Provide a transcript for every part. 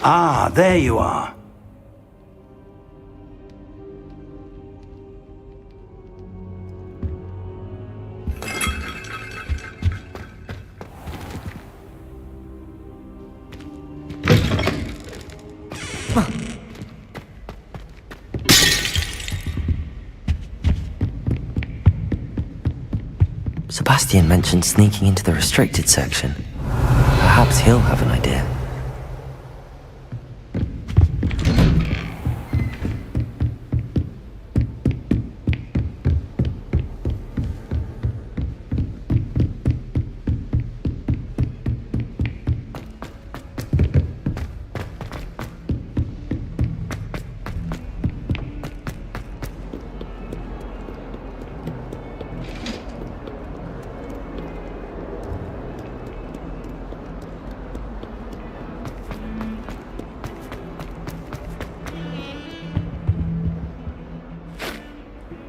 Ah, there you are. Sebastian mentioned sneaking into the restricted section. Perhaps he'll have an idea.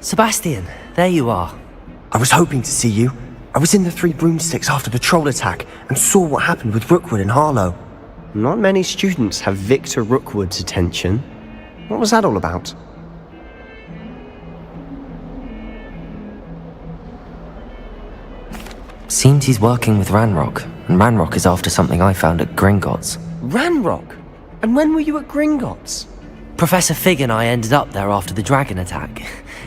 Sebastian, there you are. I was hoping to see you. I was in the Three Broomsticks after the troll attack and saw what happened with Rookwood and Harlow. Not many students have Victor Rookwood's attention. What was that all about? Seems he's working with Ranrock, and Ranrock is after something I found at Gringotts. Ranrock? And when were you at Gringotts? Professor Fig and I ended up there after the dragon attack.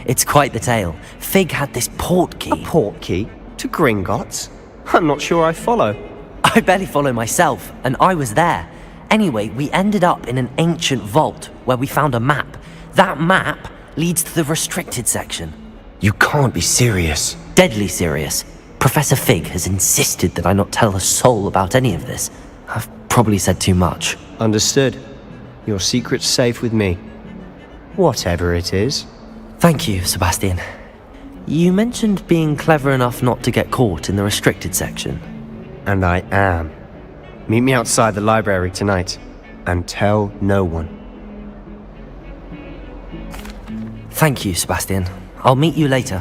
It's quite the tale. Fig had this port key. A port key? To Gringotts? I'm not sure I follow. I barely follow myself, and I was there. Anyway, we ended up in an ancient vault where we found a map. That map leads to the restricted section. You can't be serious. Deadly serious. Professor Fig has insisted that I not tell a soul about any of this. I've probably said too much. Understood. Your secret's safe with me. Whatever it is. Thank you, Sebastian. You mentioned being clever enough not to get caught in the restricted section. And I am. Meet me outside the library tonight, and tell no one. Thank you, Sebastian. I'll meet you later.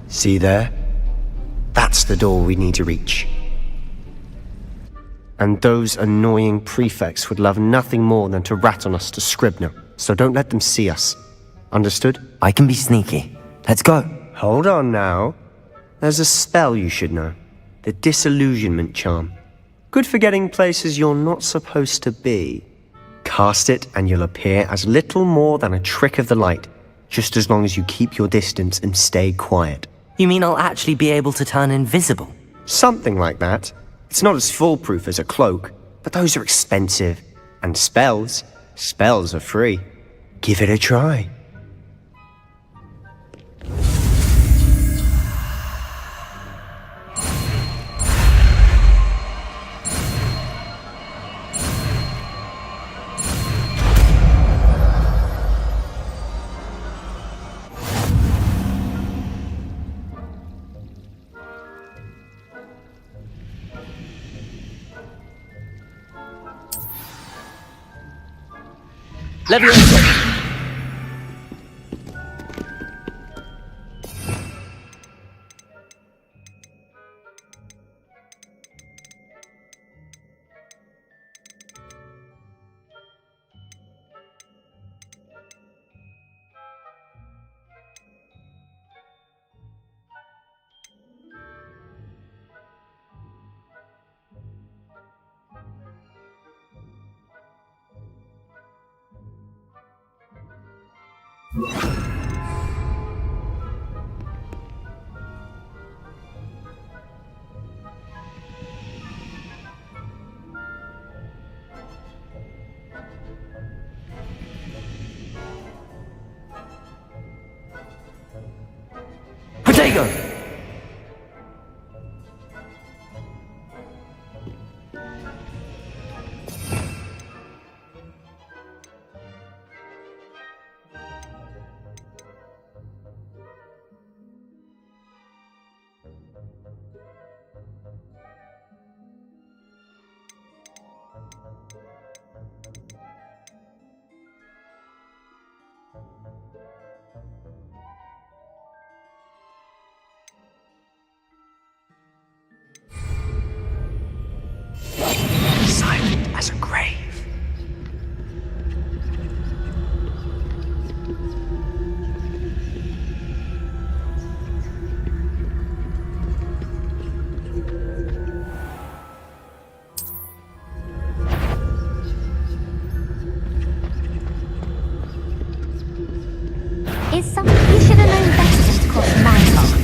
See there? That's the door we need to reach. And those annoying prefects would love nothing more than to rat on us to Scribner, so don't let them see us. Understood? I can be sneaky. Let's go. Hold on now. There's a spell you should know. The Disillusionment Charm. Good for getting places you're not supposed to be. Cast it and you'll appear as little more than a trick of the light, just as long as you keep your distance and stay quiet. You mean I'll actually be able to turn invisible? Something like that. It's not as foolproof as a cloak, but those are expensive. And spells are free. Give it a try. LuvlyVerse. Potato! It's something you should have known better than to cross my path.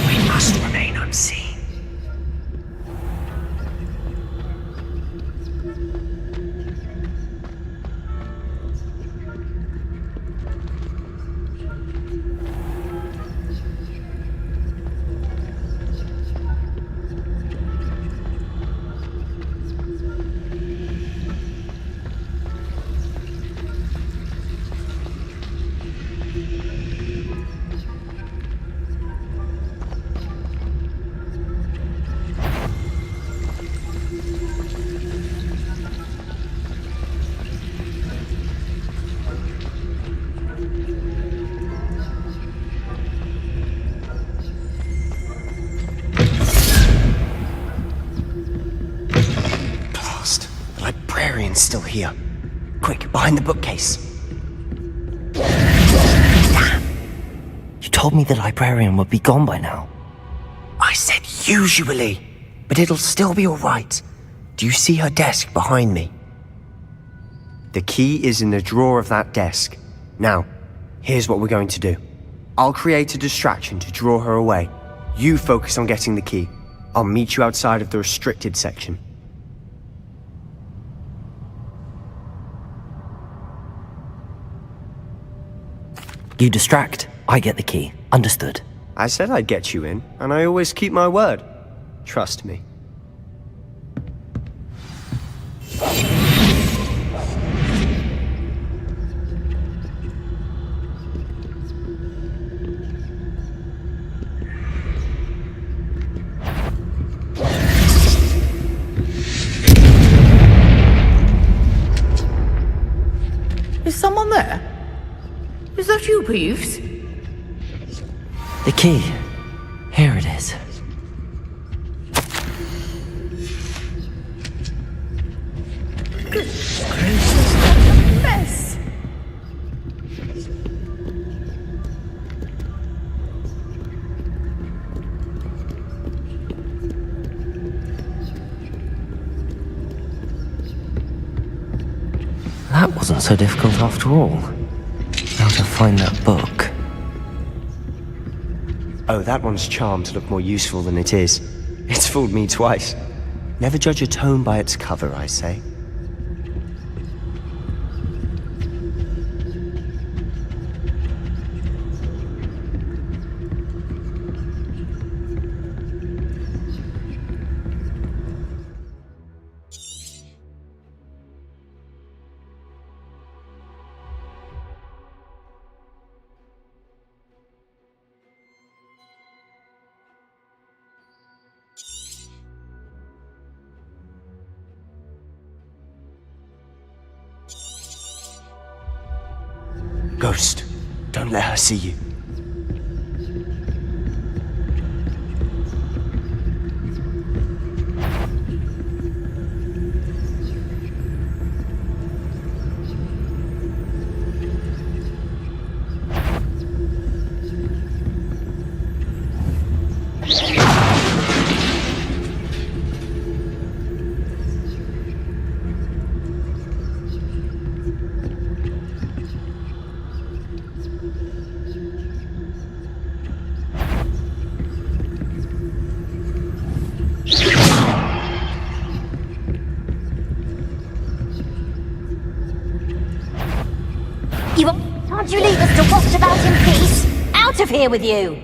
We must remain unseen. The librarian's still here. Quick, behind the bookcase. Damn! You told me the librarian would be gone by now. I said usually, but it'll still be alright. Do you see her desk behind me? The key is in the drawer of that desk. Now, here's what we're going to do. I'll create a distraction to draw her away. You focus on getting the key. I'll meet you outside of the restricted section. You distract, I get the key. Understood. I said I'd get you in, and I always keep my word. Trust me. Is someone there? Is that you, Peeves? The key. Here it is. Goodness gracious, what a mess! That wasn't so difficult after all. How to find that book. Oh, that one's charmed to look more useful than it is. It's fooled me twice. Never judge a tome by its cover, I say. Ghost, don't let her see you. Can't you leave us to waft about in peace? Out of here with you!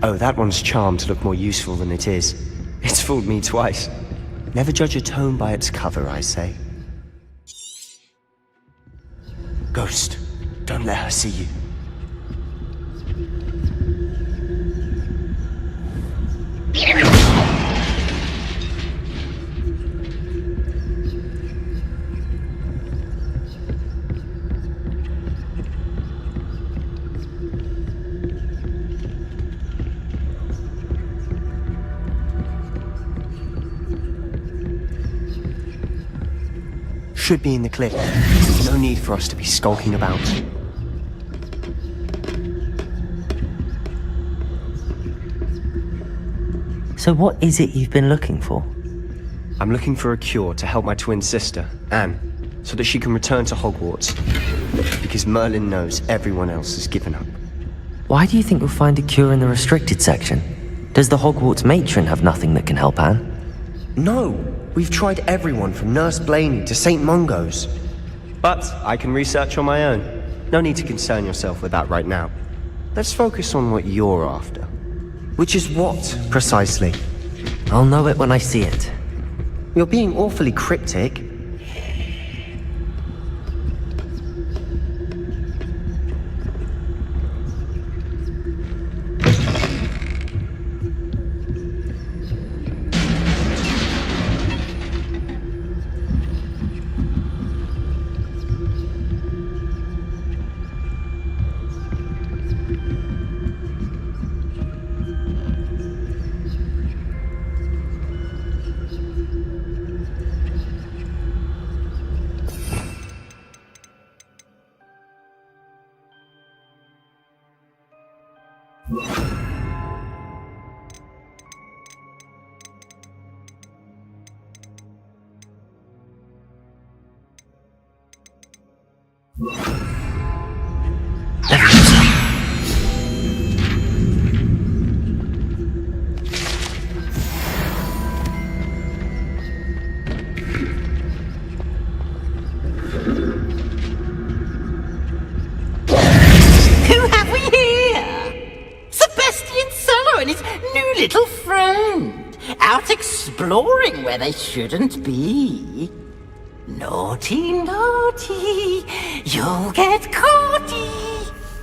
Oh, that one's charmed to look more useful than it is. It's fooled me twice. Never judge a tome by its cover, I say. Ghost, don't let her see you. Should be in the cliff. No need for us to be skulking about. So what is it you've been looking for? I'm looking for a cure to help my twin sister, Anne, so that she can return to Hogwarts. Because Merlin knows everyone else has given up. Why do you think you'll find a cure in the restricted section? Does the Hogwarts matron have nothing that can help Anne? No, we've tried everyone from Nurse Blaney to St. Mungo's. But I can research on my own. No need to concern yourself with that right now. Let's focus on what you're after. Which is what, precisely? I'll know it when I see it. You're being awfully cryptic. Who have we here? Sebastian Cello and his new little friend. Out exploring where they shouldn't be. Naughty, naughty, you'll get caughty.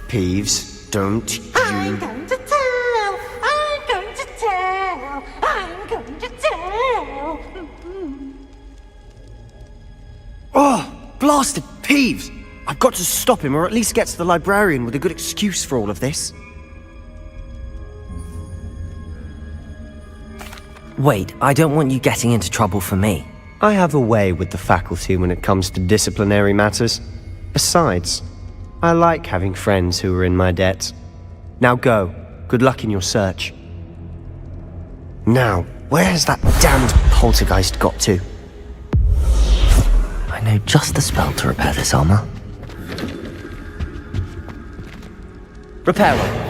Peeves, don't I'm you... going to tell, I'm going to tell, I'm going to tell. Oh, blasted Peeves! I've got to stop him, or at least get to the librarian with a good excuse for all of this. Wait, I don't want you getting into trouble for me. I have a way with the faculty when it comes to disciplinary matters. Besides, I like having friends who are in my debt. Now go. Good luck in your search. Now, where has that damned poltergeist got to? I know just the spell to repair this armor. Repairer.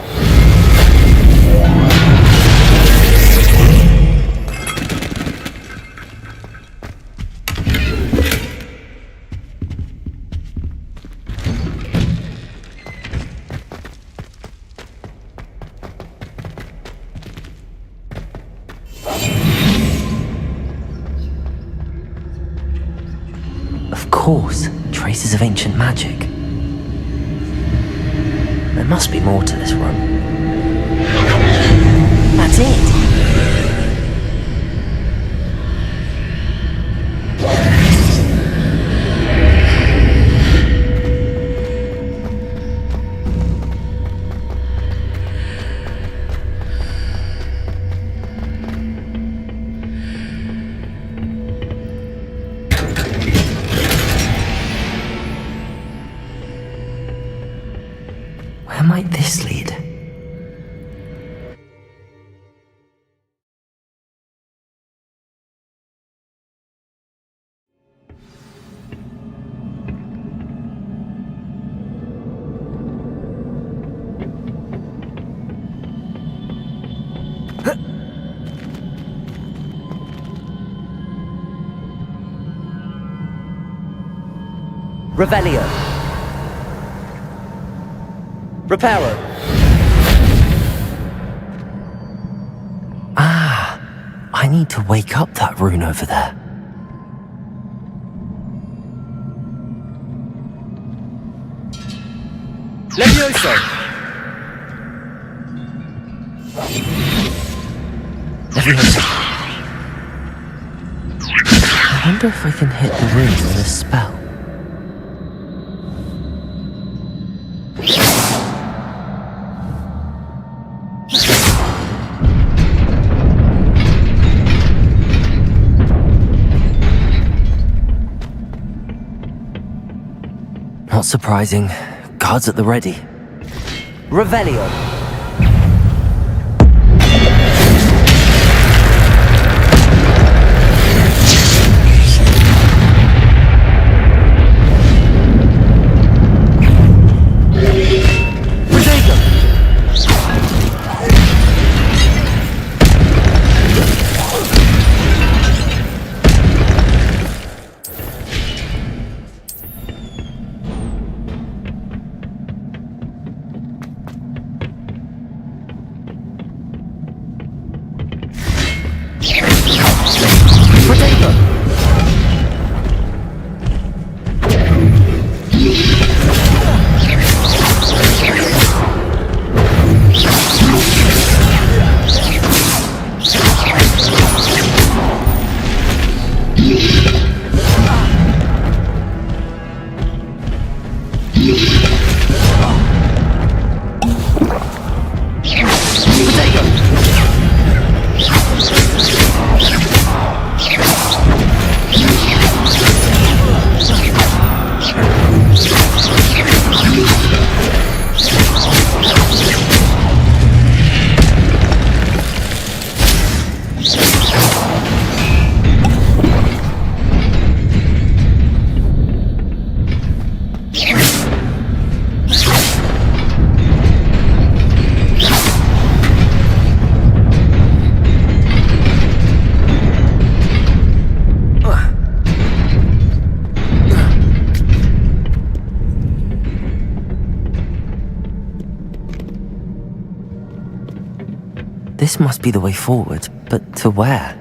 Of course, traces of ancient magic. There must be more to this room. That's it! Where might this lead? Revelio. Reparo. I need to wake up that rune over there. Levioso! Levioso. I wonder if I can hit the rune with a spell. Not surprising. Guards at the ready. Revelio. This must be the way forward, but to where?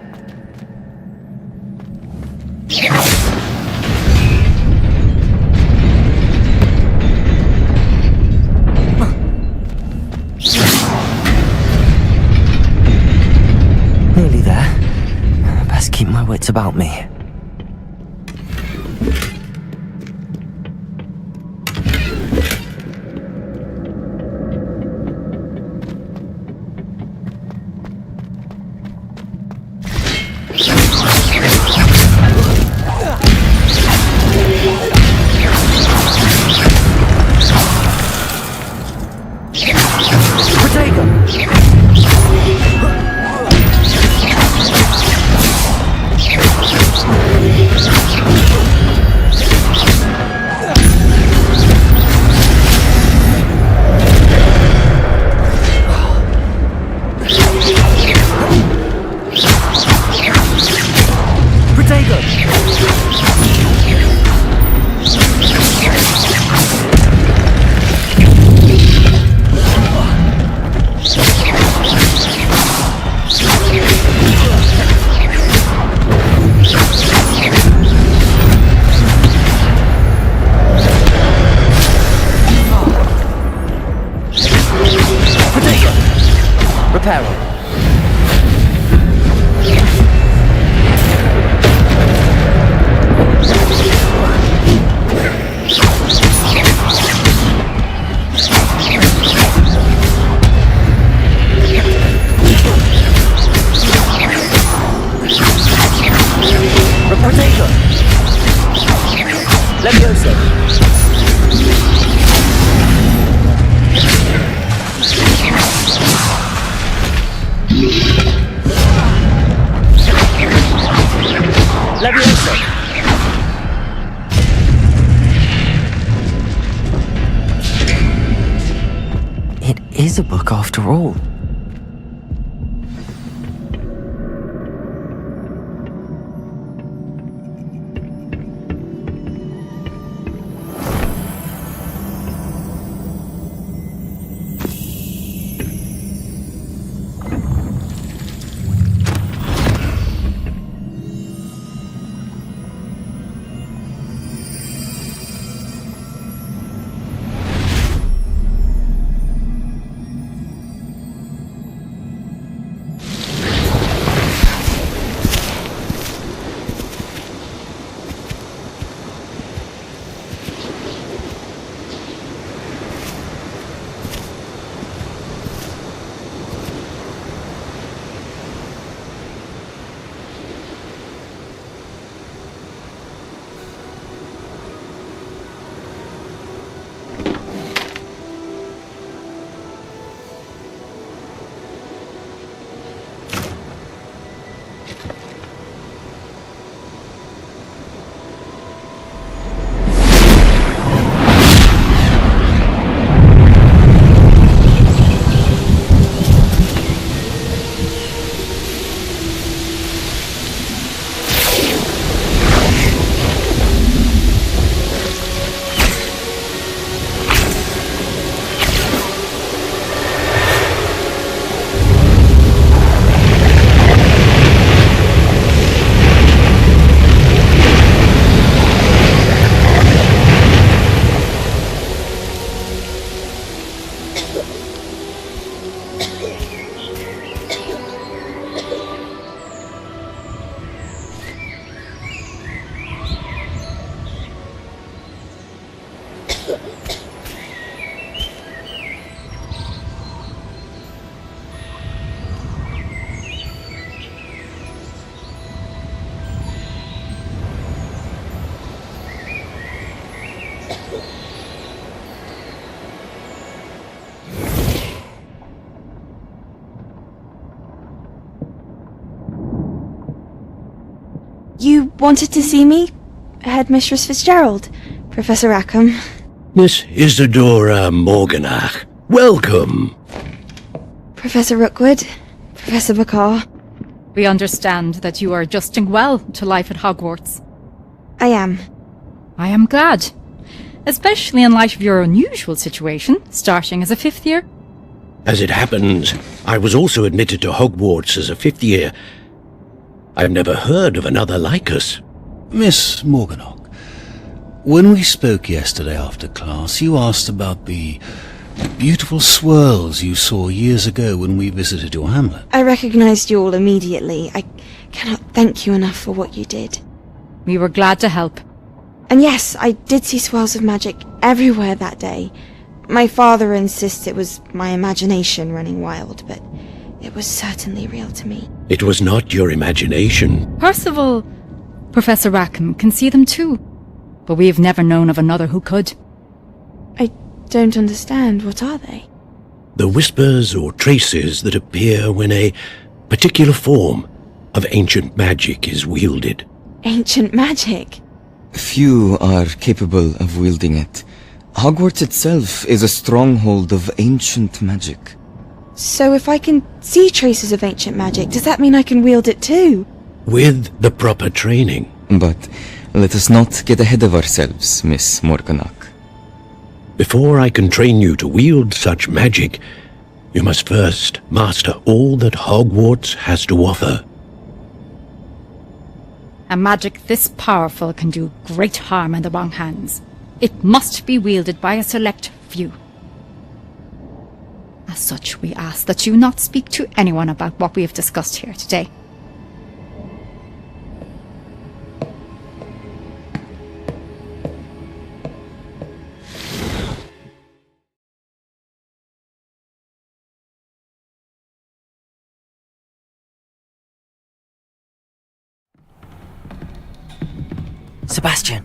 Nearly there. Best keep my wits about me. It is a book after all. You wanted to see me? Headmistress Fitzgerald, Professor Rackham. Miss Isadora Morganach, welcome. Professor Rookwood, Professor Bakar. We understand that you are adjusting well to life at Hogwarts. I am. I am glad. Especially in light of your unusual situation, starting as a 5th year. As it happens, I was also admitted to Hogwarts as a 5th year. I've never heard of another like us. Miss Morganach, when we spoke yesterday after class, you asked about the beautiful swirls you saw years ago when we visited your hamlet. I recognized you all immediately. I cannot thank you enough for what you did. We were glad to help. And yes, I did see swirls of magic everywhere that day. My father insists it was my imagination running wild, but it was certainly real to me. It was not your imagination. Percival, Professor Rackham can see them too. But we have never known of another who could. I don't understand. What are they? The whispers or traces that appear when a particular form of ancient magic is wielded. Ancient magic? Few are capable of wielding it. Hogwarts itself is a stronghold of ancient magic. So if I can see traces of ancient magic, does that mean I can wield it too? With the proper training. But let us not get ahead of ourselves, Miss Morganach. Before I can train you to wield such magic, you must first master all that Hogwarts has to offer. A magic this powerful can do great harm in the wrong hands. It must be wielded by a select few. As such, we ask that you not speak to anyone about what we have discussed here today. Sebastian.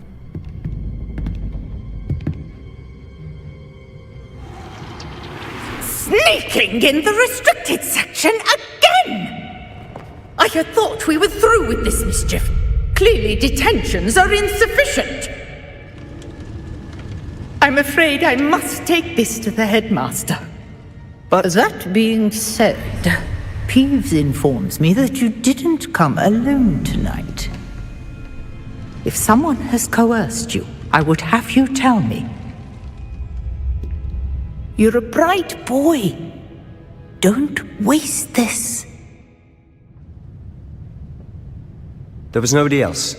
Sneaking in the restricted section again! I had thought we were through with this mischief. Clearly detentions are insufficient. I'm afraid I must take this to the headmaster. But that being said, Peeves informs me that you didn't come alone tonight. If someone has coerced you, I would have you tell me. You're a bright boy. Don't waste this. There was nobody else.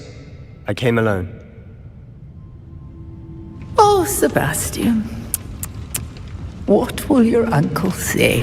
I came alone. Oh, Sebastian. What will your uncle say?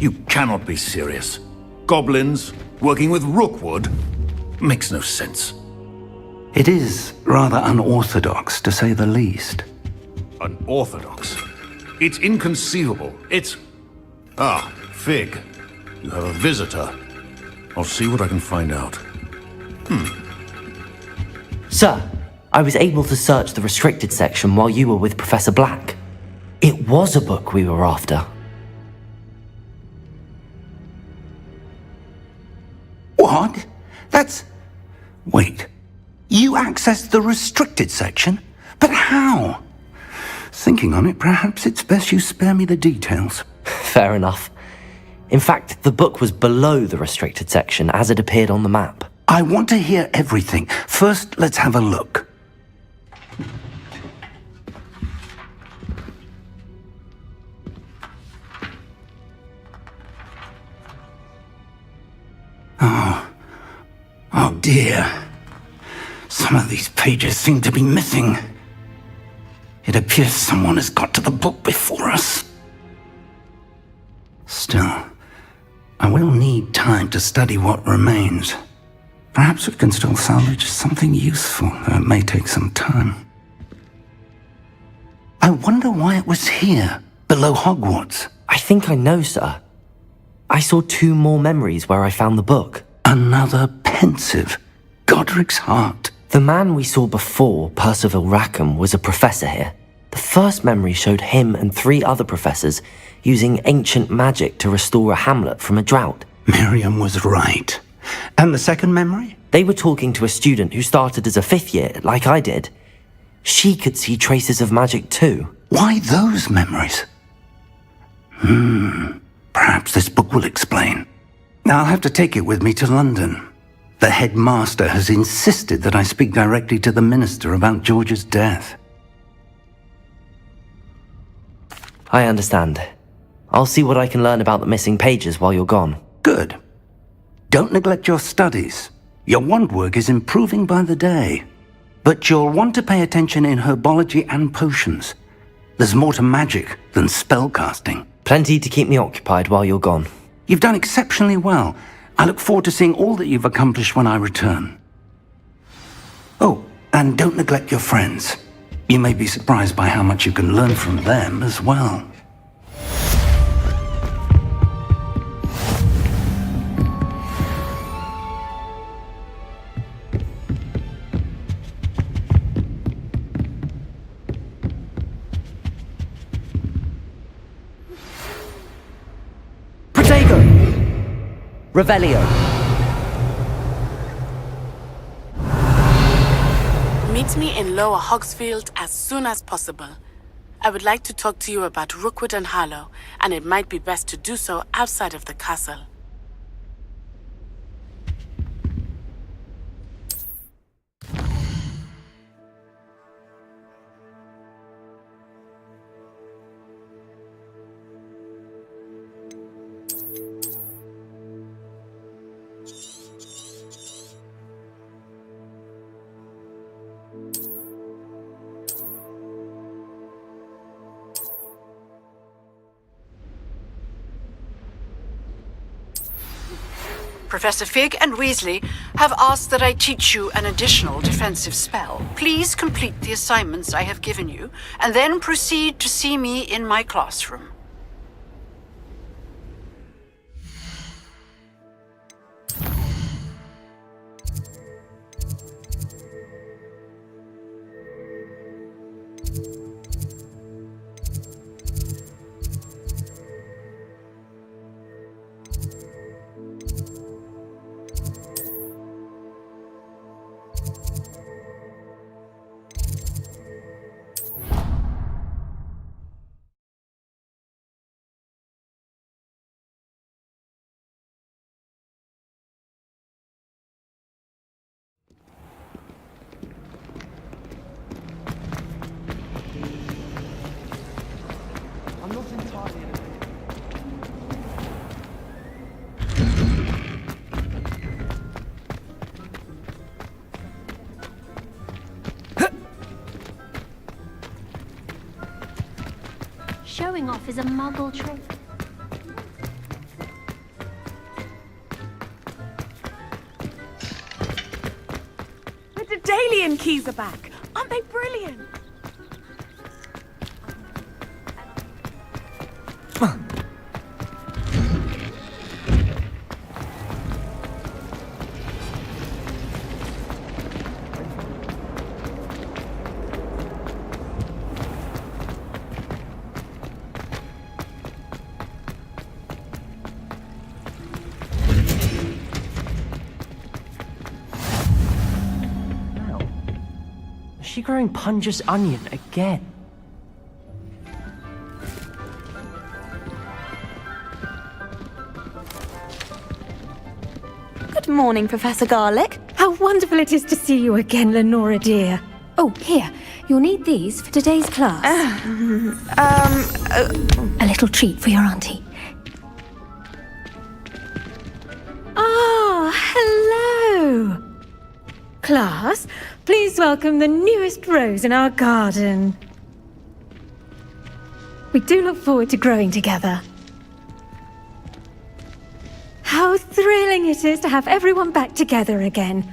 You cannot be serious. Goblins working with Rookwood? Makes no sense. It is rather unorthodox, to say the least. Unorthodox? It's inconceivable. It's... Ah, Fig. You have a visitor. I'll see what I can find out. Sir, I was able to search the restricted section while you were with Professor Black. It was a book we were after. What? That's... Wait. You accessed the restricted section? But how? Thinking on it, perhaps it's best you spare me the details. Fair enough. In fact, the book was below the restricted section as it appeared on the map. I want to hear everything. First, let's have a look. Oh dear. Some of these pages seem to be missing. It appears someone has got to the book before us. Still, I will need time to study what remains. Perhaps we can still salvage something useful, though it may take some time. I wonder why it was here, below Hogwarts. I think I know, sir. I saw 2 more memories where I found the book. Another pensive. Godric's heart. The man we saw before, Percival Rackham, was a professor here. The first memory showed him and 3 other professors using ancient magic to restore a hamlet from a drought. Miriam was right. And the second memory? They were talking to a student who started as a 5th year, like I did. She could see traces of magic too. Why those memories? Perhaps this book will explain. I'll have to take it with me to London. The headmaster has insisted that I speak directly to the minister about George's death. I understand. I'll see what I can learn about the missing pages while you're gone. Good. Don't neglect your studies. Your wand work is improving by the day. But you'll want to pay attention in herbology and potions. There's more to magic than spellcasting. Plenty to keep me occupied while you're gone. You've done exceptionally well. I look forward to seeing all that you've accomplished when I return. Oh, and don't neglect your friends. You may be surprised by how much you can learn from them as well. Protego! Revelio! Meet me in Lower Hogsfield as soon as possible. I would like to talk to you about Rookwood and Harlow, and it might be best to do so outside of the castle. Professor Fig and Weasley have asked that I teach you an additional defensive spell. Please complete the assignments I have given you, and then proceed to see me in my classroom. Showing off is a muggle trick. Daedalian keys are back. Aren't they brilliant? Is she growing Punja's onion again? Good morning, Professor Garlick. How wonderful it is to see you again, Lenora dear. Oh, here. You'll need these for today's class. A little treat for your auntie. Ah, hello! Class, please welcome the newest rose in our garden. We do look forward to growing together. How thrilling it is to have everyone back together again.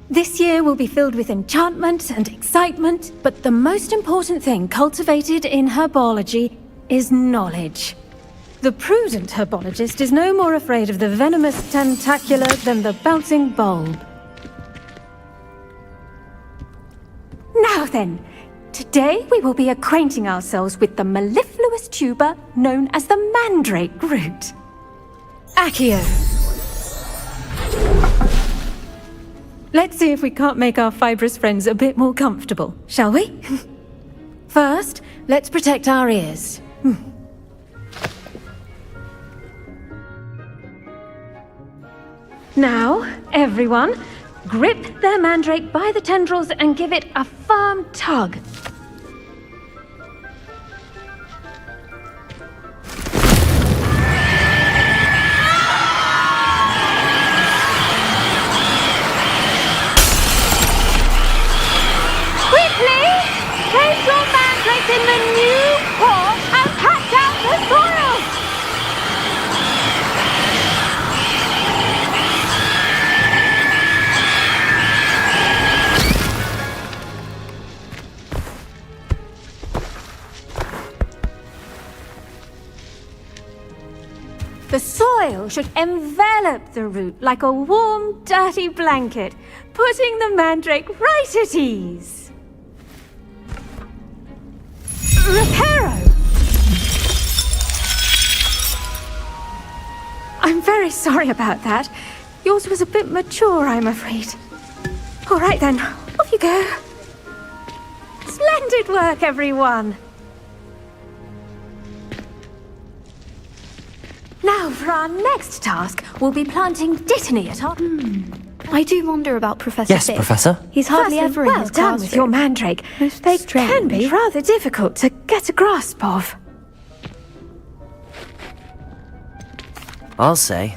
This year will be filled with enchantment and excitement, but the most important thing cultivated in herbology is knowledge. The prudent herbologist is no more afraid of the venomous tentacula than the bouncing bulb. Now then, today we will be acquainting ourselves with the mellifluous tuber known as the mandrake root. Accio. Let's see if we can't make our fibrous friends a bit more comfortable, shall we? First, let's protect our ears. Now, everyone, grip their mandrake by the tendrils and give it a firm tug. Quickly, place your mandrake in the new pot and patch out the soil! The soil should envelop the root like a warm, dirty blanket, putting the mandrake right at ease. Reparo! I'm very sorry about that. Yours was a bit mature, I'm afraid. All right then, off you go. Splendid work, everyone! Now, for our next task, we'll be planting dittany at our... I do wonder about Professor Yes, Fig. Professor. He's hardly Firstly, ever in well his done classroom. with your mandrake. They can be rather difficult to get a grasp of. I'll say.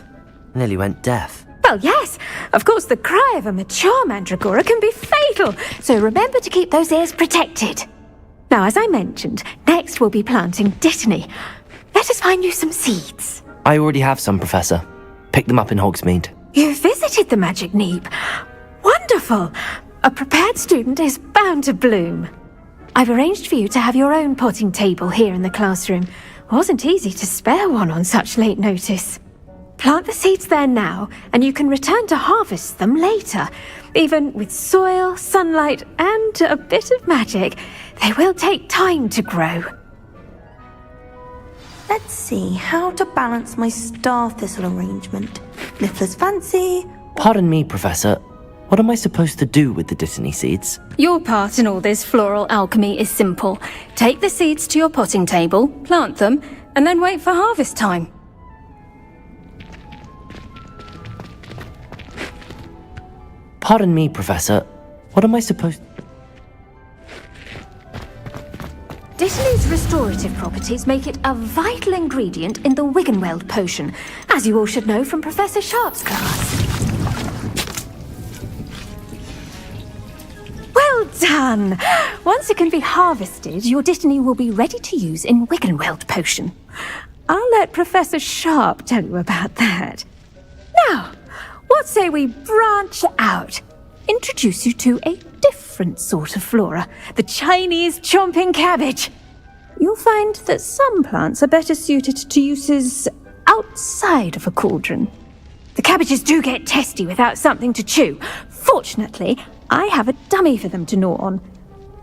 Nearly went deaf. Well, yes. Of course, the cry of a mature mandragora can be fatal, so remember to keep those ears protected. Now, as I mentioned, next we'll be planting dittany. Let us find you some seeds. I already have some, Professor. Pick them up in Hogsmeade. You visited the Magic Neep. Wonderful! A prepared student is bound to bloom. I've arranged for you to have your own potting table here in the classroom. Wasn't easy to spare one on such late notice. Plant the seeds there now, and you can return to harvest them later. Even with soil, sunlight, and a bit of magic, they will take time to grow. Let's see how to balance my star thistle arrangement. Niffler's fancy. Pardon me, Professor. What am I supposed to do with the dittany seeds? Your part in all this floral alchemy is simple. Take the seeds to your potting table, plant them, and then wait for harvest time. Pardon me, Professor. What am I supposed... Dittany's restorative properties make it a vital ingredient in the Wiggenweld potion, as you all should know from Professor Sharp's class. Well done! Once it can be harvested, your dittany will be ready to use in Wiggenweld potion. I'll let Professor Sharp tell you about that. Now, what say we branch out? introduce you to a different sort of flora, the Chinese chomping cabbage. You'll find that some plants are better suited to uses outside of a cauldron. The cabbages do get testy without something to chew. Fortunately, I have a dummy for them to gnaw on.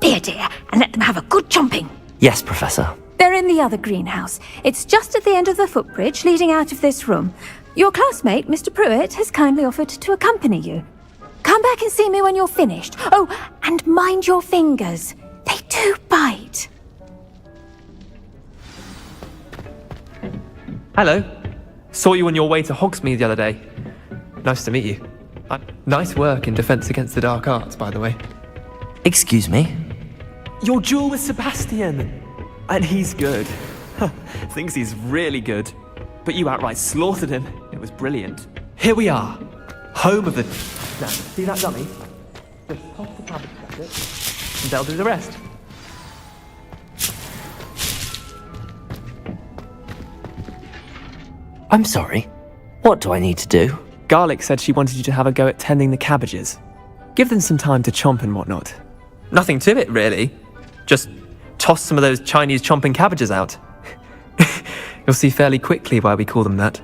Be a dear and let them have a good chomping. Yes, Professor. They're in the other greenhouse. It's just at the end of the footbridge leading out of this room. Your classmate, Mr. Pruitt, has kindly offered to accompany you. Come back and see me when you're finished. Oh, and mind your fingers. They do bite. Hello. Saw you on your way to Hogsmeade the other day. Nice to meet you. Nice work in Defense Against the Dark Arts, by the way. Excuse me? Your duel with Sebastian! And he's good. Thinks he's really good. But you outright slaughtered him. It was brilliant. Here we are. Home of the... Now, see that dummy? Just toss the cabbage at it, and they'll do the rest. I'm sorry. What do I need to do? Garlic said she wanted you to have a go at tending the cabbages. Give them some time to chomp and whatnot. Nothing to it, really. Just toss some of those Chinese chomping cabbages out. You'll see fairly quickly why we call them that.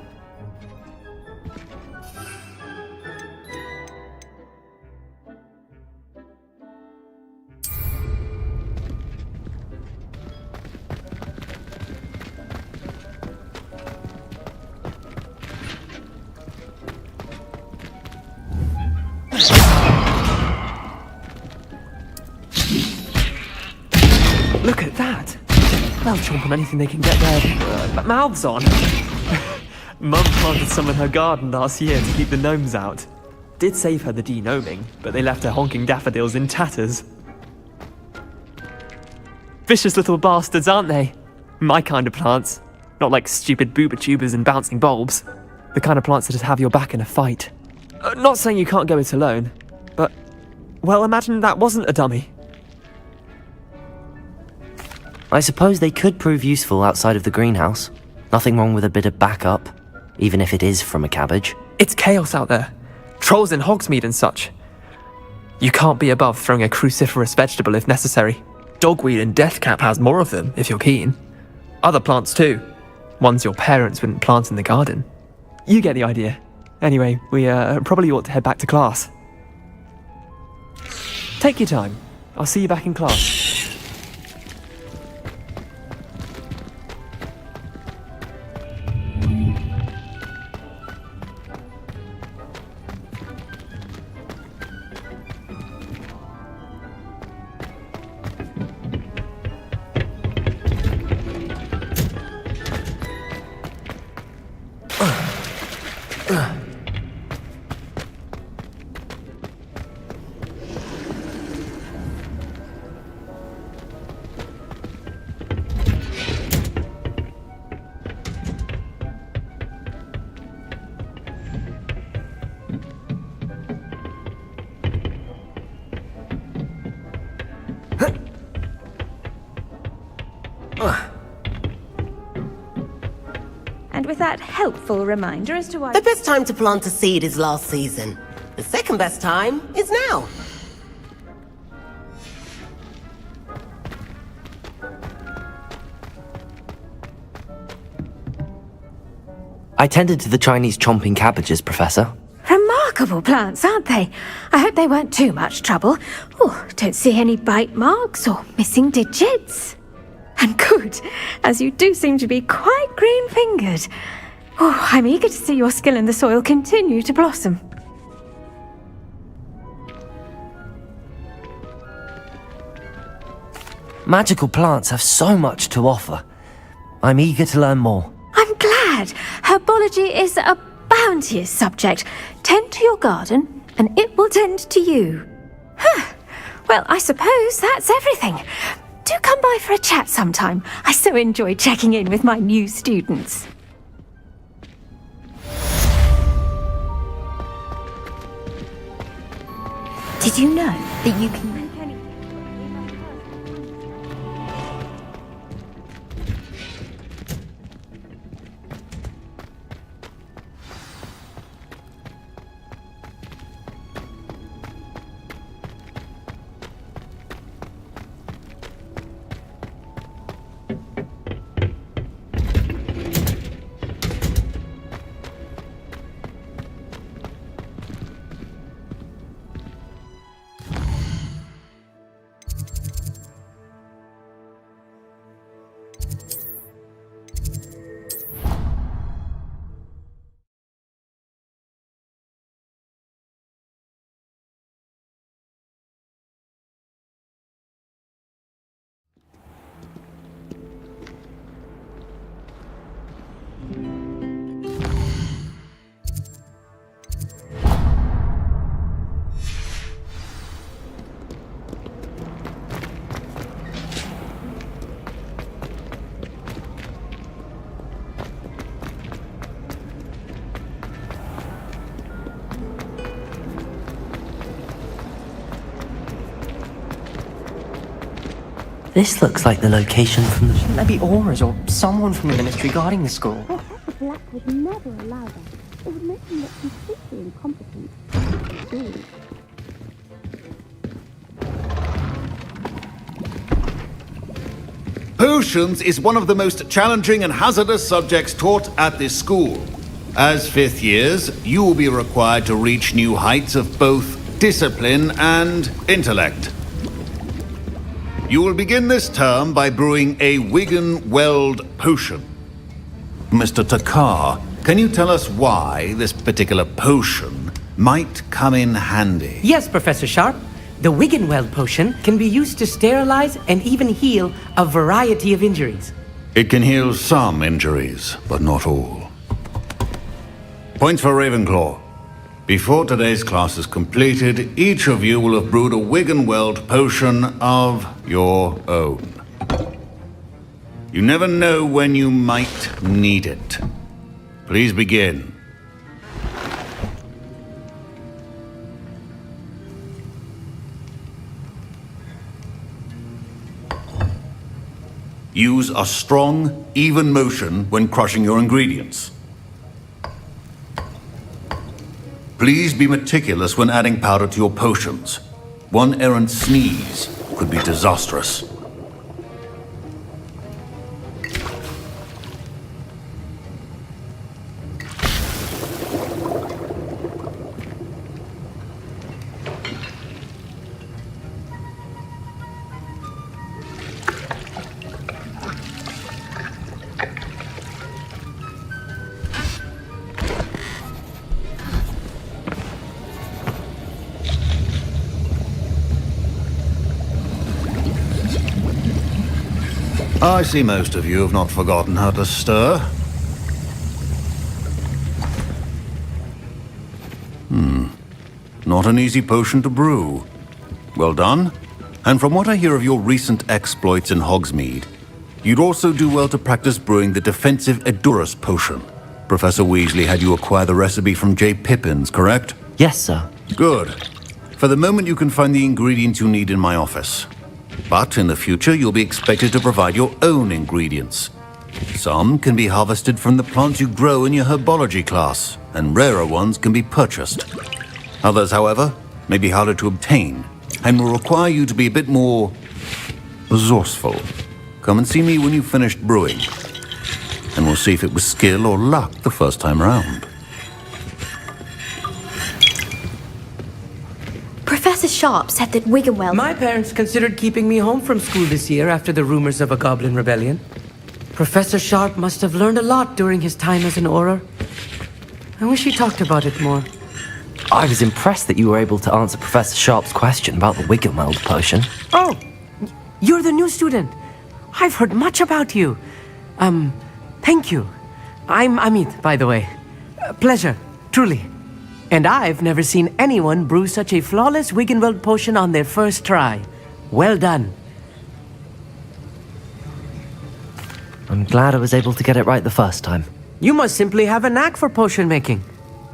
Look at that! They'll chomp on anything they can get their mouths on. Mum planted some in her garden last year to keep the gnomes out. Did save her the de-gnoming, but they left her honking daffodils in tatters. Vicious little bastards, aren't they? My kind of plants. Not like stupid booba tubers and bouncing bulbs. The kind of plants that just have your back in a fight. Not saying you can't go it alone, but... well, imagine that wasn't a dummy. I suppose they could prove useful outside of the greenhouse. Nothing wrong with a bit of backup, even if it is from a cabbage. It's chaos out there. Trolls in Hogsmeade and such. You can't be above throwing a cruciferous vegetable if necessary. Dogweed and deathcap has more of them, if you're keen. Other plants too. Ones your parents wouldn't plant in the garden. You get the idea. Anyway, we probably ought to head back to class. Take your time. I'll see you back in class. And with that helpful reminder as to why... The best time to plant a seed is last season. The second best time is now. I tended to the Chinese chomping cabbages, Professor. Remarkable plants, aren't they? I hope they weren't too much trouble. Oh, don't see any bite marks or missing digits. And good, as you do seem to be quite green-fingered. Oh, I'm eager to see your skill in the soil continue to blossom. Magical plants have so much to offer. I'm eager to learn more. I'm glad. Herbology is a bounteous subject. Tend to your garden, and it will tend to you. Huh. Well, I suppose that's everything. Do come by for a chat sometime. I so enjoy checking in with my new students. Did you know that you can make any... This looks like the location from the... Shouldn't there be Aurors or someone from the ministry guarding the school? The Black would never allow that. It would make them look completely incompetent. Potions is one of the most challenging and hazardous subjects taught at this school. As fifth years, you will be required to reach new heights of both discipline and intellect. You will begin this term by brewing a Wigan-Weld potion. Mr. Takar, can you tell us why this particular potion might come in handy? Yes, Professor Sharp. The Wigan-Weld potion can be used to sterilize and even heal a variety of injuries. It can heal some injuries, but not all. Points for Ravenclaw. Before today's class is completed, each of you will have brewed a Wigan-Weld potion of your own. You never know when you might need it. Please begin. Use a strong, even motion when crushing your ingredients. Please be meticulous when adding powder to your potions. One errant sneeze could be disastrous. I see most of you have not forgotten how to stir. Not an easy potion to brew. Well done. And from what I hear of your recent exploits in Hogsmeade, you'd also do well to practice brewing the defensive Edurus potion. Professor Weasley had you acquire the recipe from J. Pippins, correct? Yes, sir. Good. For the moment, you can find the ingredients you need in my office. But in the future, you'll be expected to provide your own ingredients. Some can be harvested from the plants you grow in your herbology class, and rarer ones can be purchased. Others, however, may be harder to obtain, and will require you to be a bit more resourceful. Come and see me when you've finished brewing, and we'll see if it was skill or luck the first time round. Professor Sharp said that Wigan-Weld... My parents considered keeping me home from school this year after the rumors of a goblin rebellion. Professor Sharp must have learned a lot during his time as an Auror. I wish he talked about it more. I was impressed that you were able to answer Professor Sharp's question about the Wigan-Weld potion. Oh, you're the new student. I've heard much about you. Thank you. I'm Amit, by the way. Pleasure, truly. And I've never seen anyone brew such a flawless Wigan-Weld potion on their first try. Well done. I'm glad I was able to get it right the first time. You must simply have a knack for potion making.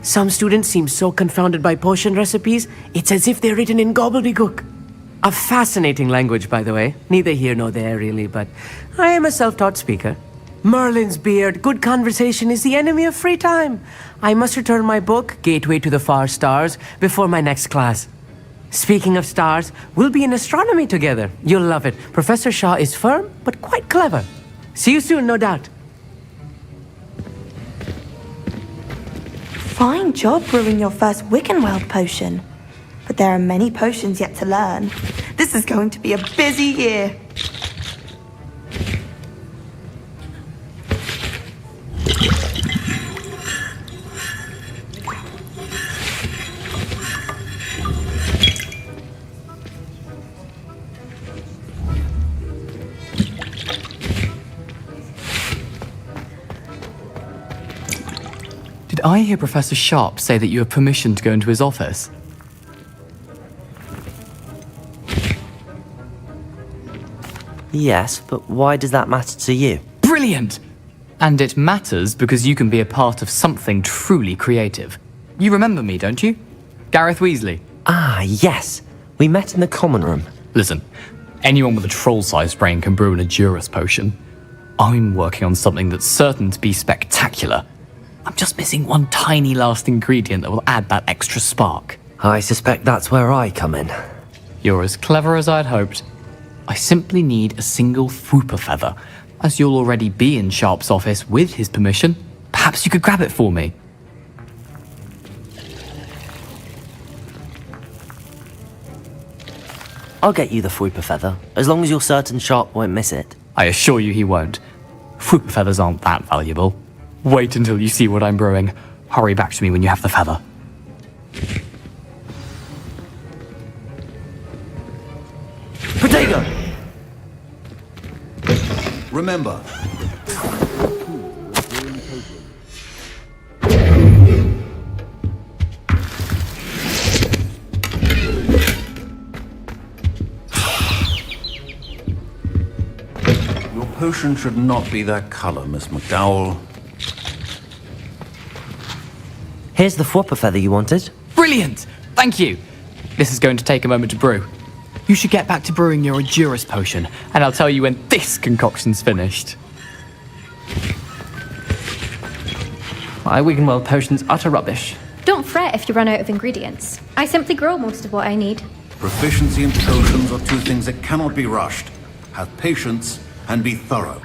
Some students seem so confounded by potion recipes, it's as if they're written in gobbledygook. A fascinating language, by the way. Neither here nor there, really, but I am a self-taught speaker. Merlin's beard, good conversation is the enemy of free time. I must return my book, Gateway to the Far Stars, before my next class. Speaking of stars, we'll be in astronomy together. You'll love it. Professor Shaw is firm, but quite clever. See you soon, no doubt. Fine job brewing your first Wigan-Weld potion. But there are many potions yet to learn. This is going to be a busy year. Did I hear Professor Sharp say that you have permission to go into his office? Yes, but why does that matter to you? Brilliant! And it matters because you can be a part of something truly creative. You remember me, don't you? Gareth Weasley. Ah, yes. We met in the common room. Listen, Anyone with a troll-sized brain can brew an Edurus potion. I'm working on something that's certain to be spectacular. I'm just missing one tiny last ingredient that will add that extra spark. I suspect that's where I come in. You're as clever as I'd hoped. I simply need a single Fwooper feather. As you'll already be in Sharp's office with his permission, perhaps you could grab it for me. I'll get you the Fwooper feather, as long as you're certain Sharp won't miss it. I assure you he won't. Fwooper feathers aren't that valuable. Wait until you see what I'm brewing. Hurry back to me when you have the feather. Protego! Remember, your potion should not be that color, Miss McDowell. Here's the Fwooper feather you wanted. Brilliant! Thank you! This is going to take a moment to brew. You should get back to brewing your Edurus potion, and I'll tell you when this concoction's finished. My Wiggenweld potion's utter rubbish. Don't fret if you run out of ingredients. I simply grow most of what I need. Proficiency and potions are two things that cannot be rushed. Have patience and be thorough.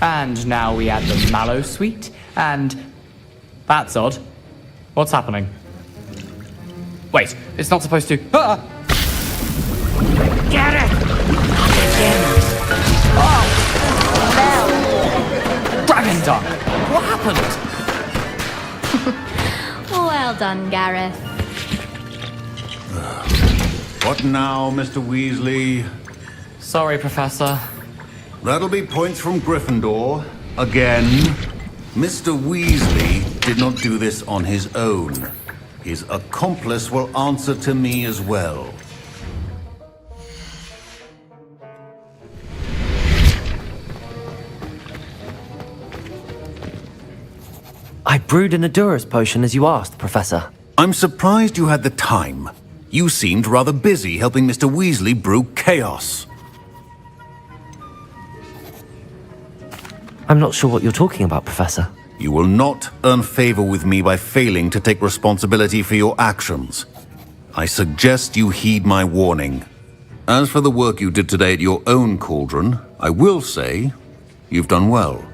And now we add the mallow sweet, and... That's odd. What's happening? Wait, it's not supposed to... Ah! Get it! Oh! Dragon Dunk! What happened? Well done, Gareth. What now, Mr. Weasley? Sorry, Professor. That'll be points from Gryffindor. Again. Mr. Weasley did not do this on his own. His accomplice will answer to me as well. I brewed an Edurus potion as you asked, Professor. I'm surprised you had the time. You seemed rather busy helping Mr. Weasley brew chaos. I'm not sure what you're talking about, Professor. You will not earn favor with me by failing to take responsibility for your actions. I suggest you heed my warning. As for the work you did today at your own cauldron, I will say you've done well.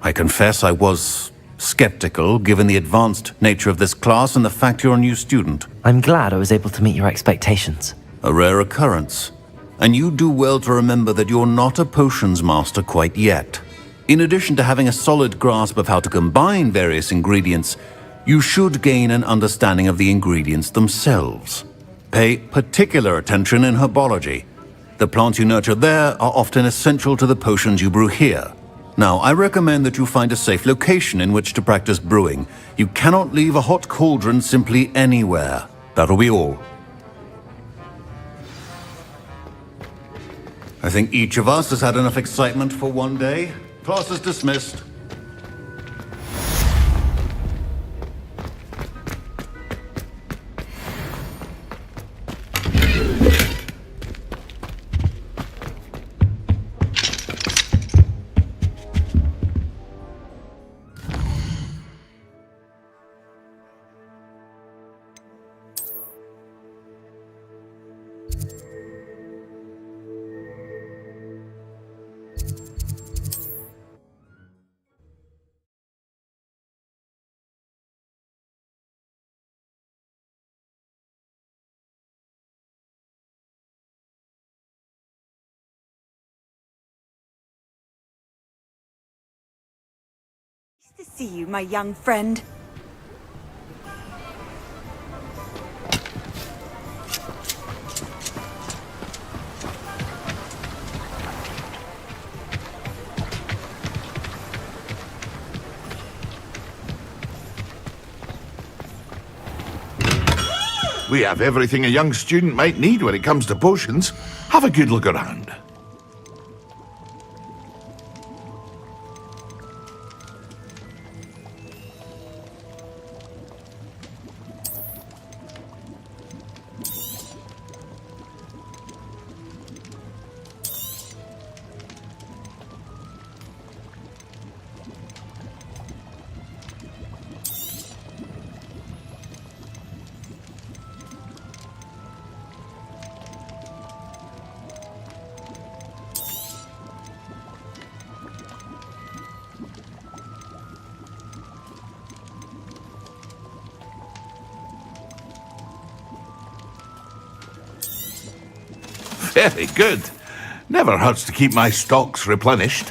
I confess I was skeptical given the advanced nature of this class and the fact you're a new student. I'm glad I was able to meet your expectations. A rare occurrence. And you do well to remember that you're not a potions master quite yet. In addition to having a solid grasp of how to combine various ingredients, you should gain an understanding of the ingredients themselves. Pay particular attention in herbology. The plants you nurture there are often essential to the potions you brew here. Now, I recommend that you find a safe location in which to practice brewing. You cannot leave a hot cauldron simply anywhere. That'll be all. I think each of us has had enough excitement for one day. Class is dismissed. Nice to see you, my young friend. We have everything a young student might need when it comes to potions. Have a good look around. Very good. Never hurts to keep my stocks replenished.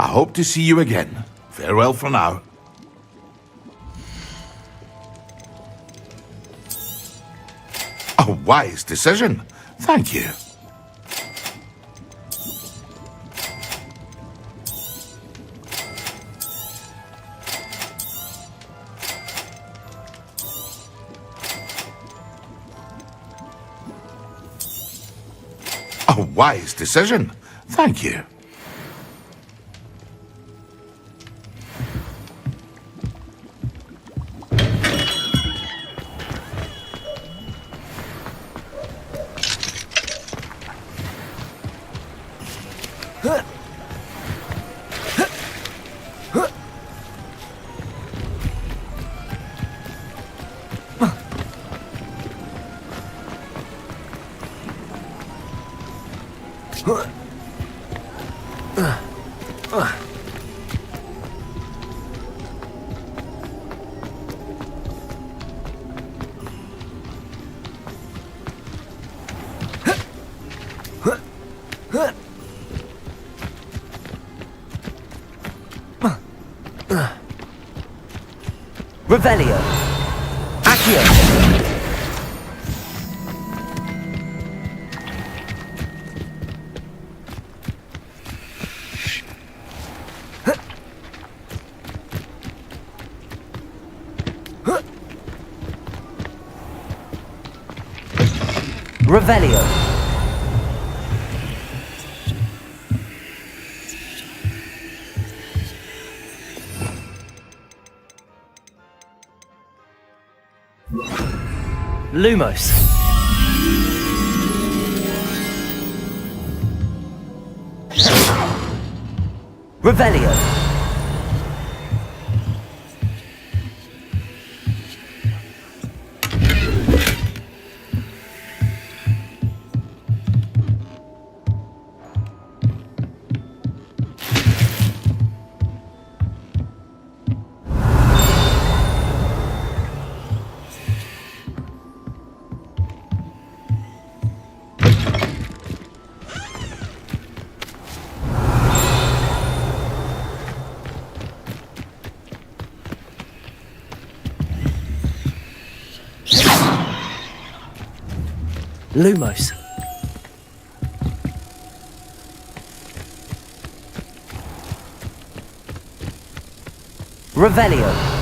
I hope to see you again. Farewell for now. A wise decision. Thank you. A wise decision. Thank you. Revelio. Accio. Revelio. Lumos. Revelio. Lumos. Revelio.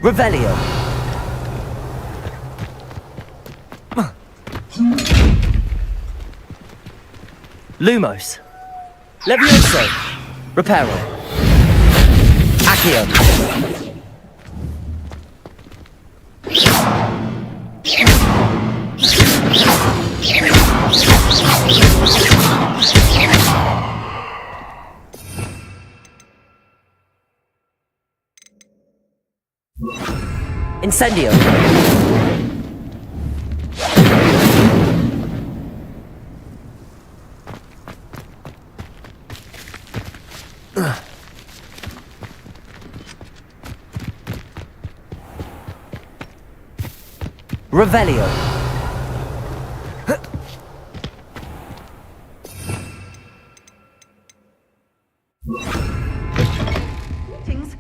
Revelio. Lumos. Levioso. Reparo. Accio. Incendio. Revelio. Greetings.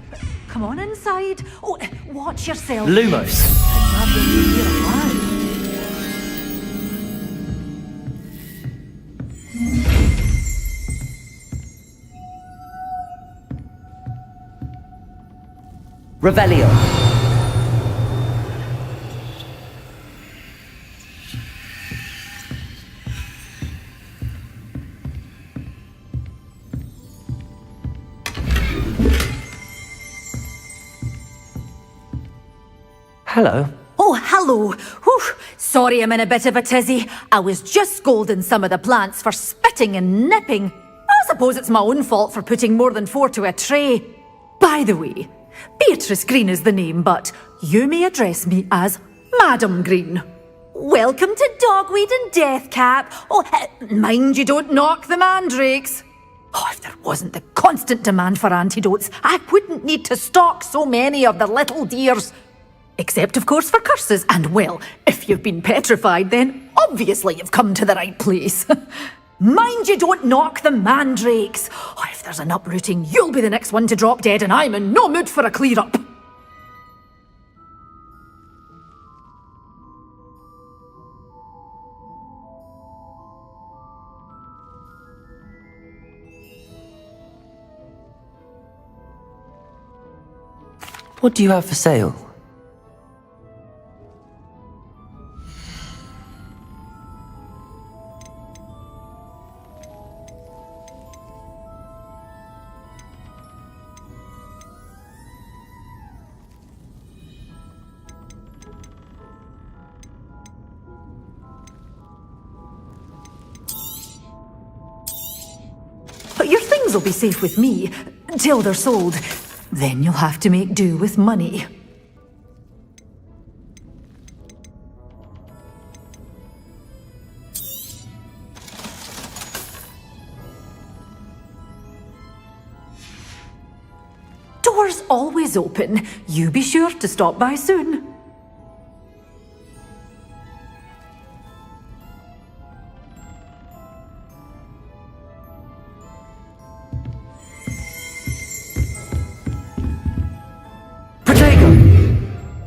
Come on inside. Oh, watch yourself. Lumos. I'd rather you here alive. Revelio. Hello. Oh, hello. Whew. Sorry I'm in a bit of a tizzy. I was just scolding some of the plants for spitting and nipping. I suppose it's my own fault for putting more than 4 to a tray. By the way, Beatrice Green is the name, but you may address me as Madam Green. Welcome to Dogweed and Deathcap. Oh, mind you don't knock the mandrakes. Oh, if there wasn't the constant demand for antidotes, I wouldn't need to stock so many of the little dears. Except, of course, for curses. And, well, if you've been petrified, then obviously you've come to the right place. Mind you don't knock the mandrakes. Oh, if there's an uprooting, you'll be the next one to drop dead, and I'm in no mood for a clear-up. What do you have for sale? But your things will be safe with me, till they're sold. Then you'll have to make do with money. Doors always open. You be sure to stop by soon.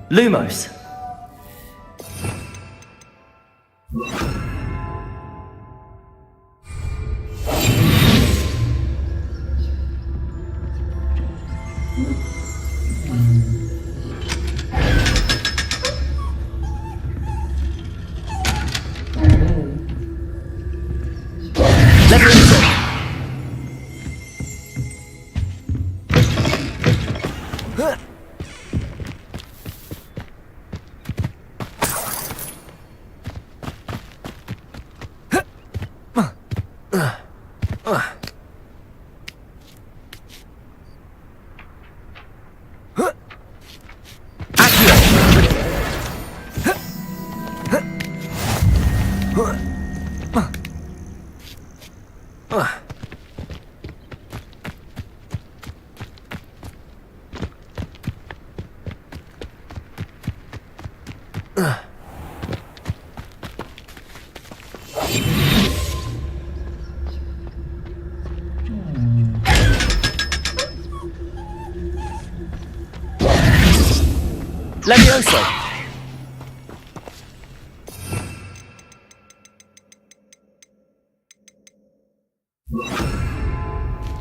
Lumos. Levioso!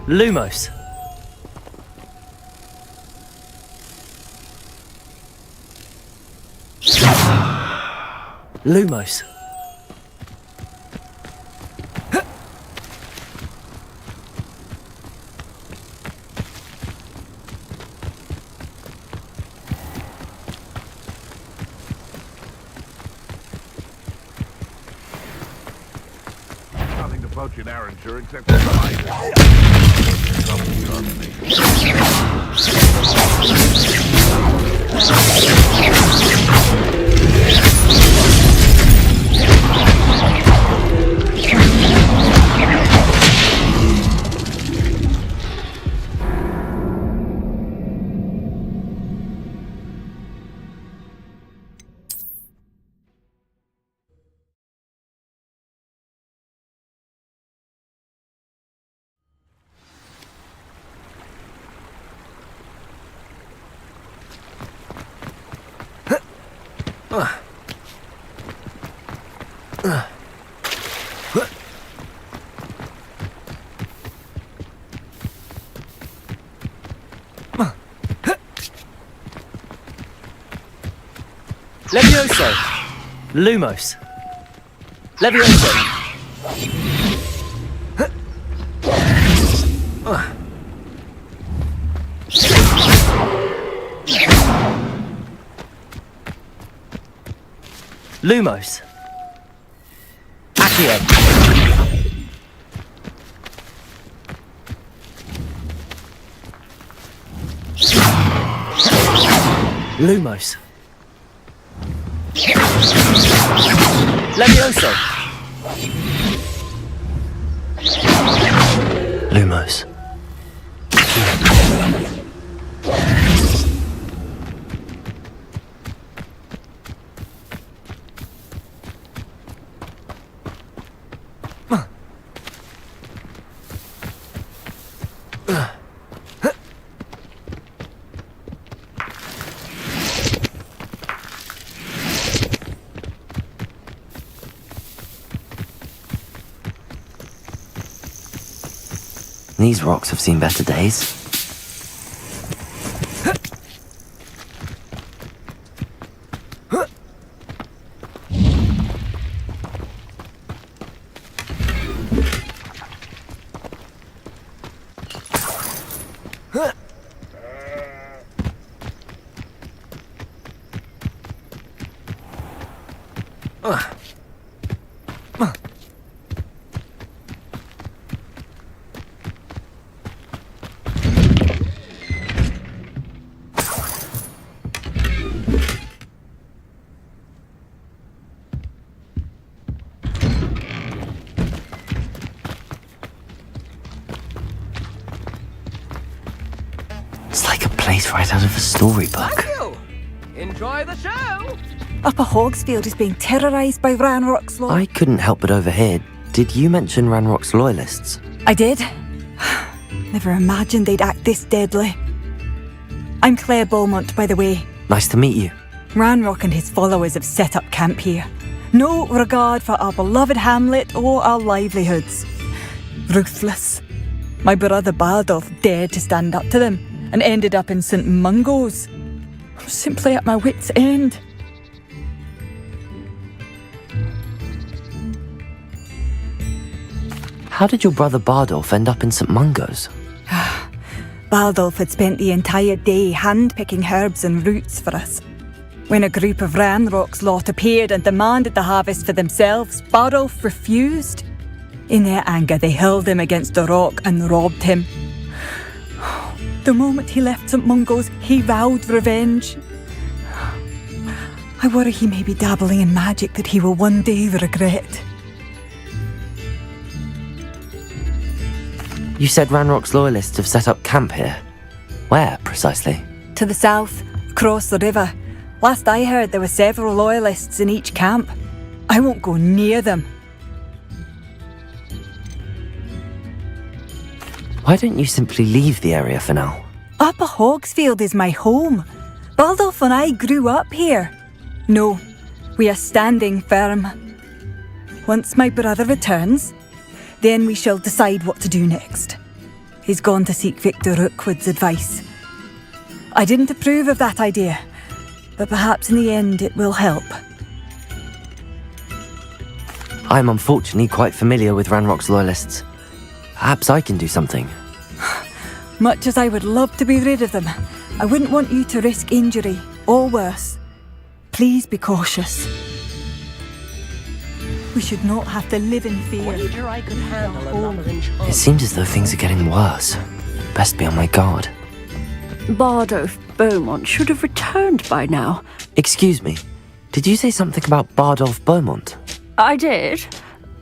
Lumos. Lumos. Nothing to poach in Arranger except for Levioso. Lumos. Levioso. Lumos. Accio. Lumos. Levioso. Lumos. These rocks have seen better days. It's like a place right out of a storybook. Enjoy the show! Upper Hogsfield is being terrorised by Ranrock's law. I couldn't help but overhear. Did you mention Ranrock's loyalists? I did. Never imagined they'd act this deadly. I'm Claire Beaumont, by the way. Nice to meet you. Ranrock and his followers have set up camp here. No regard for our beloved hamlet or our livelihoods. Ruthless. My brother Bardolph dared to stand up to them and ended up in St. Mungo's. I'm simply at my wit's end. How did your brother Bardolph end up in St. Mungo's? Bardolph had spent the entire day hand-picking herbs and roots for us. When a group of Ranrock's lot appeared and demanded the harvest for themselves, Bardolph refused. In their anger, they hurled him against the rock and robbed him. The moment he left St. Mungo's, he vowed revenge. I worry he may be dabbling in magic that he will one day regret. You said Ranrock's loyalists have set up camp here. Where, precisely? To the south, across the river. Last I heard, there were several loyalists in each camp. I won't go near them. Why don't you simply leave the area for now? Upper Hogsfield is my home. Baldolf and I grew up here. No, we are standing firm. Once my brother returns, then we shall decide what to do next. He's gone to seek Victor Rookwood's advice. I didn't approve of that idea, but perhaps in the end it will help. I'm unfortunately quite familiar with Ranrock's loyalists. Perhaps I can do something. Much as I would love to be rid of them, I wouldn't want you to risk injury, or worse. Please be cautious. We should not have to live in fear. Wager I could handle another enchantment. It seems as though things are getting worse. Best be on my guard. Bardolph Beaumont should have returned by now. Excuse me, did you say something about Bardolph Beaumont? I did.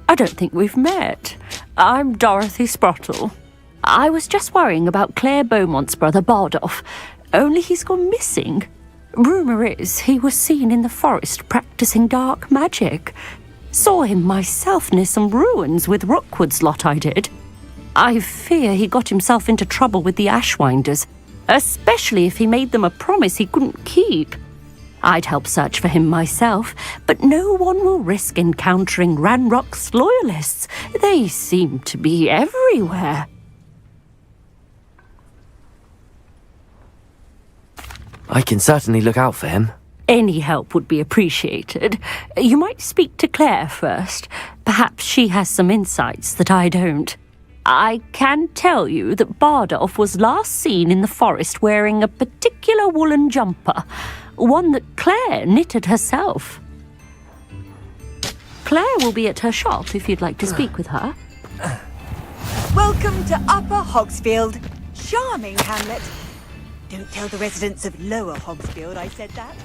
I don't think we've met. I'm Dorothy Sprottle. I was just worrying about Claire Beaumont's brother Bardolph, only he's gone missing. Rumour is he was seen in the forest practicing dark magic. Saw him myself near some ruins with Rookwood's lot I did. I fear he got himself into trouble with the Ashwinders, especially if he made them a promise he couldn't keep. I'd help search for him myself, but no one will risk encountering Ranrock's loyalists. They seem to be everywhere. I can certainly look out for him. Any help would be appreciated. You might speak to Claire first. Perhaps she has some insights that I don't. I can tell you that Bardolph was last seen in the forest wearing a particular woolen jumper, one that Claire knitted herself. Claire will be at her shop if you'd like to speak with her. Welcome to Upper Hogsfield. Charming hamlet. Don't tell the residents of Lower Hogsfield I said that.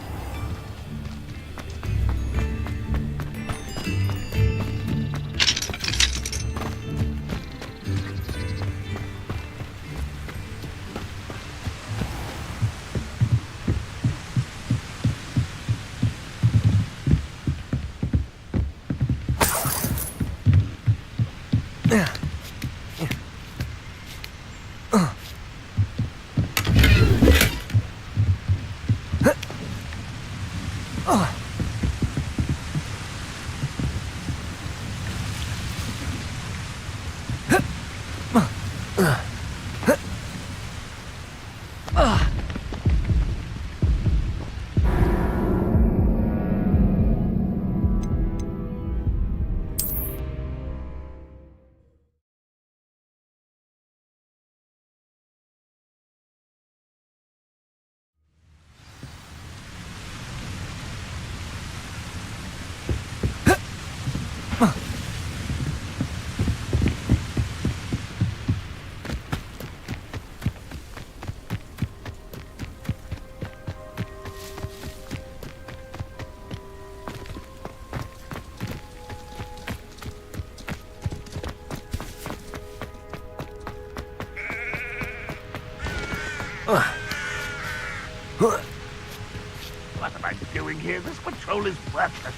What am I doing here? This patrol is worthless.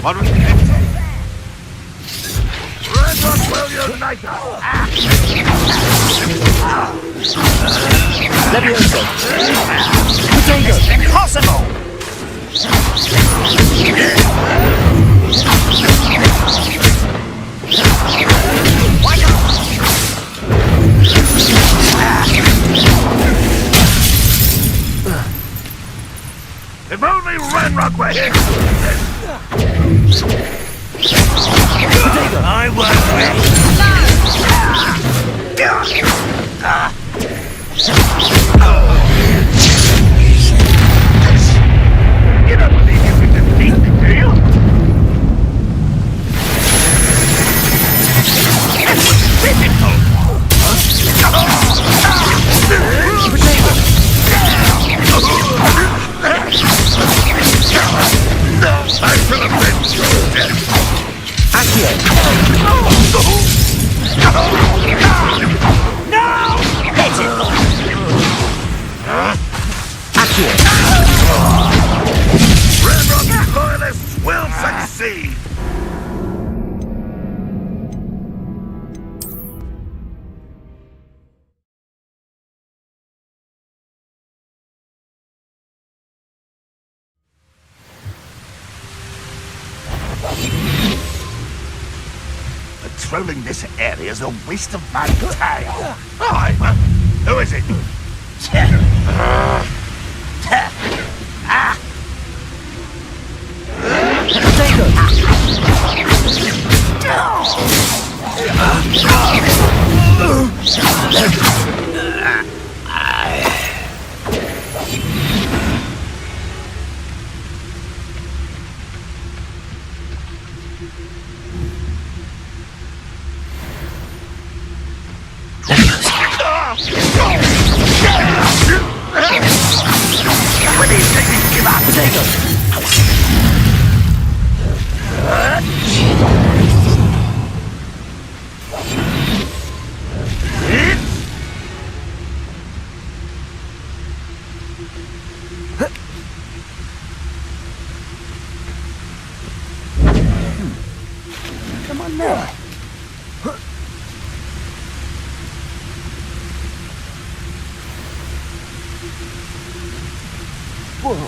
What was the Ranrock will unite us! LuvlyVerse. Potato. Impossible! Why not? If only Ranrock were here! I was You don't believe you can defeat me, do you? It was physical! I should have been so dead. Patrolling this area is a waste of my time. Who is it? Come on now. Whoa.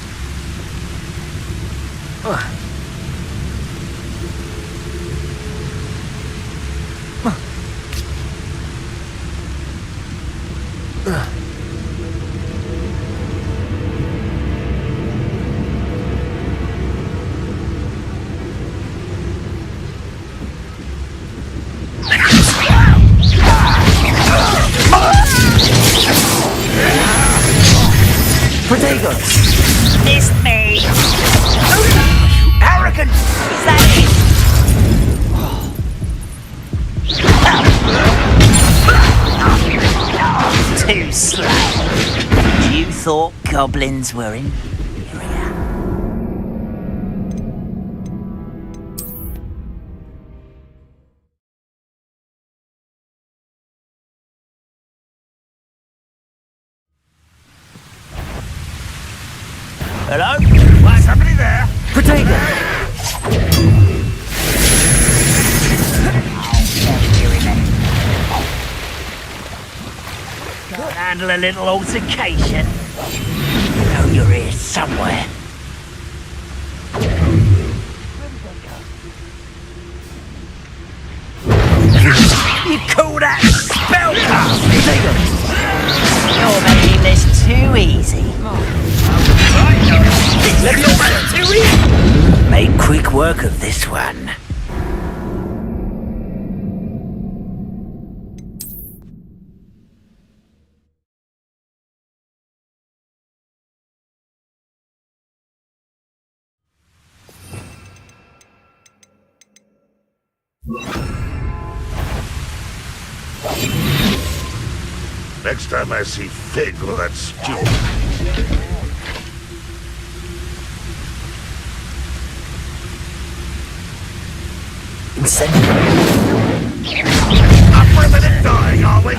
It's me! Arrogant! Is that it? Too slow. You thought goblins were inferior? Hello? Why, somebody there? Potato! Can't handle a little altercation. You know you're here somewhere. You call that spellcasting? You're making this too easy. Make quick work of this one. Next time I see Fig or that stupid... Not further than dying, are we?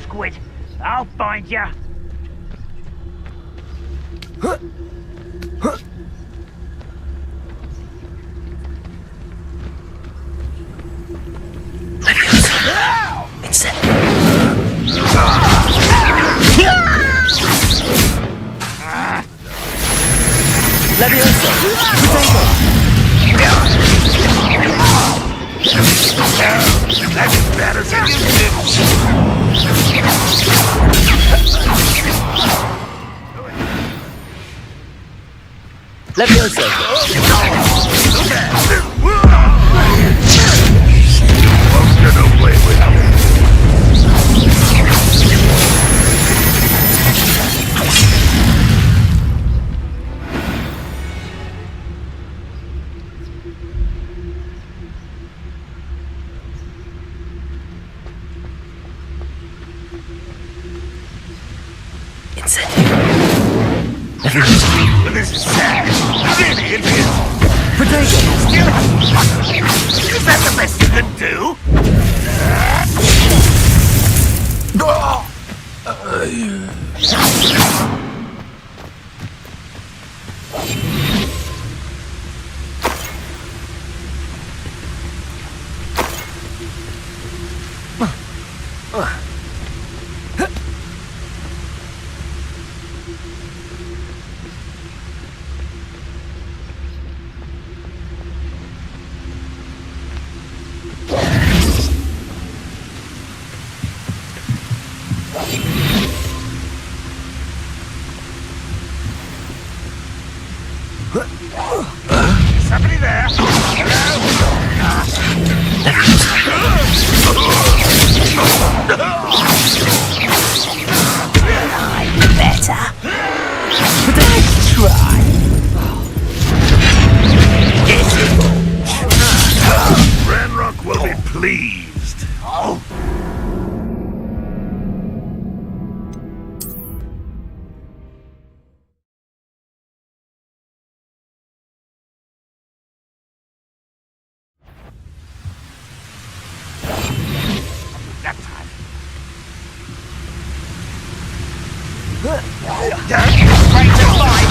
Squid, I'll find ya. It's it. LuvlyVerse. That's better than you did. LuvlyVerse. Won't get away with it. It's it. This is sad. Really, it is. Potato. Is that the best you can do? Somebody there? Better. Let's try. Ranrock will be pleased. That time. Straight to fight.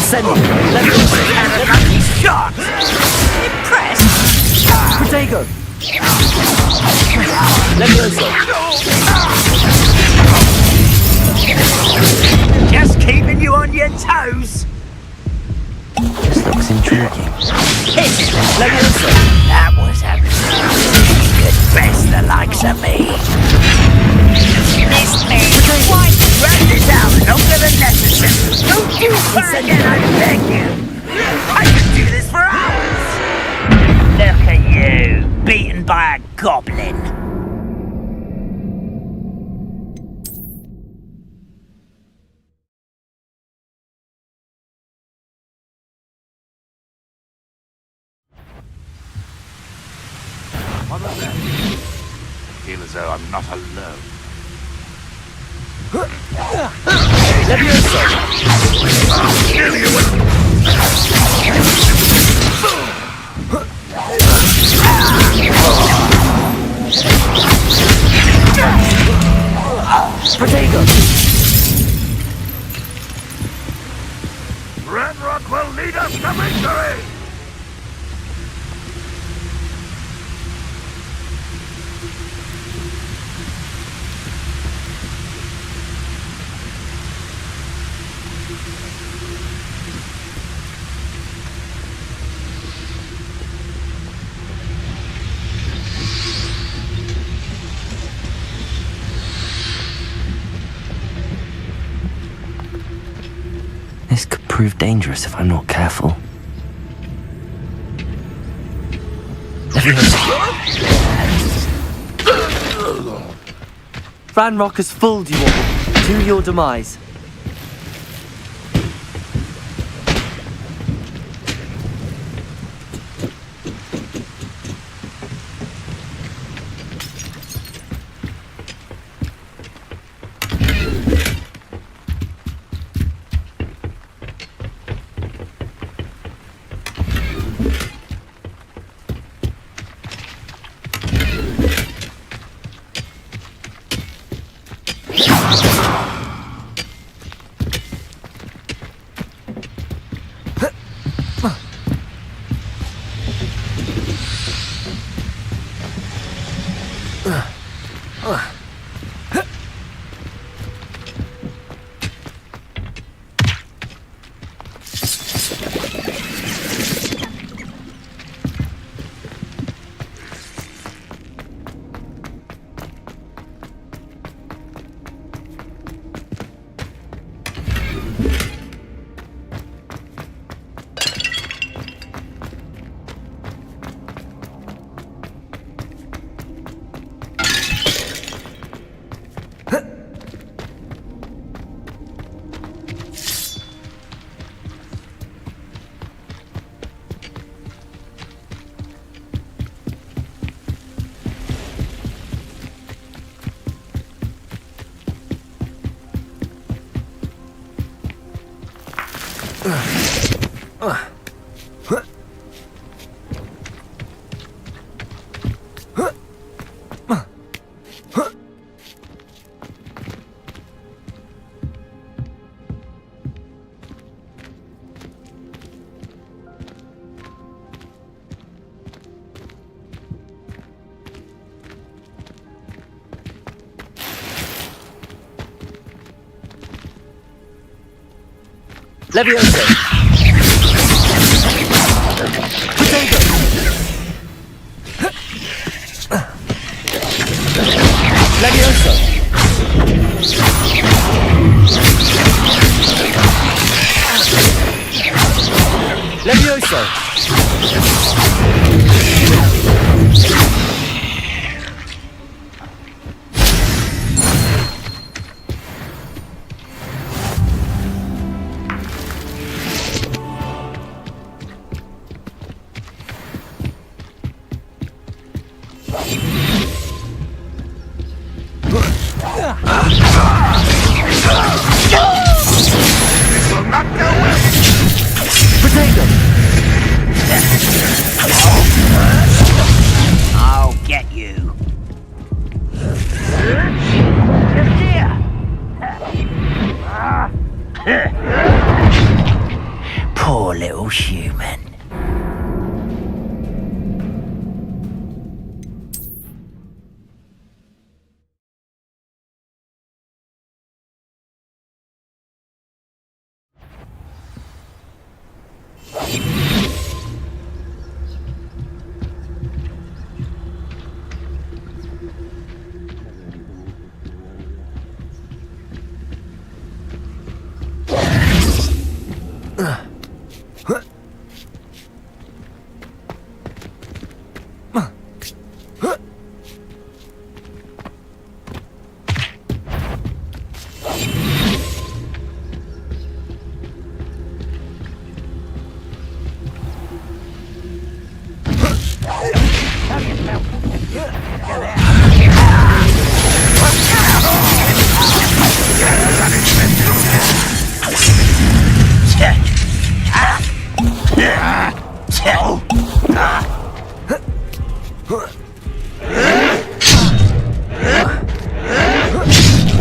Send me. Let me and a lucky shot. Impressed. Protego! Levioso! Just keeping you on your toes. This looks intriguing. Levioso! That was a good best the likes of me. This man quite dragged it out longer than necessary. Don't do that again, I beg you. I could do this for hours. Look at you, beaten by a goblin. What was that? I feel as though I'm not alone. Levioso! Protego! Ranrock will lead us to victory! This could prove dangerous if I'm not careful. Ranrock has fooled you all to your demise. Levioso! Protego! I'll get you. Poor little human.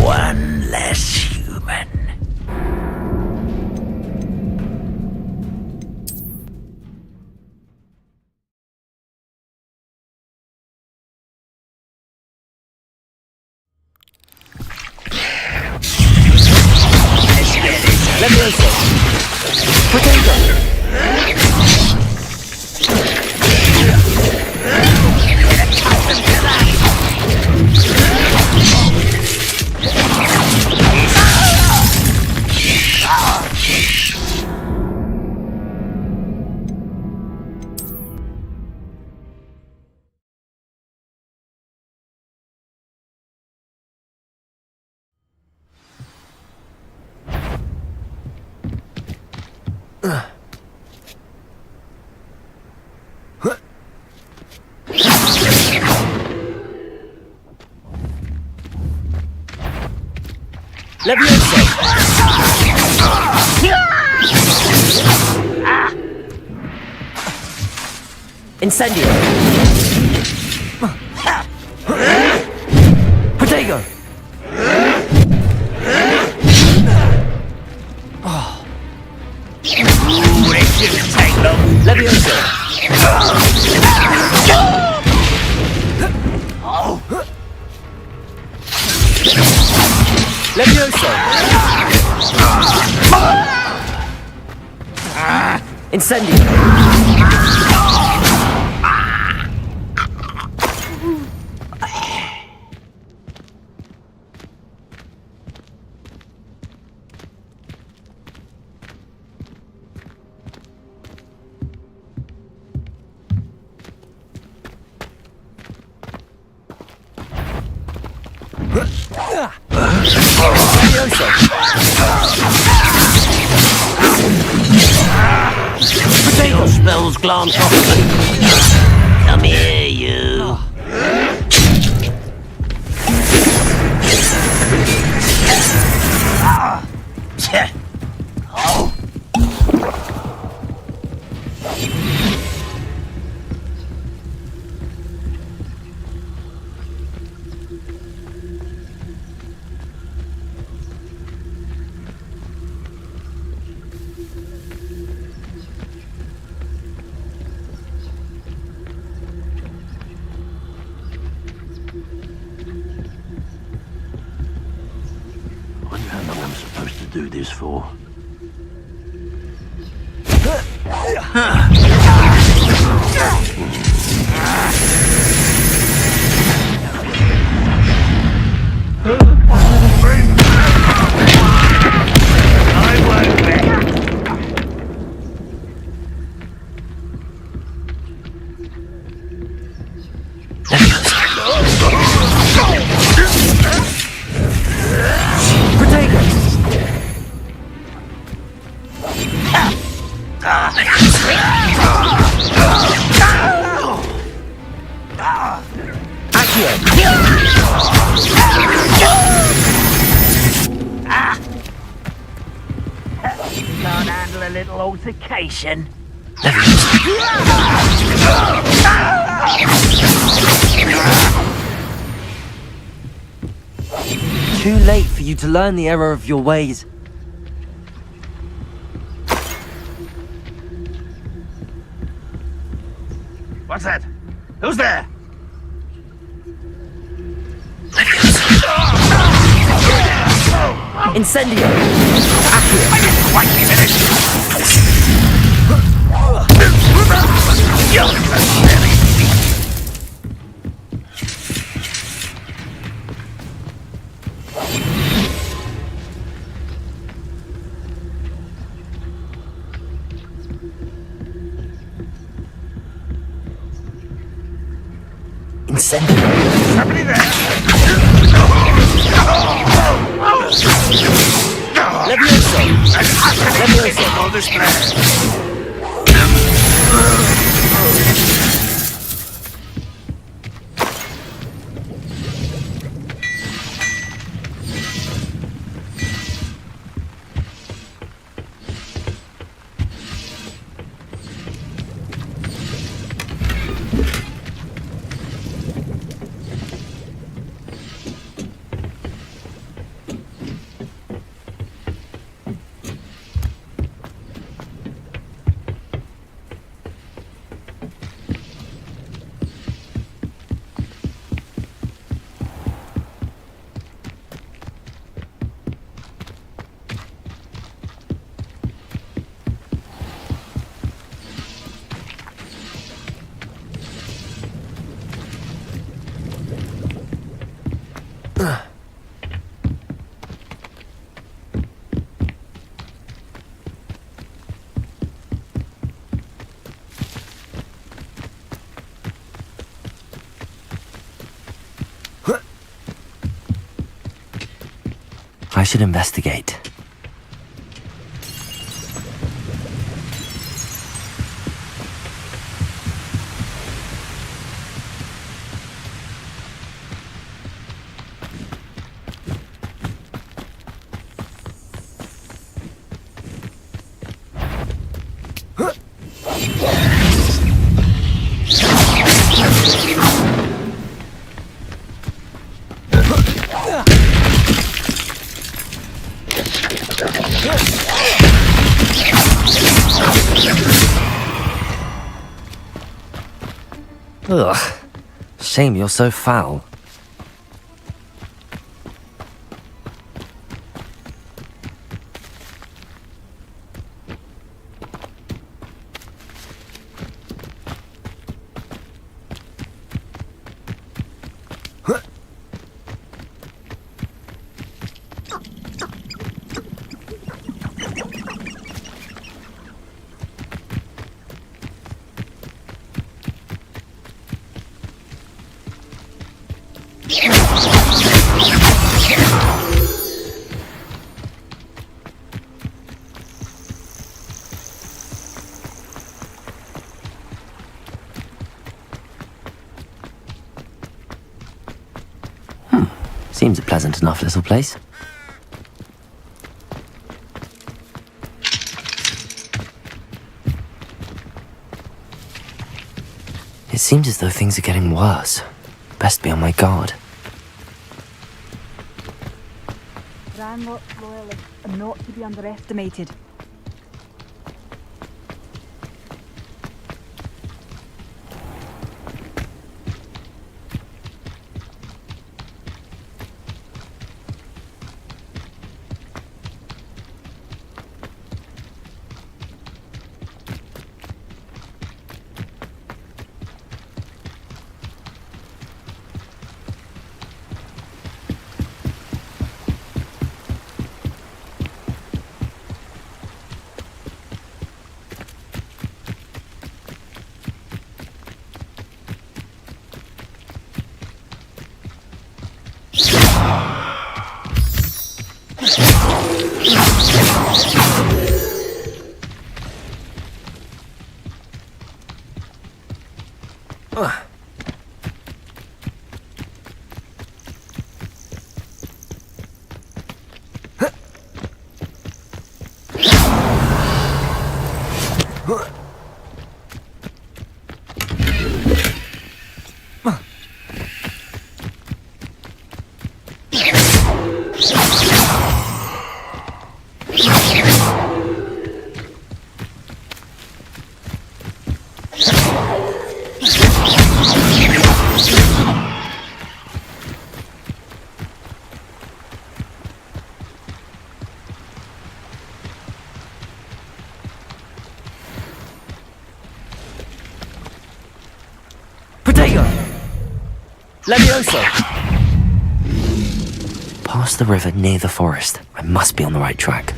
One less human. LuvlyVerse. Potato. LuvlyVerse. Incendio. Potato. Oh. It shouldn't take long. LuvlyVerse. LuvlyVerse. Incendio. Potato spells glance off me. Come here, you. Oh. I wonder how long I'm supposed to do this for. I won't bet. intoxication. Too late for you to learn the error of your ways. What's that? Who's there? Incendio! I didn't quite finish! Incendio! Somebody there! LuvlyVerse! LuvlyVerse! On display! I should investigate. Ugh. Shame you're so foul. Seems a pleasant enough little place. It seems as though things are getting worse. Best be on my guard. Ranrock's loyalists are not to be underestimated. Levioso! Past the river near the forest. I must be on the right track.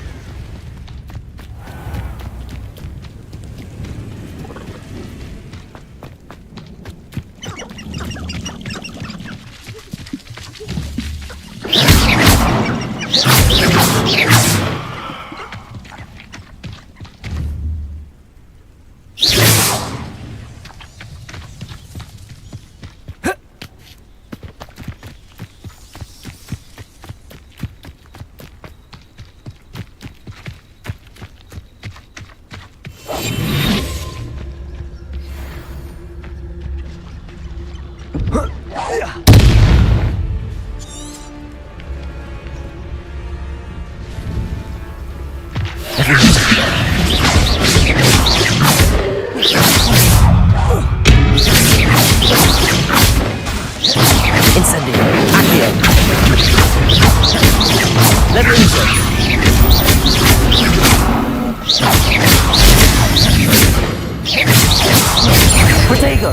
Incendio. Accio! Levioso! Protego!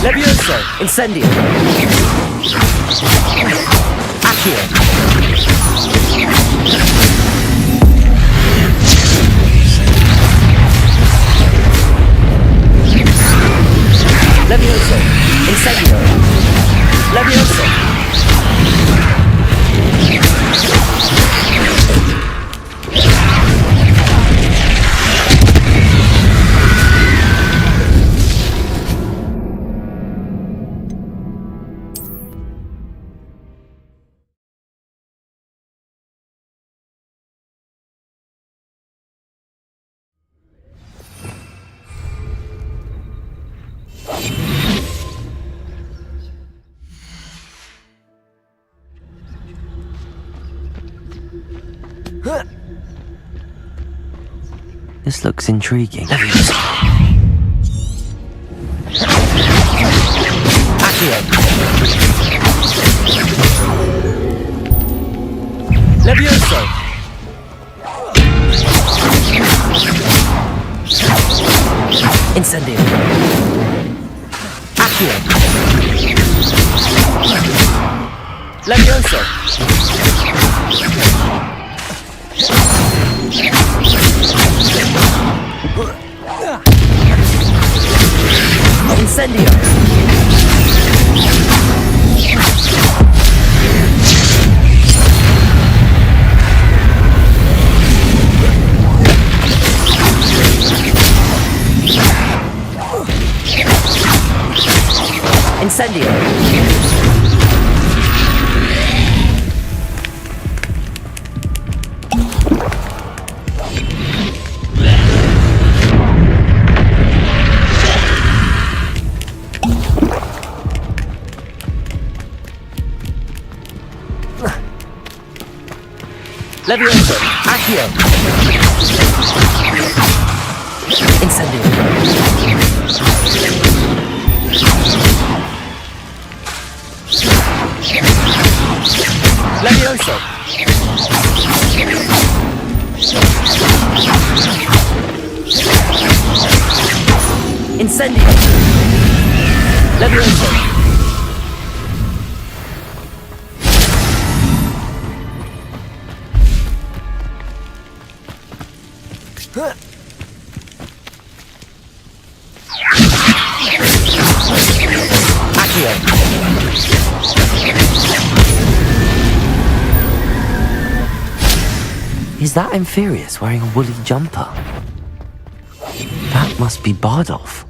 Levioso! Incendio! Accio! Levioso! Incendio! Levioso! This looks intriguing. Accio! Levioso! Incendio! Accio! Levioso! Incendio! Incendio! Levioso! Accio! Incendio! Levioso! Incendio! Levioso! Is that Inferius wearing a woolly jumper? That must be Bardolph.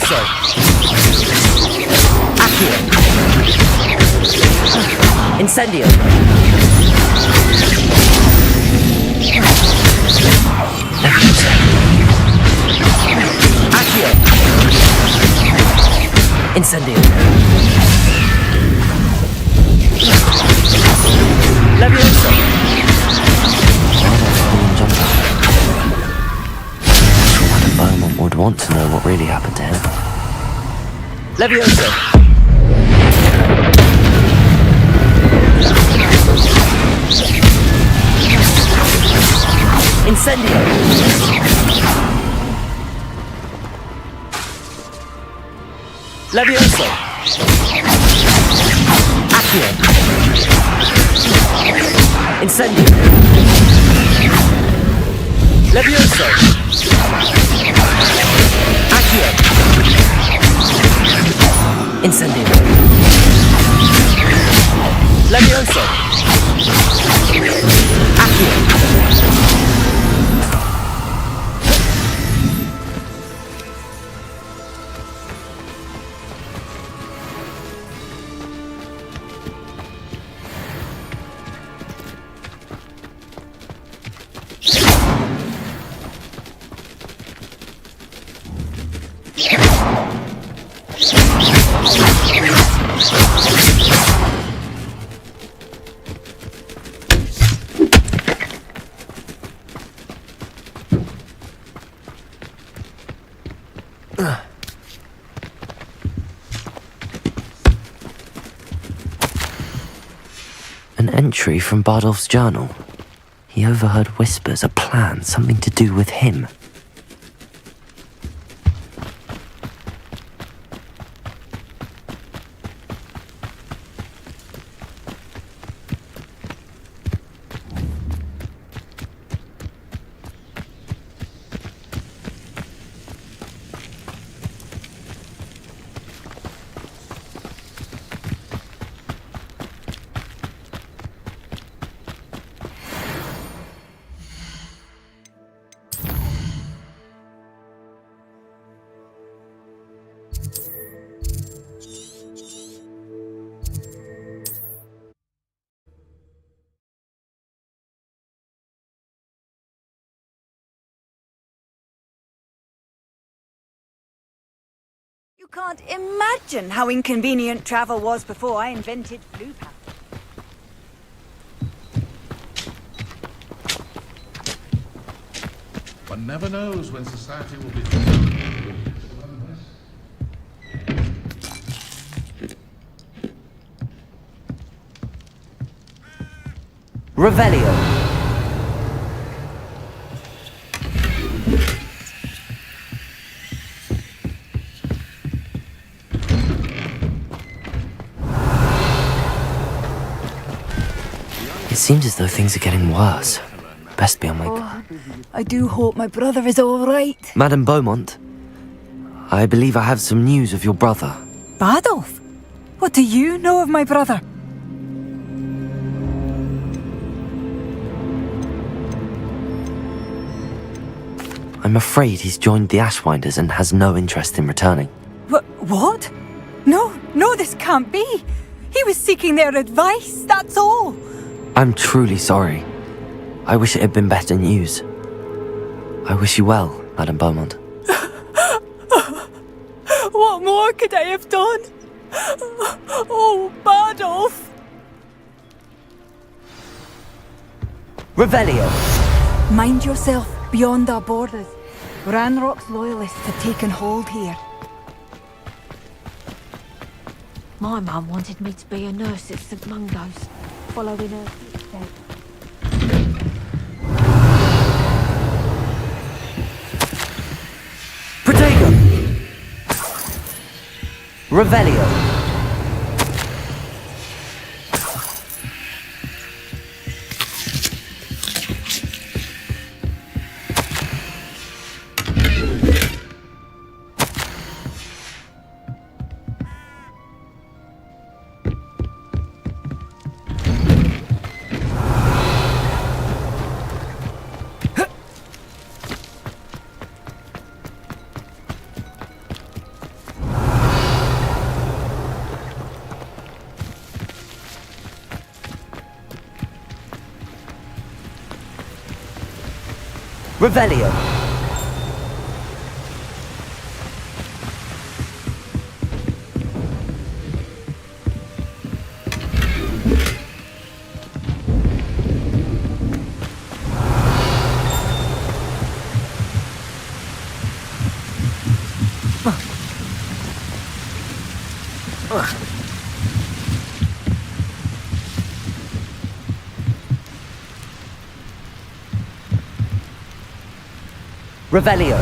Levioso! Accio! Incendio! Accio! Incendio! Levioso! Madam Beaumont would want to know what really happened to him. Levioso! Incendio! Levioso! Accio! Incendio! Levioso! Accio! Incendio! Levioso! Accio! An entry from Bardolph's journal. He overheard whispers, a plan, something to do with him. You can't imagine how inconvenient travel was before I invented flu pass. One never knows when society will be... Revelio! It seems as though things are getting worse. Best be on my guard. I do hope my brother is all right. Madam Beaumont, I believe I have some news of your brother. Bardolph? What do you know of my brother? I'm afraid he's joined the Ashwinders and has no interest in returning. What? No, this can't be. He was seeking their advice, that's all. I'm truly sorry. I wish it had been better news. I wish you well, Madam Beaumont. What more could I have done? Oh, Bardolph! Revelio! Mind yourself, beyond our borders. Ranrock's loyalists have taken hold here. My mum wanted me to be a nurse at St Mungo's, following her footsteps. Protego! Revelio! Revelio. Revelio.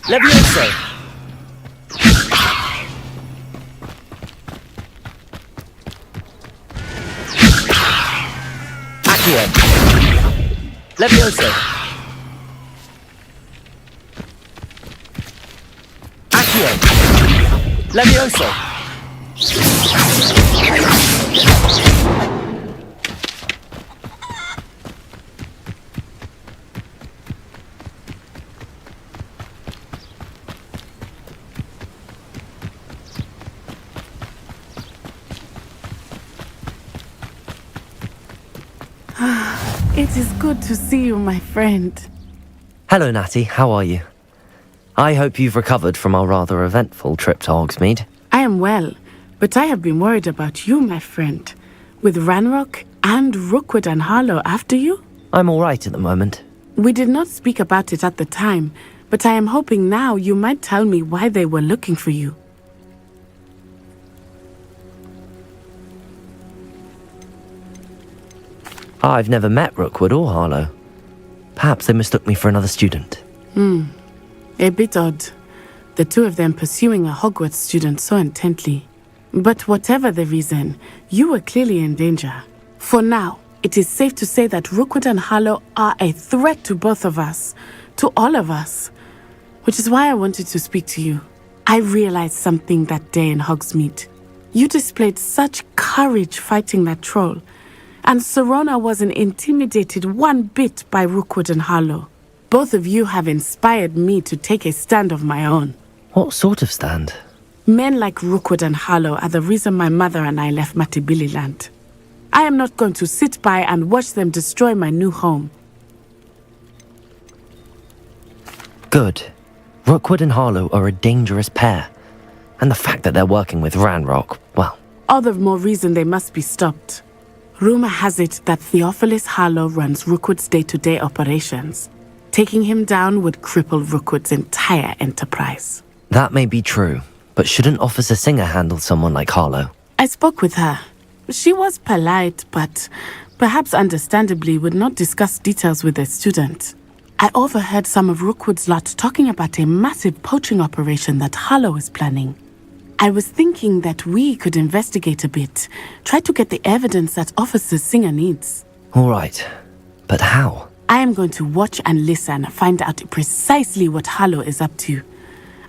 LuvlyVerse. Accio. LuvlyVerse. Accio. LuvlyVerse. It is good to see you, my friend. Hello, Natty. How are you? I hope you've recovered from our rather eventful trip to Hogsmeade. I am well, but I have been worried about you, my friend. With Ranrock and Rookwood and Harlow after you? I'm all right at the moment. We did not speak about it at the time, but I am hoping now you might tell me why they were looking for you. I've never met Rookwood or Harlow. Perhaps they mistook me for another student. A bit odd. The two of them pursuing a Hogwarts student so intently. But whatever the reason, you were clearly in danger. For now, it is safe to say that Rookwood and Harlow are a threat to both of us. To all of us. Which is why I wanted to speak to you. I realized something that day in Hogsmeade. You displayed such courage fighting that troll, and Serona wasn't intimidated one bit by Rookwood and Harlow. Both of you have inspired me to take a stand of my own. What sort of stand? Men like Rookwood and Harlow are the reason my mother and I left Matibili land. I am not going to sit by and watch them destroy my new home. Good. Rookwood and Harlow are a dangerous pair. And the fact that they're working with Ranrock, well... All the more reason they must be stopped. Rumor has it that Theophilus Harlow runs Rookwood's day-to-day operations. Taking him down would cripple Rookwood's entire enterprise. That may be true, but shouldn't Officer Singer handle someone like Harlow? I spoke with her. She was polite, but perhaps understandably would not discuss details with a student. I overheard some of Rookwood's lot talking about a massive poaching operation that Harlow is planning. I was thinking that we could investigate a bit, try to get the evidence that Officer Singer needs. All right, but how? I am going to watch and listen, find out precisely what Harlow is up to.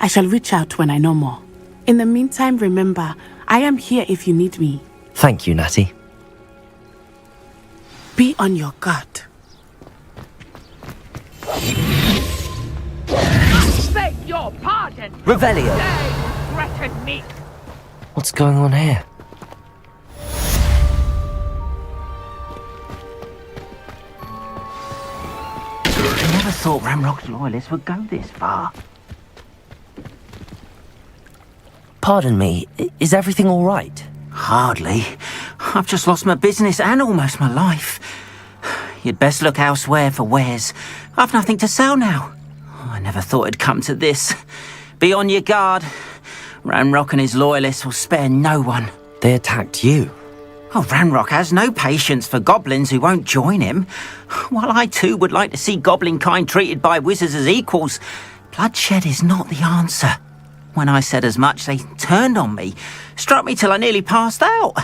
I shall reach out when I know more. In the meantime, remember, I am here if you need me. Thank you, Natty. Be on your guard. Beg your pardon! Revelio! Threaten me! What's going on here? I never thought Ranrock's loyalists would go this far. Pardon me, is everything all right? Hardly. I've just lost my business and almost my life. You'd best look elsewhere for wares. I've nothing to sell now. I never thought it'd come to this. Be on your guard. Ranrock and his loyalists will spare no one. They attacked you. Oh, Ranrock has no patience for goblins who won't join him. While I too would like to see goblin kind treated by wizards as equals, bloodshed is not the answer. When I said as much, they turned on me, struck me till I nearly passed out.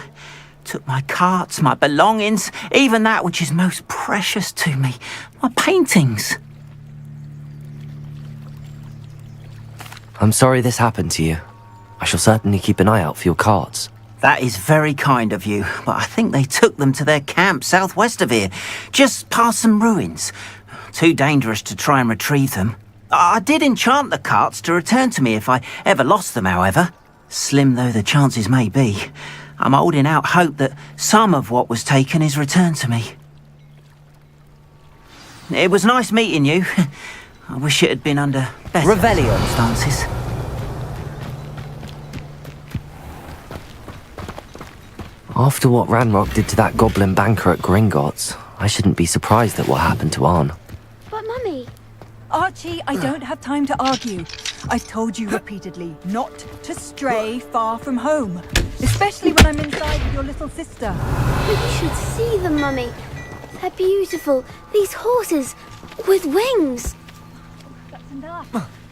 Took my carts, my belongings, even that which is most precious to me, my paintings. I'm sorry this happened to you. I shall certainly keep an eye out for your carts. That is very kind of you, but I think they took them to their camp southwest of here, just past some ruins. Too dangerous to try and retrieve them. I did enchant the carts to return to me if I ever lost them, however. Slim though the chances may be, I'm holding out hope that some of what was taken is returned to me. It was nice meeting you. I wish it had been under better circumstances. After what Ranrock did to that goblin banker at Gringotts, I shouldn't be surprised at what happened to Arn. But Mummy... Archie, I don't have time to argue. I've told you repeatedly not to stray far from home, especially when I'm inside with your little sister. But you should see them, Mummy. They're beautiful. These horses with wings. That's enough.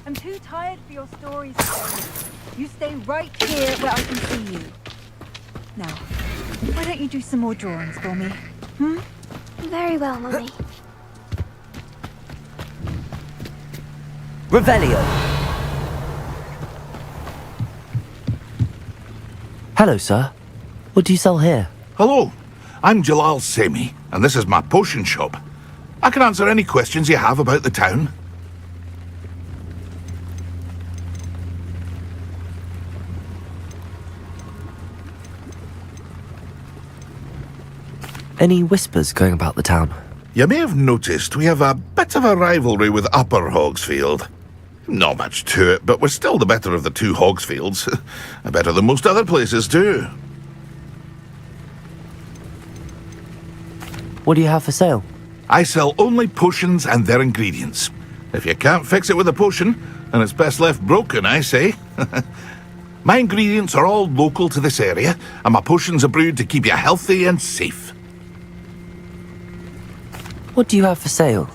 I'm too tired for your stories today. You stay right here where I can see you. Now, why don't you do some more drawings for me? Very well, Mummy. Revelio. Hello, sir. What do you sell here? Hello, I'm Jalal Semi, and this is my potion shop. I can answer any questions you have about the town. Any whispers going about the town? You may have noticed we have a bit of a rivalry with Upper Hogsfield. Not much to it, but we're still the better of the two Hogsfields. Better than most other places, too. What do you have for sale? I sell only potions and their ingredients. If you can't fix it with a potion, then it's best left broken, I say. My ingredients are all local to this area, and my potions are brewed to keep you healthy and safe. What do you have for sale?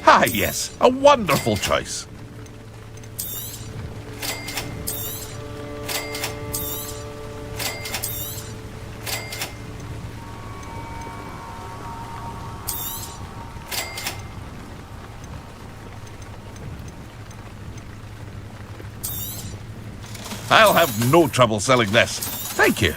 Ah, yes, a wonderful choice. I'll have no trouble selling this. Thank you.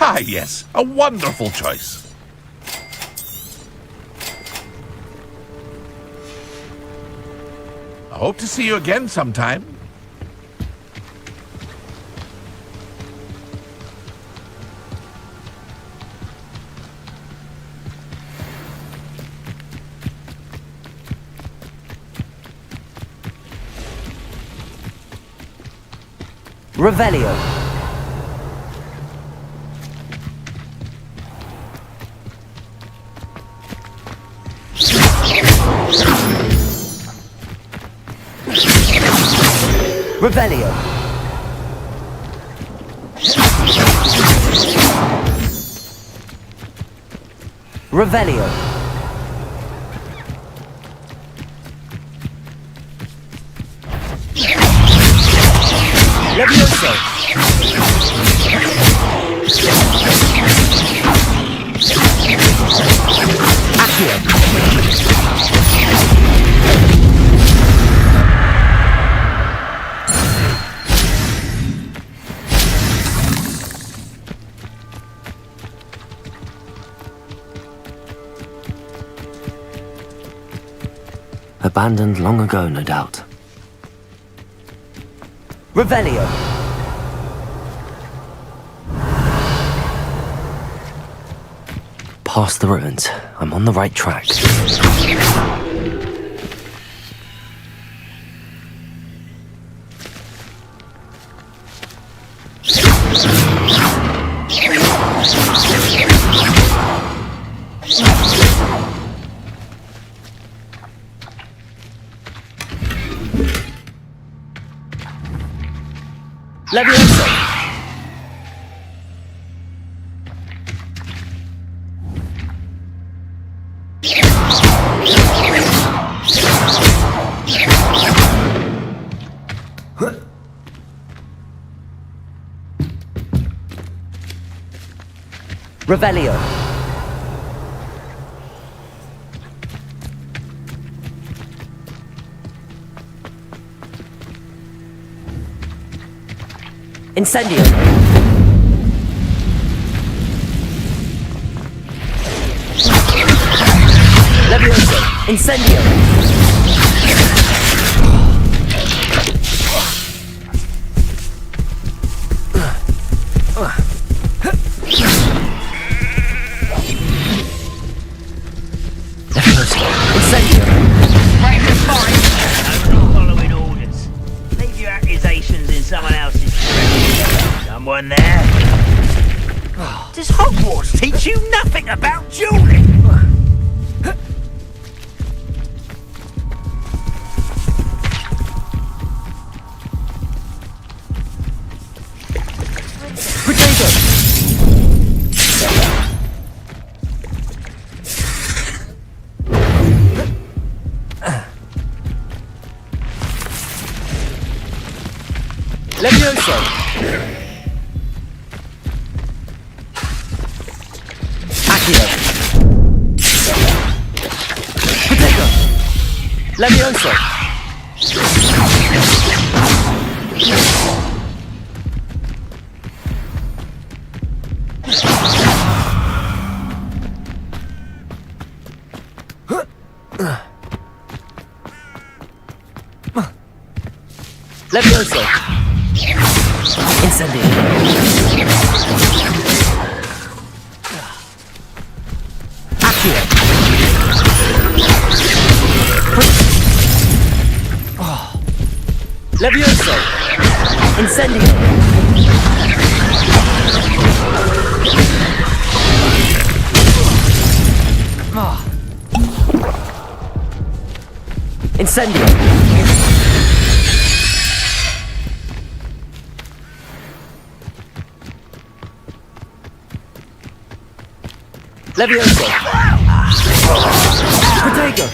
Ah, yes, a wonderful choice. I hope to see you again sometime. Revelio. Revelio. Revelio. Levioso. Accio. Abandoned long ago, no doubt. Revelio. Past the ruins. I'm on the right track. Levioso. Revelio. Incendio. Levioso. Incendio. Incendio. Break the fight. I'm not following orders. Leave your accusations in someone else's. Someone there? Does Hogwarts teach you nothing about dueling? Levioso. Accio. Potato. Levioso. Levioso. Incendio. Accio. Levioso. Incendio! Incendio! Levioso! Protego!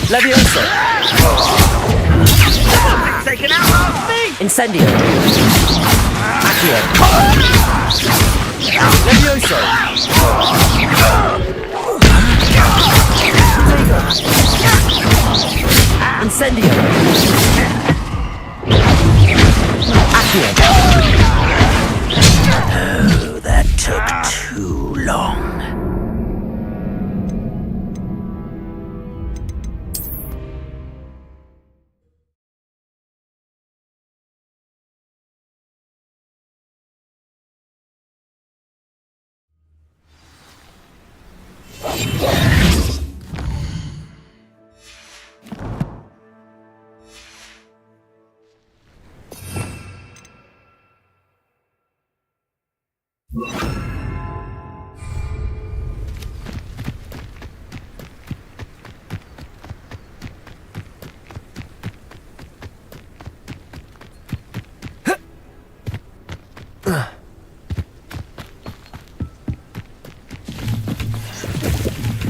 Levioso! Taken out last feet! Incendio! Accio! Levioso! Incendio! Accio! Oh, that took too long.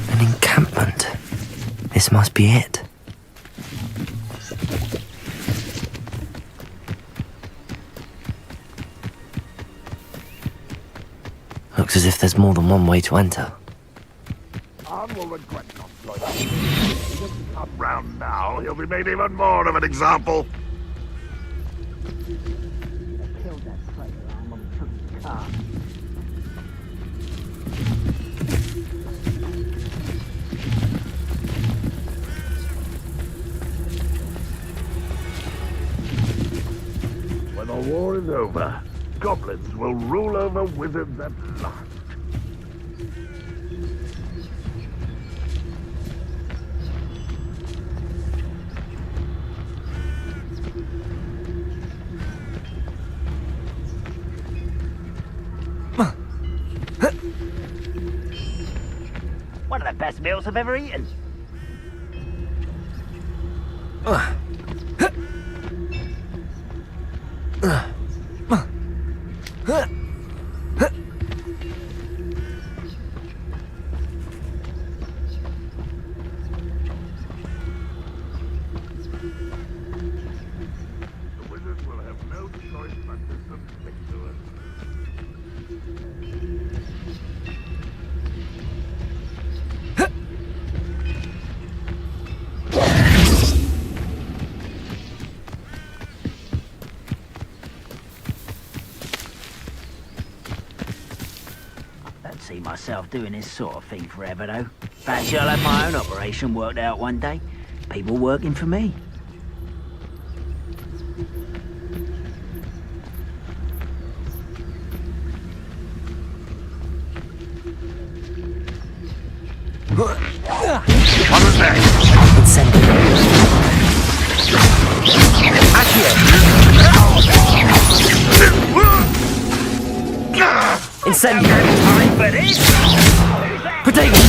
An encampment. This must be it. Looks as if there's more than one way to enter. I will regret not joining. If he doesn't come round now, he'll be made even more of an example. When the war is over, goblins will rule over wizards at last. One of the best meals I've ever eaten. The wizards will have no choice but to submit to us. Don't see myself doing this sort of thing forever, though. Fancy I'll have my own operation worked out one day. People working for me. Incendio! Time for this! Protego!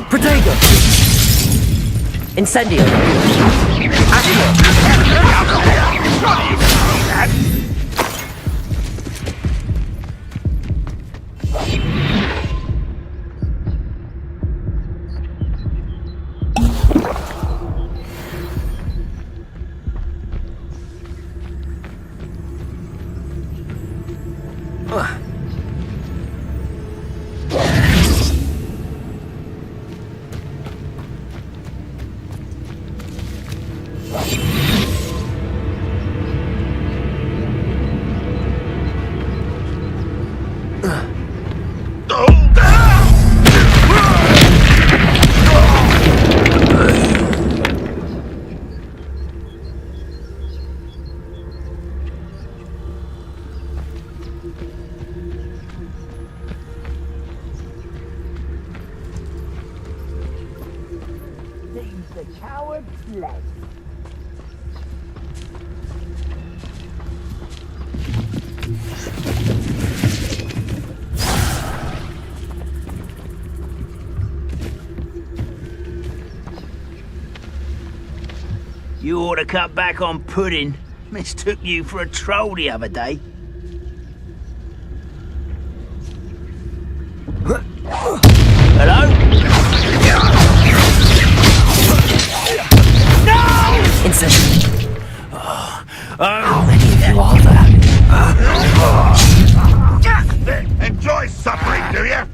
Protego! Incendio! Seems the coward fled. You ought to cut back on pudding. Mistook you for a troll the other day. Hello? No! Insane. How many of you are there? Enjoy suffering, do you?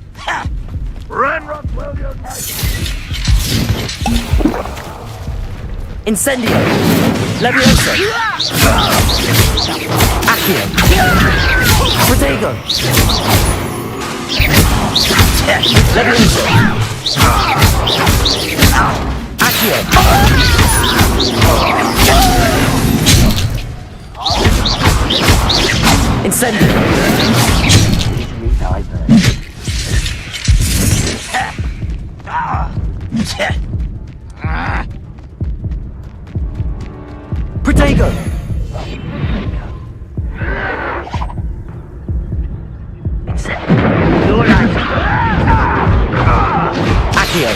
Run, Rockwell, you're Incendio! Levioso! Accio! Protego! Levioso! Accio! Incendio! Protego! Accio!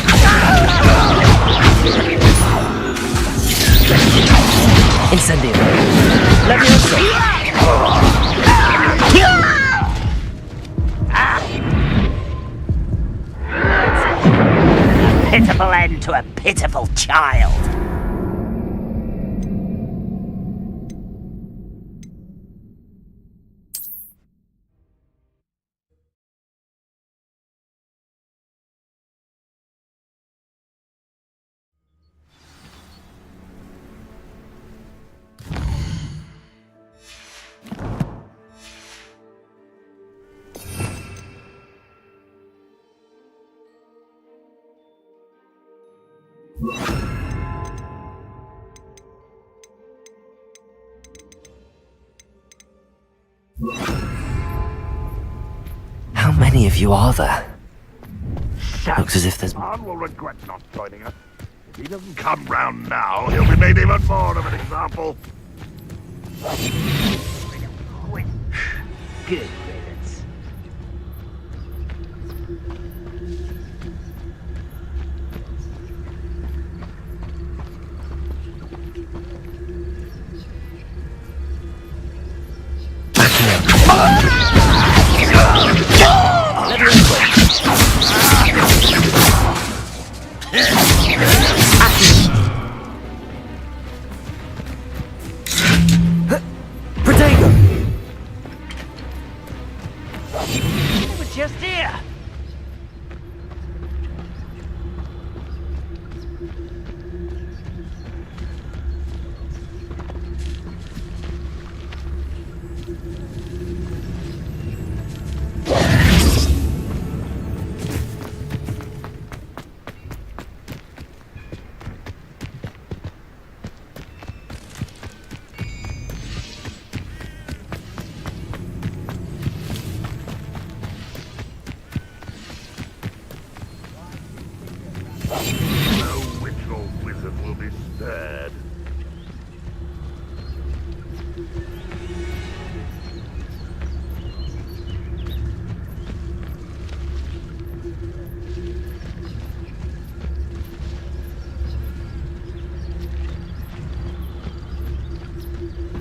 Incendio! Levioso! Pitiful end to a pitiful child. How many of you are there? Looks as if there's... Man will regret not joining us. If he doesn't come round now, he'll be made even more of an example. Good riddance. Protego! It was just here. No witch or wizard will be spared.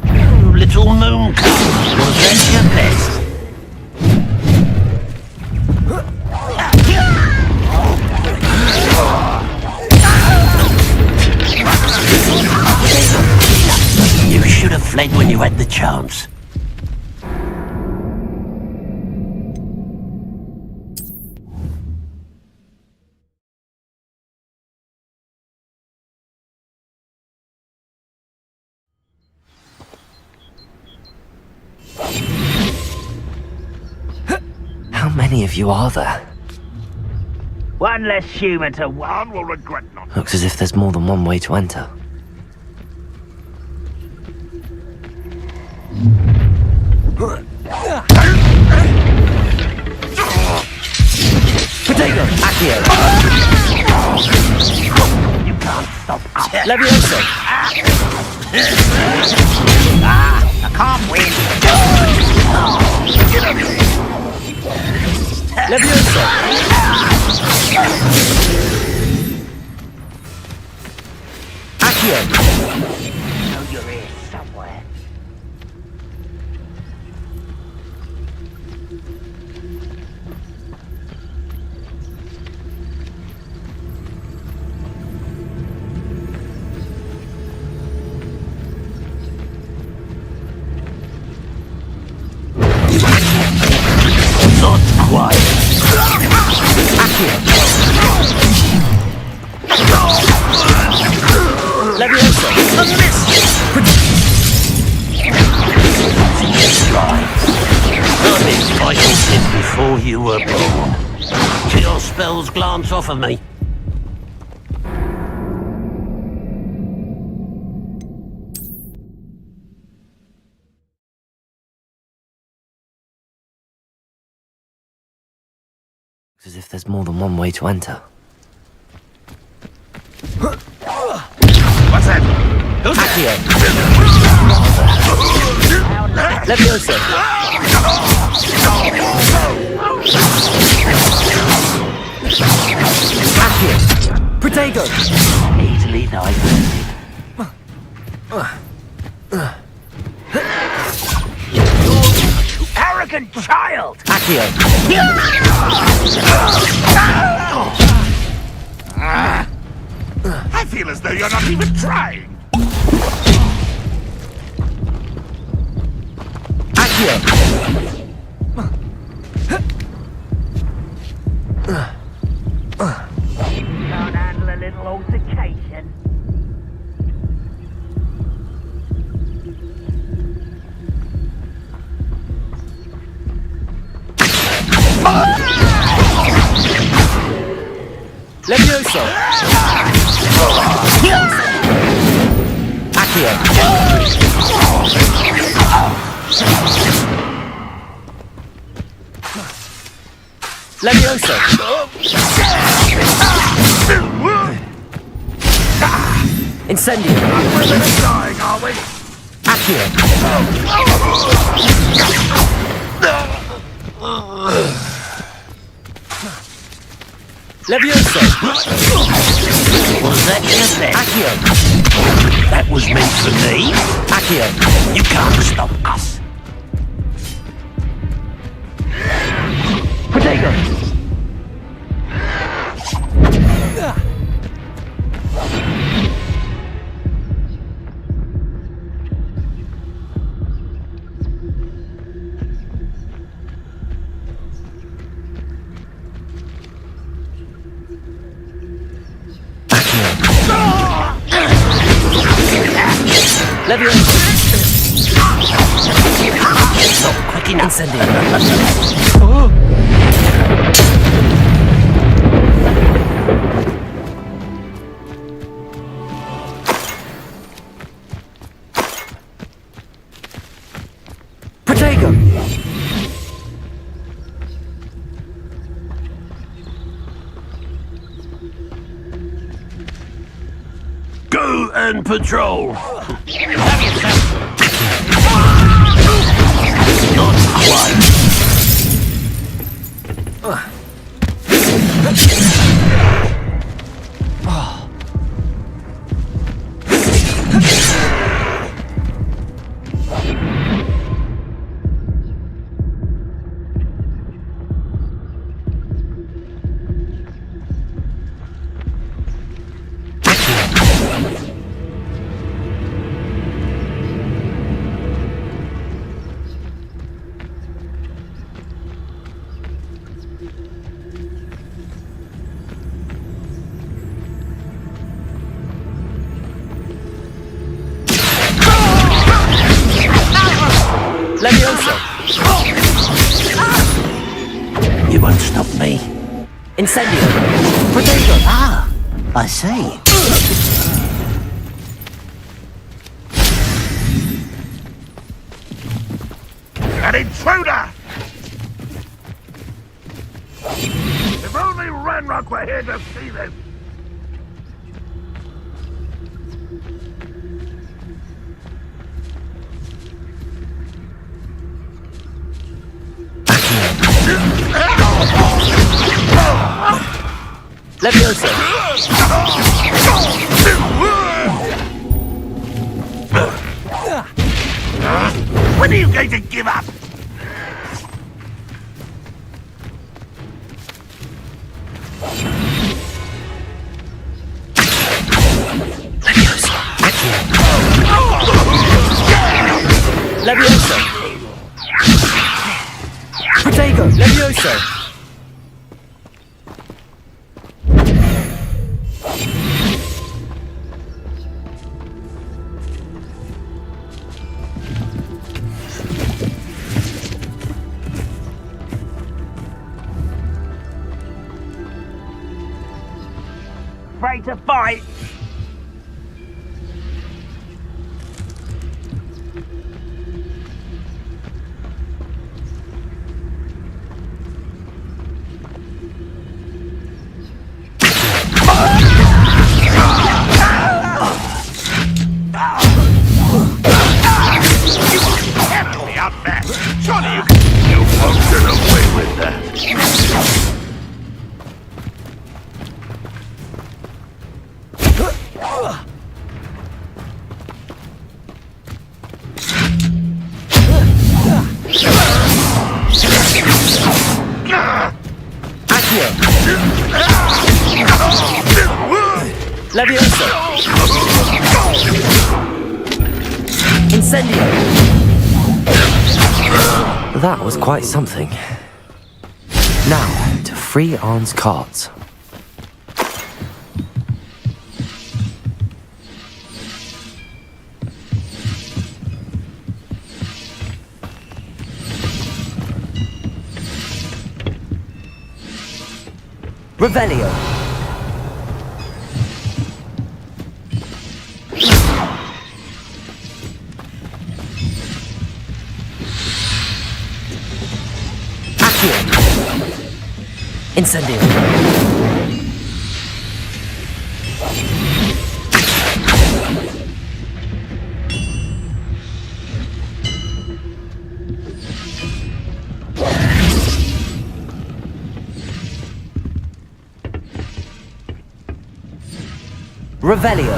You little moon cub, you'll get your best. You should have fled when you had the chance. many of you are there? One less human to one will regret not. Looks as if there's more than one way to enter. Potato! Accio! You can't stop us. LuvlyVerse! I can't win. LuvlyVerse! Accio! know you're here somewhere. Not quite. Accio! LuvlyVerse! I've been fighting since before you were born. Till your spells glance off of me. Looks as if there's more than one way to enter. What's that? Who's Accio! that? LuvlyVerse! Accio! Potato! Easily diverted. You arrogant child! Accio! I feel as though you're not even trying. Accio! Can't handle a little altercation. LuvlyVerse! Accio! LuvlyVerse! Incendio! We're dying, are we? Accio! LuvlyVerse! Was that just then? Accio! That was meant for me? Accio! You can't stop us. Potato! LuvlyVerse! Not quick enough. Incendio! Potato! Go and patrol. Not quite. Incendio. Potato. Ah, I see. An intruder! If only Ranrock were here to see this! Leviosa. When are you going to give up? Leviosa. Protego. Leviosa. Afraid to fight? Surely you won't get away with that. Accio. Leviosa. Incendio. That was quite something. Now, to free Arn's cards. Revelio. Incendio. Revelio.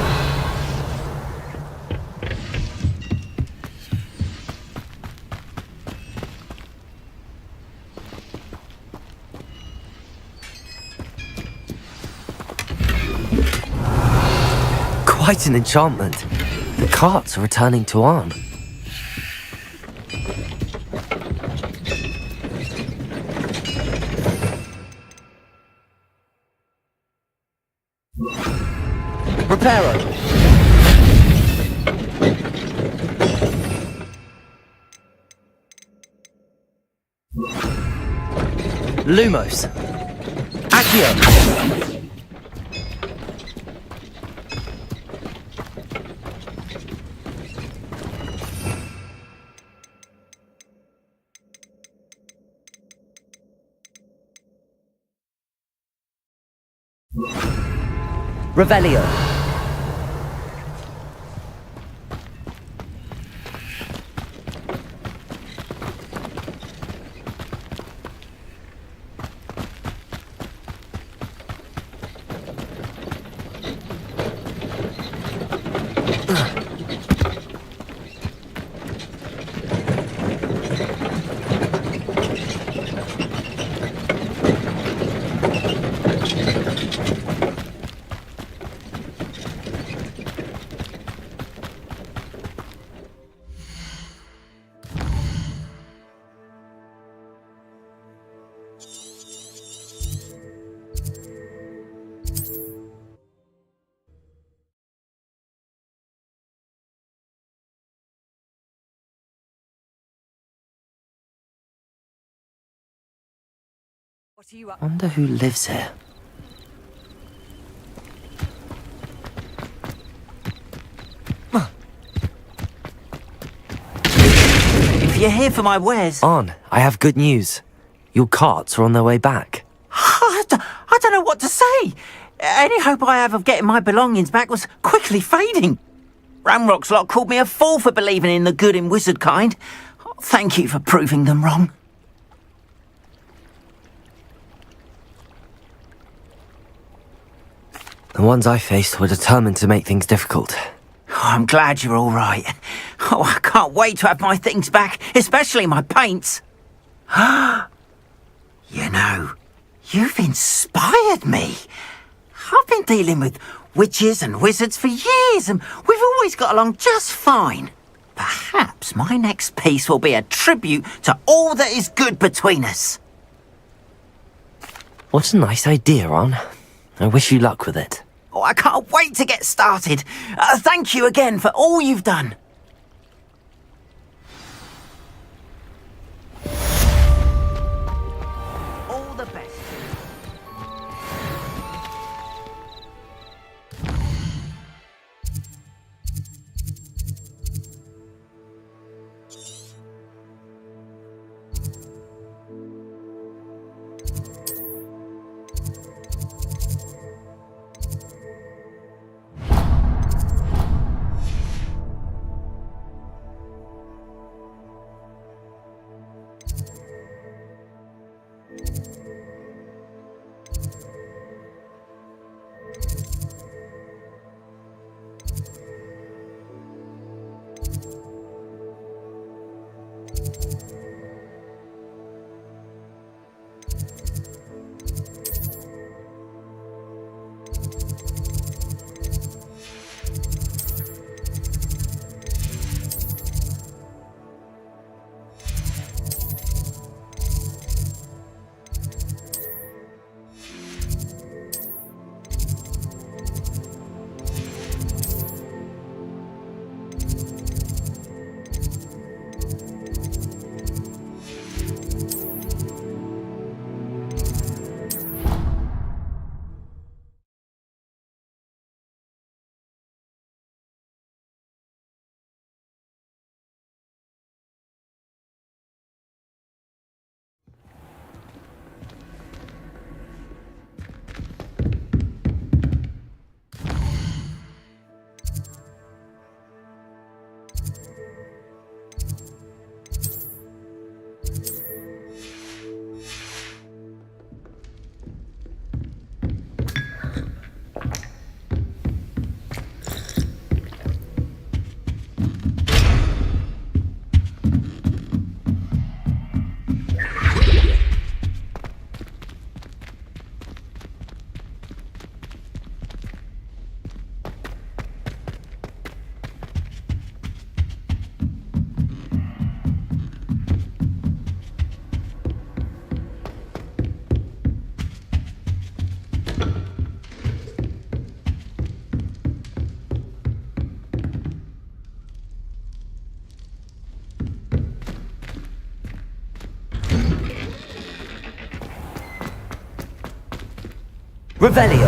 Quite an enchantment. The carts are returning to Arn. Reparo. Lumos. Accio. Revelio. What are you up? Wonder who lives here. If you're here for my wares... On, I have good news. Your carts are on their way back. I don't know what to say. Any hope I have of getting my belongings back was quickly fading. Ramrock's lot called me a fool for believing in the good in wizard kind. Thank you for proving them wrong. The ones I faced were determined to make things difficult. Oh, I'm glad you're all right. Oh, I can't wait to have my things back, especially my paints. You know, you've inspired me. I've been dealing with witches and wizards for years, and we've always got along just fine. Perhaps my next piece will be a tribute to all that is good between us. What a nice idea, On. I wish you luck with it. Oh, I can't wait to get started. Thank you again for all you've done. All the best. Revelio.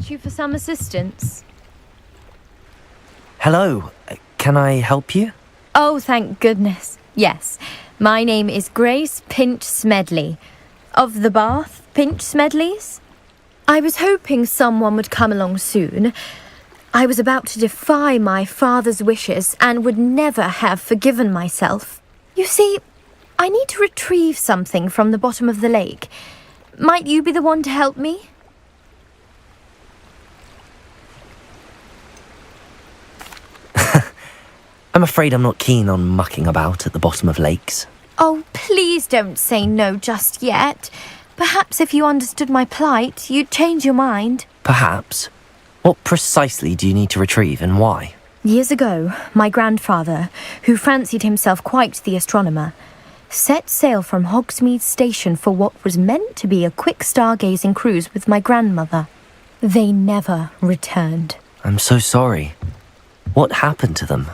want you for some assistance. Hello, can I help you? Oh, thank goodness. Yes, my name is Grace Pinch Smedley, of the Bath Pinch Smedleys. I was hoping someone would come along soon. I was about to defy my father's wishes and would never have forgiven myself. You see, I need to retrieve something from the bottom of the lake. Might you be the one to help me? I'm afraid I'm not keen on mucking about at the bottom of lakes. Oh, please don't say no just yet. Perhaps if you understood my plight, you'd change your mind. Perhaps. What precisely do you need to retrieve and why? Years ago, my grandfather, who fancied himself quite the astronomer, set sail from Hogsmeade Station for what was meant to be a quick stargazing cruise with my grandmother. They never returned. I'm so sorry. What happened to them?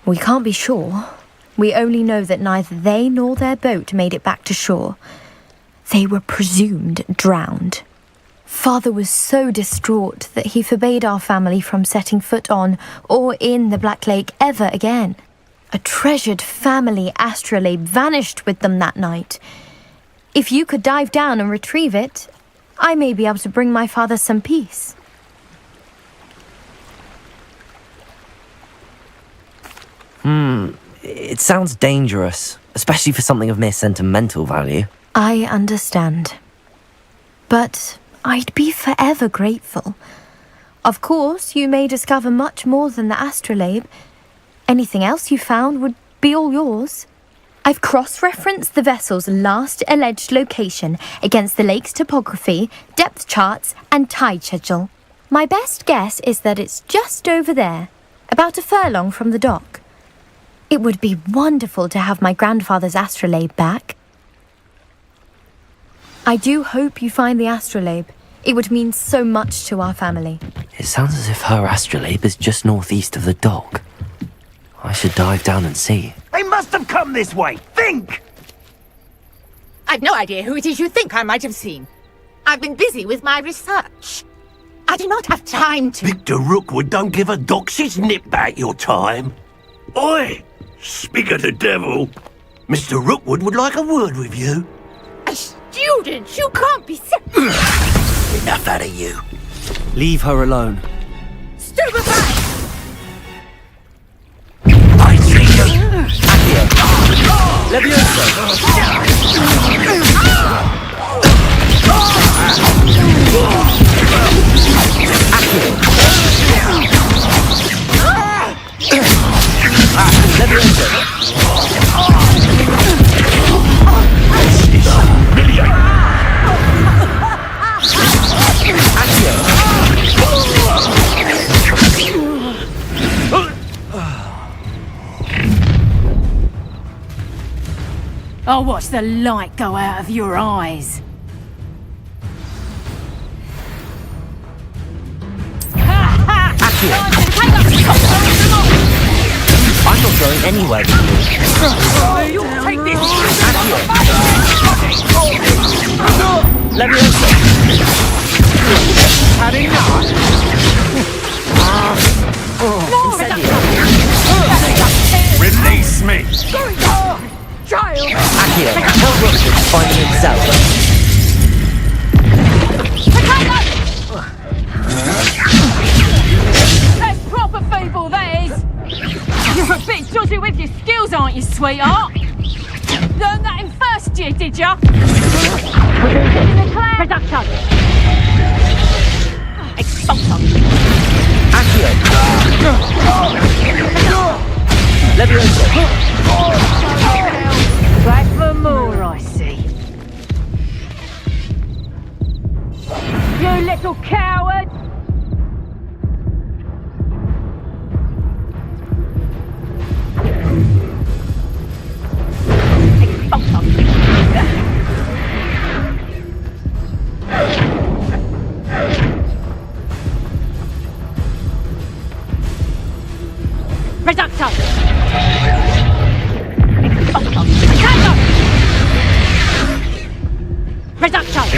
We can't be sure. We only know that neither they nor their boat made it back to shore. They were presumed drowned. Father was so distraught that he forbade our family from setting foot on or in the Black Lake ever again. A treasured family astrolabe vanished with them that night. If you could dive down and retrieve it, I may be able to bring my father some peace. It sounds dangerous, especially for something of mere sentimental value. I understand. But I'd be forever grateful. Of course, you may discover much more than the astrolabe. Anything else you found would be all yours. I've cross-referenced the vessel's last alleged location against the lake's topography, depth charts, and tide schedule. My best guess is that it's just over there, about a furlong from the dock. It would be wonderful to have my grandfather's astrolabe back. I do hope you find the astrolabe. It would mean so much to our family. It sounds as if her astrolabe is just northeast of the dock. I should dive down and see. They must have come this way. Think! I've no idea who it is you think I might have seen. I've been busy with my research. I do not have time to... Victor Rookwood don't give a doxy's nip back your time. Oi! Speak of the devil. Mr. Rookwood would like a word with you. A student? You can't be... Enough out of you. Leave her alone. Stupefy! I see you! I'll watch the light go out of your eyes. I'm not going anywhere with you. Take this! LuvlyVerse. Had enough? Release me! Child! Accio, tell Rookwood to find him himself. That's proper feeble, that is. You're a bit dodgy with your skills, aren't you, sweetheart? Learned that in first year, did ya? Reduction. Expulsion. Accio. LuvlyVerse. Back for more, I see. You little coward! Reduction! Reduction!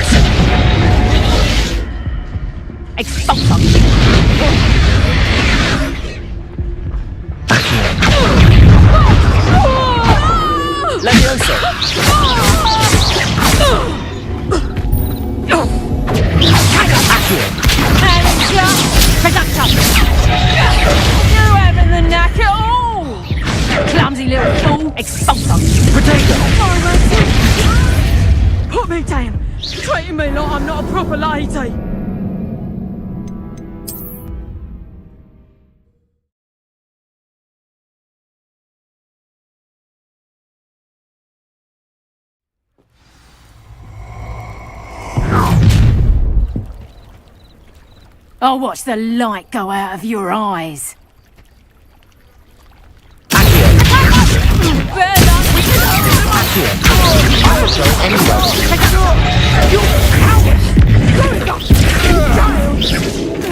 clumsy little fool. Expulso! Potato! Put me down. Treating me like I'm not a proper lady. I'll watch the light go out of your eyes.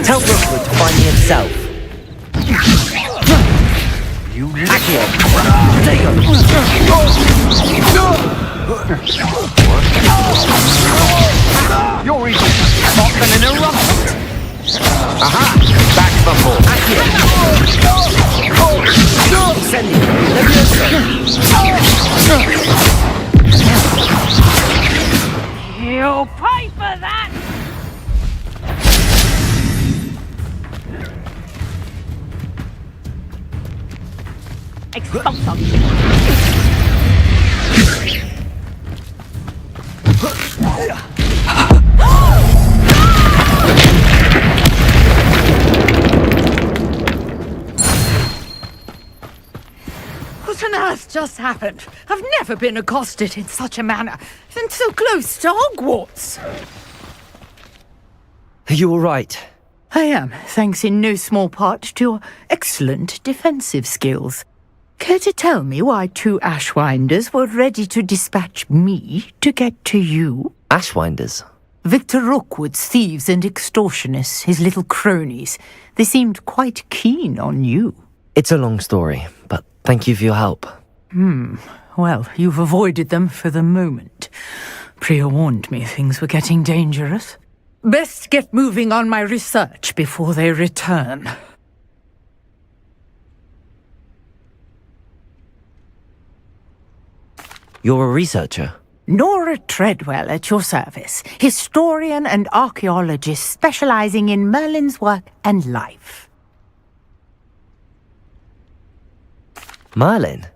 Tell Rookwood to find me himself. You Accio! Potato! You're even hot than an eruption. Aha! Back before. Send it. You'll pay for that! Expulso! What on earth just happened? I've never been accosted in such a manner, and so close to Hogwarts. Are you all right? I am, thanks in no small part to your excellent defensive skills. Care to tell me why 2 Ashwinders were ready to dispatch me to get to you? Ashwinders? Victor Rookwood's thieves and extortionists, his little cronies. They seemed quite keen on you. It's a long story, but thank you for your help. Well, you've avoided them for the moment. Priya warned me things were getting dangerous. Best get moving on my research before they return. You're a researcher? Nora Treadwell at your service, historian and archaeologist specializing in Merlin's work and life. Merlin?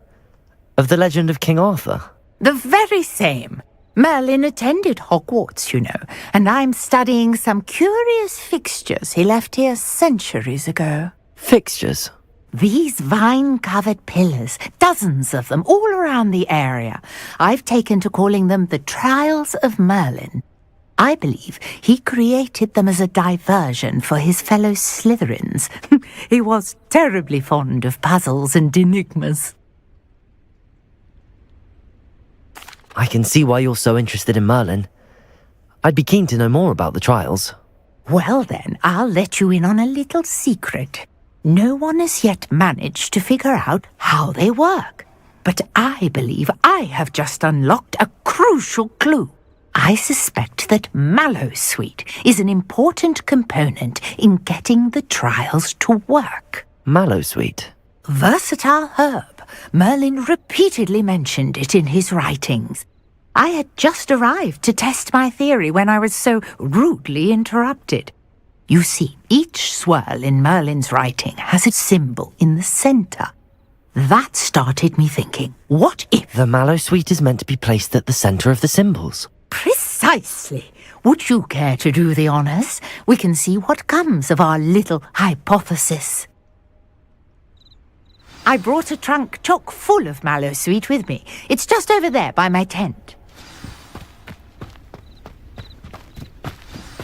Of the legend of King Arthur? The very same. Merlin attended Hogwarts, you know, and I'm studying some curious fixtures he left here centuries ago. Fixtures? These vine-covered pillars, dozens of them, all around the area. I've taken to calling them the Trials of Merlin. I believe he created them as a diversion for his fellow Slytherins. He was terribly fond of puzzles and enigmas. I can see why you're so interested in Merlin. I'd be keen to know more about the trials. Well then, I'll let you in on a little secret. No one has yet managed to figure out how they work. But I believe I have just unlocked a crucial clue. I suspect that Mallowsweet is an important component in getting the trials to work. Mallowsweet? Versatile herb. Merlin repeatedly mentioned it in his writings. I had just arrived to test my theory when I was so rudely interrupted. You see, each swirl in Merlin's writing has a symbol in the center. That started me thinking, what if... The Mallowsweet is meant to be placed at the center of the symbols. Precisely. Would you care to do the honors? We can see what comes of our little hypothesis. I brought a trunk chock full of Mallowsweet with me. It's just over there by my tent.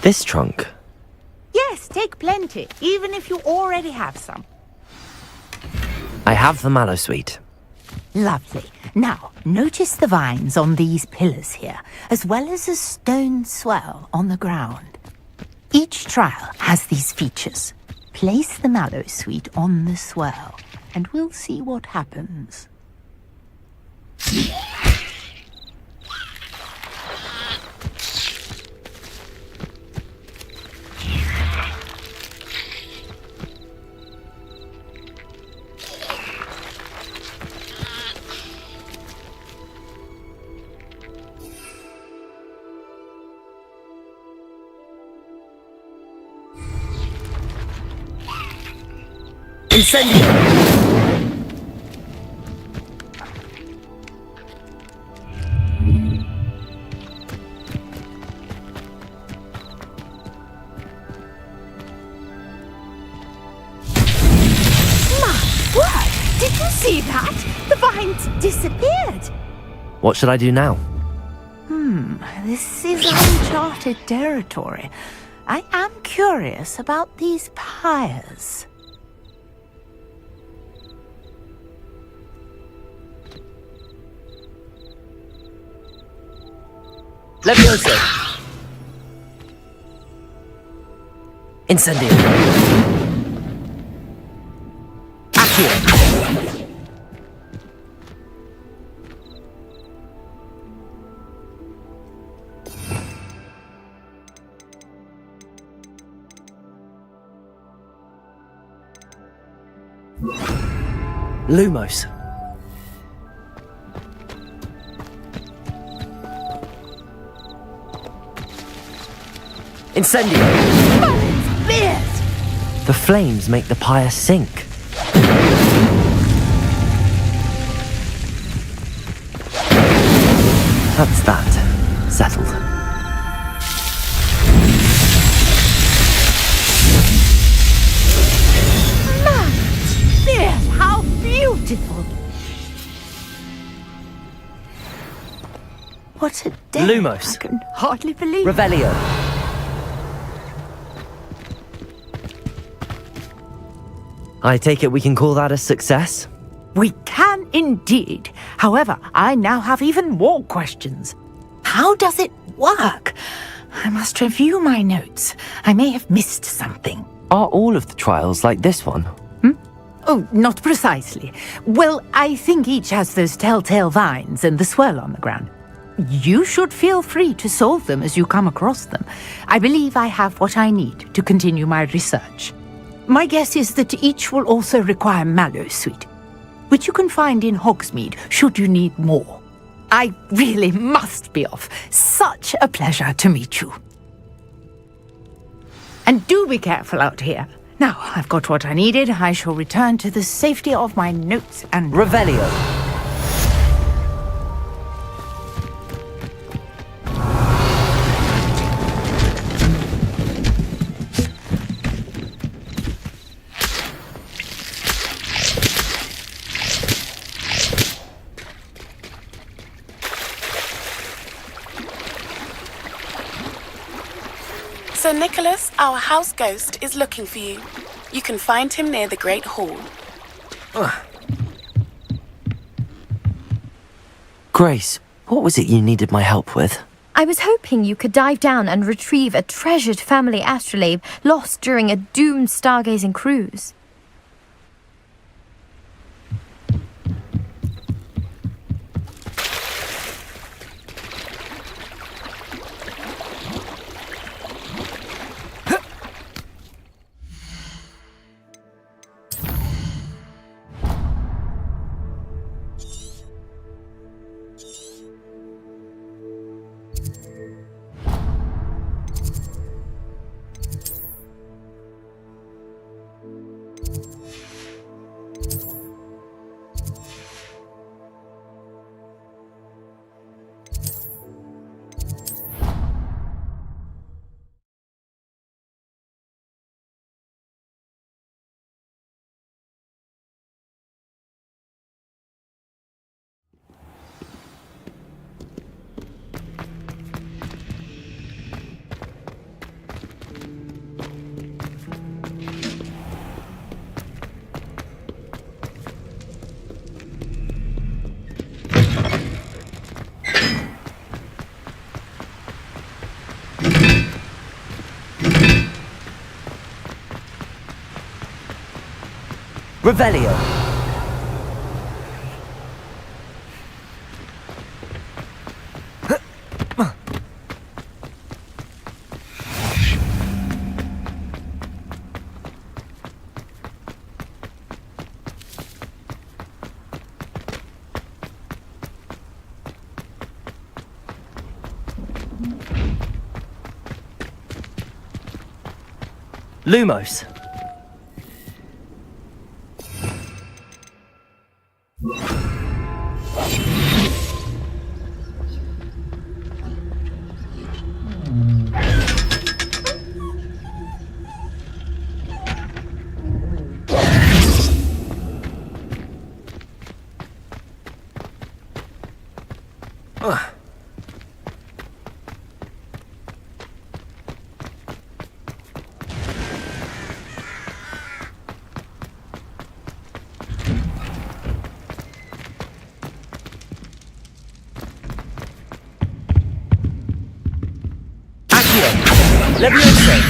This trunk? Yes, take plenty, even if you already have some. I have the Mallowsweet. Lovely. Now, notice the vines on these pillars here, as well as a stone swell on the ground. Each trial has these features. Place the Mallowsweet on the swell, and we'll see what happens. Incendio! points disappeared. What should I do now? This is uncharted territory. I am curious about these pyres. LuvlyVerse. Incendio. Accio. Lumos. Incendio. The flames make the pyre sink. That's that. Settled. Spears, how beautiful! What a day. Lumos. I can hardly believe it. Revelio. I take it we can call that a success? We can indeed. However, I now have even more questions. How does it work? I must review my notes. I may have missed something. Are all of the trials like this one? Oh, not precisely. Well, I think each has those telltale vines and the swirl on the ground. You should feel free to solve them as you come across them. I believe I have what I need to continue my research. My guess is that each will also require mallow sweet, which you can find in Hogsmeade should you need more. I really must be off. Such a pleasure to meet you. And do be careful out here. Now, I've got what I needed. I shall return to the safety of my notes and... Revelio. Sir Nicholas, our house ghost, is looking for you. You can find him near the Great Hall. Grace, what was it you needed my help with? I was hoping you could dive down and retrieve a treasured family astrolabe lost during a doomed stargazing cruise. Revelio. Lumos. Accio! LuvlyVerse!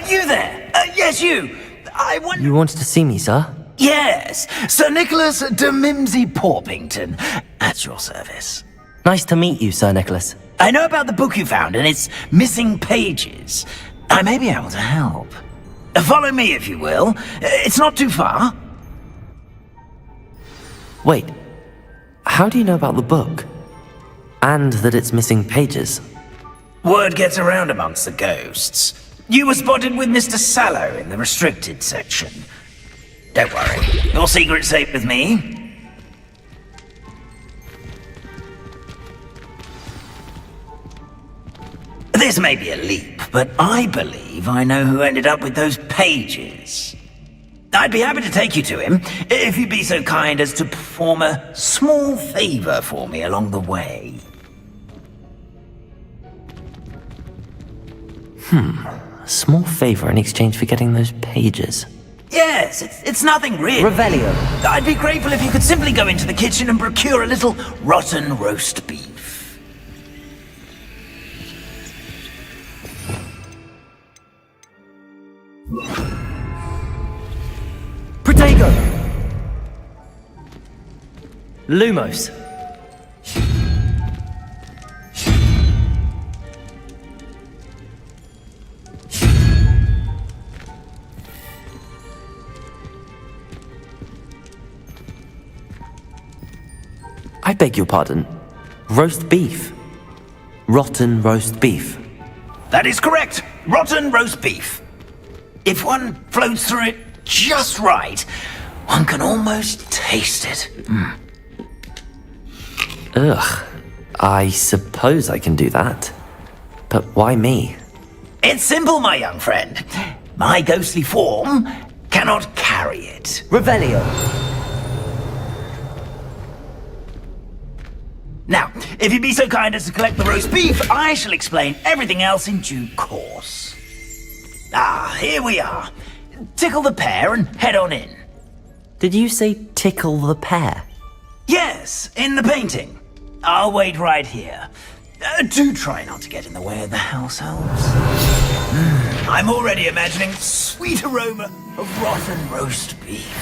You there? Yes, you. I want... You wanted to see me, sir? Yes, Sir Nicholas de Mimsy Porpington, at your service. Nice to meet you, Sir Nicholas. I know about the book you found and its missing pages. I may be able to help. Follow me, if you will. It's not too far. Wait, how do you know about the book? And that it's missing pages? Word gets around amongst the ghosts. You were spotted with Mr. Sallow in the restricted section. Don't worry, your secret's safe with me. This may be a leap, but I believe I know who ended up with those pages. I'd be happy to take you to him, if you'd be so kind as to perform a small favor for me along the way. A small favor in exchange for getting those pages. Yes, it's nothing really. Revelio. I'd be grateful if you could simply go into the kitchen and procure a little rotten roast beef. Protego! Lumos. I beg your pardon. Roast beef. Rotten roast beef. That is correct. Rotten roast beef. If one floats through it just right, one can almost taste it. Ugh. I suppose I can do that. But why me? It's simple, my young friend. My ghostly form cannot carry it. Revelio. Now, if you'd be so kind as to collect the roast beef, I shall explain everything else in due course. Ah, here we are. Tickle the pear and head on in. Did you say tickle the pear? Yes, in the painting. I'll wait right here. Do try not to get in the way of the house elves. I'm already imagining sweet aroma of rotten roast beef.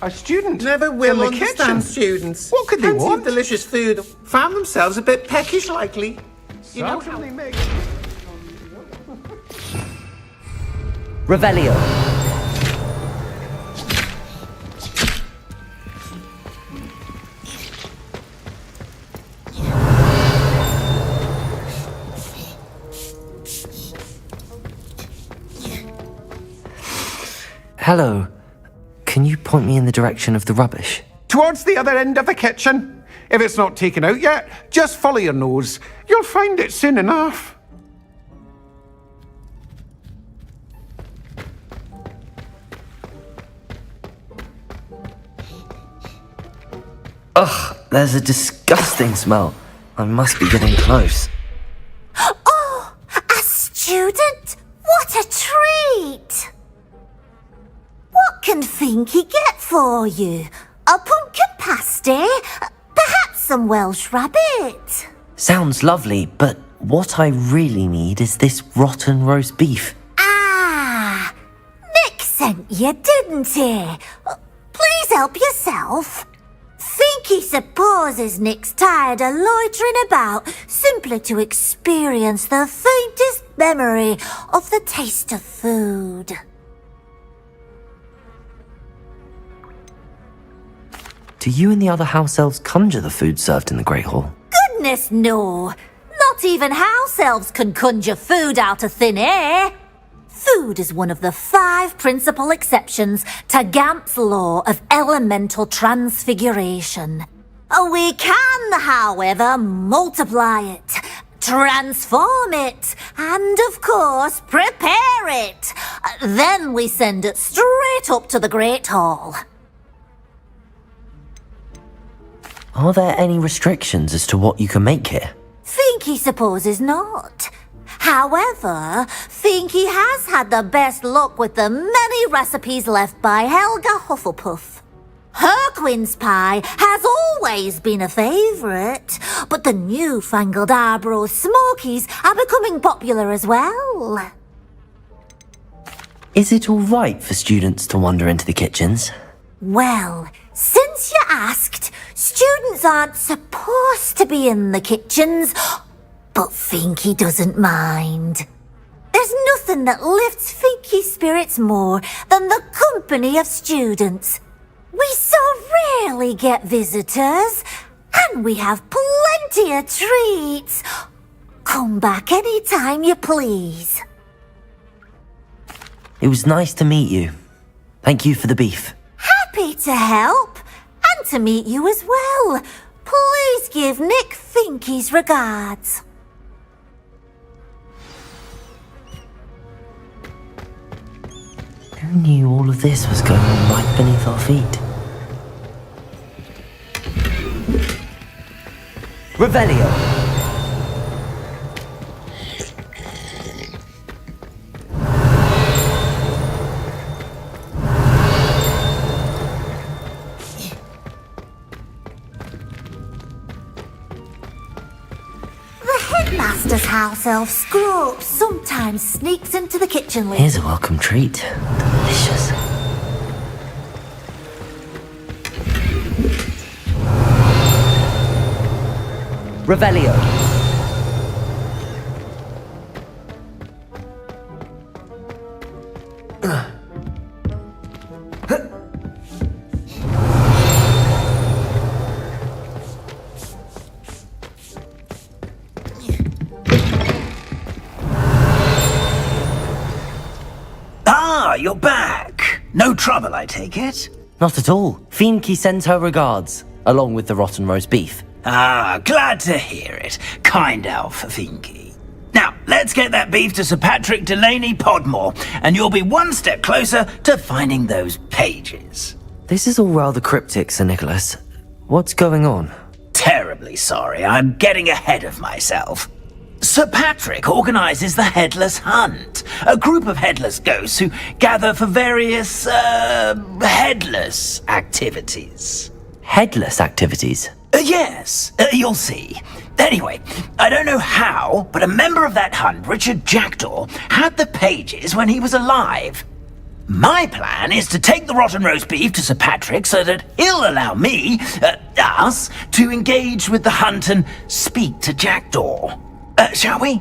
A student Never will in the understand kitchen. students. What could they Plenty want? of delicious food. Found themselves a bit peckish, likely. You know how... Revelio. Hello. Can you point me in the direction of the rubbish? Towards the other end of the kitchen. If it's not taken out yet, just follow your nose. You'll find it soon enough. Ugh, there's a disgusting smell. I must be getting close. Oh, a student? What a treat! What can Finky get for you? A pumpkin pasty? Perhaps some Welsh rabbit? Sounds lovely, but what I really need is this rotten roast beef. Ah, Nick sent you, didn't he? Please help yourself. Finky supposes Nick's tired of loitering about simply to experience the faintest memory of the taste of food. Do you and the other house elves conjure the food served in the Great Hall? Goodness, no. Not Not even house elves can conjure food out of thin air. Food is one of the 5 principal exceptions to Gamp's law of elemental transfiguration. We can, however, multiply it, transform it, and of course, prepare it. Then we send it straight up to the Great Hall. Are there any restrictions as to what you can make here? Finky supposes not. However, Finky has had the best luck with the many recipes left by Helga Hufflepuff. Her quince pie has always been a favourite, but the newfangled Arbroath Smokies are becoming popular as well. Is it all right for students to wander into the kitchens? Well, since you asked, students aren't supposed to be in the kitchens, but Finky doesn't mind. There's nothing that lifts Finky's spirits more than the company of students. We so rarely get visitors, and we have plenty of treats. Come back any time you please. It was nice to meet you. Thank you for the beef. Happy to help, and to meet you as well. Please give Nick Finky's regards. Who knew all of this was going on right beneath our feet? Revelio! Headmaster's house elf Scroope sometimes sneaks into the kitchen with... Here's a welcome treat. Delicious. Revelio. You're back. No trouble, I take it? Not at all. Finky sends her regards, along with the rotten roast beef. Ah, glad to hear it. Kind elf, Finky. Now, let's get that beef to Sir Patrick Delaney Podmore, and you'll be one step closer to finding those pages. This is all rather cryptic, Sir Nicholas. What's going on? Terribly sorry, I'm getting ahead of myself. Sir Patrick organises the Headless Hunt, a group of headless ghosts who gather for various, headless activities. Headless activities? Yes, you'll see. Anyway, I don't know how, but a member of that hunt, Richard Jackdaw, had the pages when he was alive. My plan is to take the rotten roast beef to Sir Patrick so that he'll allow me, us, to engage with the hunt and speak to Jackdaw. Shall we?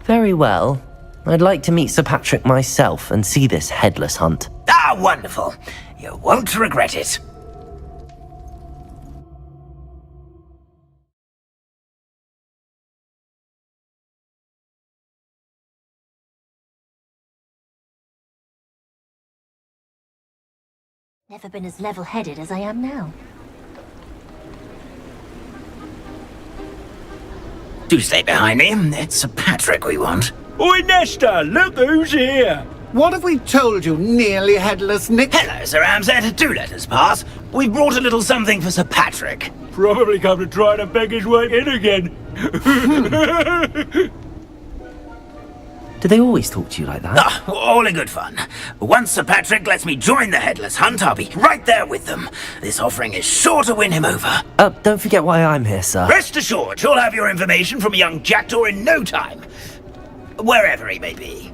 Very well. I'd like to meet Sir Patrick myself and see this headless hunt. Ah, wonderful. You won't regret it. Never been as level-headed as I am now. Do stay behind me. It's Sir Patrick we want. Oi, Nesta, look who's here. What have we told you, nearly headless Nick? Hello, Sir Ramsed. Do let us pass. We've brought a little something for Sir Patrick. Probably come to try to beg his way in again. Do they always talk to you like that? Ah, all in good fun. Once Sir Patrick lets me join the Headless Hunt, I'll be right there with them. This offering is sure to win him over. Don't forget why I'm here, sir. Rest assured, you'll have your information from a young Jackdaw in no time. Wherever he may be.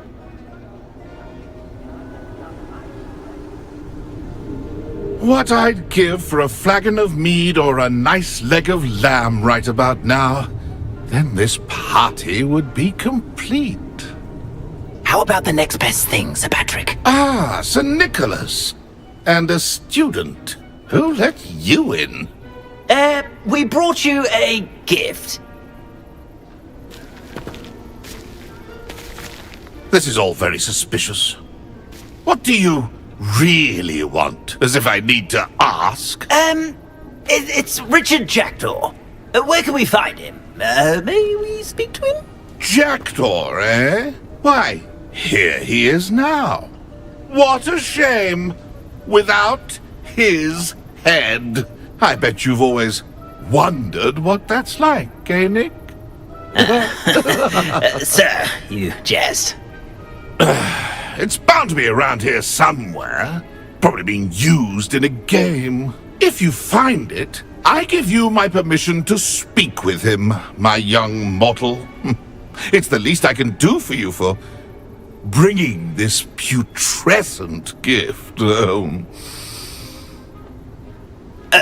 What I'd give for a flagon of mead or a nice leg of lamb right about now. Then this party would be complete. How about the next best thing, Sir Patrick? Ah, Sir Nicholas. And a student. Who let you in? We brought you a gift. This is all very suspicious. What do you really want? As if I need to ask. It's Richard Jackdaw. Where can we find him? May we speak to him? Jackdaw, eh? Why, here he is now. What a shame! Without his head. I bet you've always wondered what that's like, eh, Nick? Sir, you jest. It's bound to be around here somewhere. Probably being used in a game. If you find it, I give you my permission to speak with him, my young mortal. It's the least I can do for you for bringing this putrescent gift home.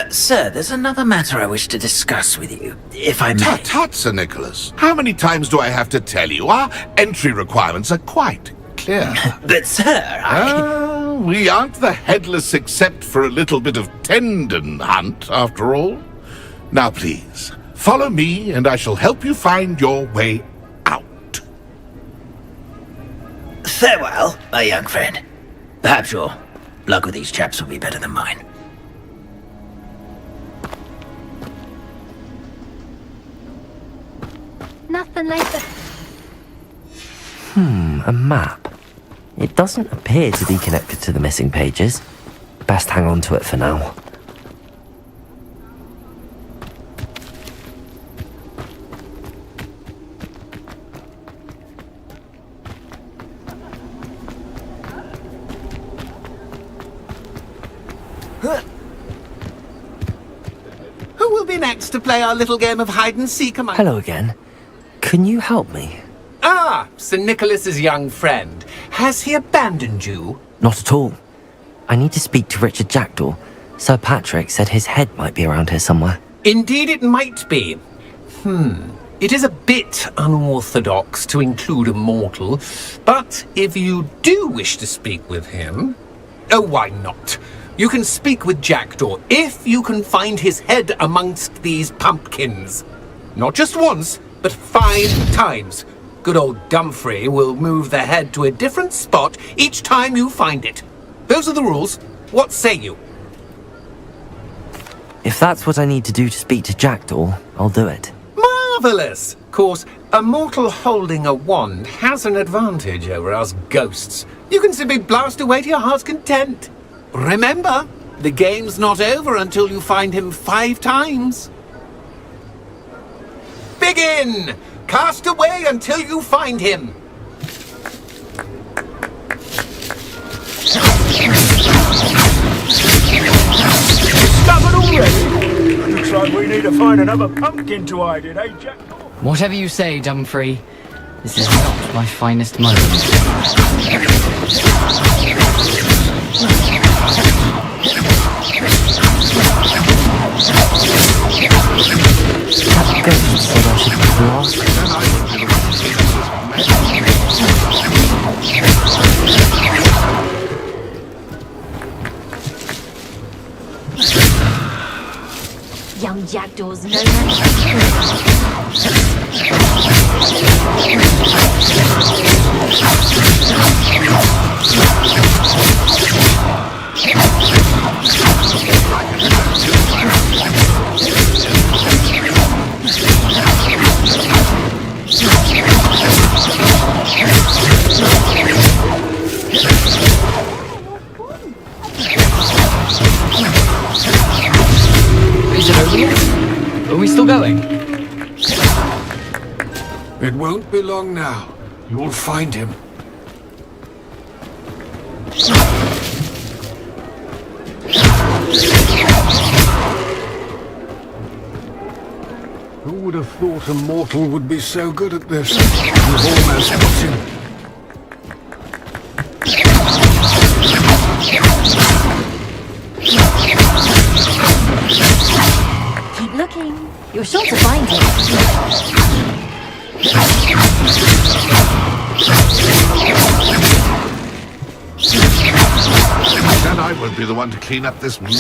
Sir, there's another matter I wish to discuss with you, if I may. Tut, Sir Nicholas. How many times do I have to tell you? Our entry requirements are quite clear. But, sir, we aren't the headless except for a little bit of tendon hunt, after all. Now, please, follow me, and I shall help you find your way out. Farewell, my young friend. Perhaps your luck with these chaps will be better than mine. Nothing like that. A map. It doesn't appear to be connected to the missing pages. Best hang on to it for now. Who will be next to play our little game of hide-and-seek among... Hello again. Can you help me? Ah, Sir Nicholas's young friend. Has he abandoned you? Not at all. I need to speak to Richard Jackdaw. Sir Patrick said his head might be around here somewhere. Indeed it might be. It is a bit unorthodox to include a mortal, but if you do wish to speak with him... Oh, why not? You can speak with Jackdaw if you can find his head amongst these pumpkins. Not just once, but 5 times. Good old Dumfrey will move the head to a different spot each time you find it. Those are the rules. What say you? If that's what I need to do to speak to Jackdaw, I'll do it. Marvellous! Of course, a mortal holding a wand has an advantage over us ghosts. You can simply blast away to your heart's content. Remember, the game's not over until you find him 5 times. Begin! Cast away until you find him. Discovered already? Looks like we need to find another pumpkin to hide in, eh, Jack? Whatever you say, Dumfrey. This is not my finest moment. That ghost said I should blast. Young Jackdaw's no match. Is it over yet? Are we still going? It won't be long now. You'll find him. Who would have thought a mortal would be so good at this? We've almost got him. Keep looking. You're sure to find him. Then I won't be the one to clean up this mess.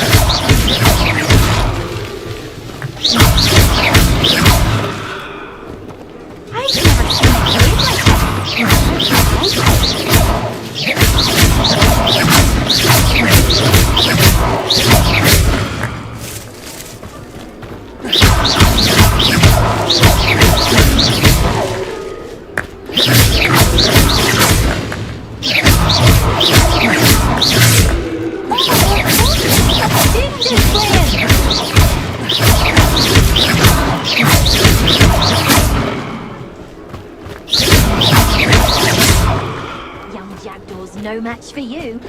Young Jackdaw's no match for you.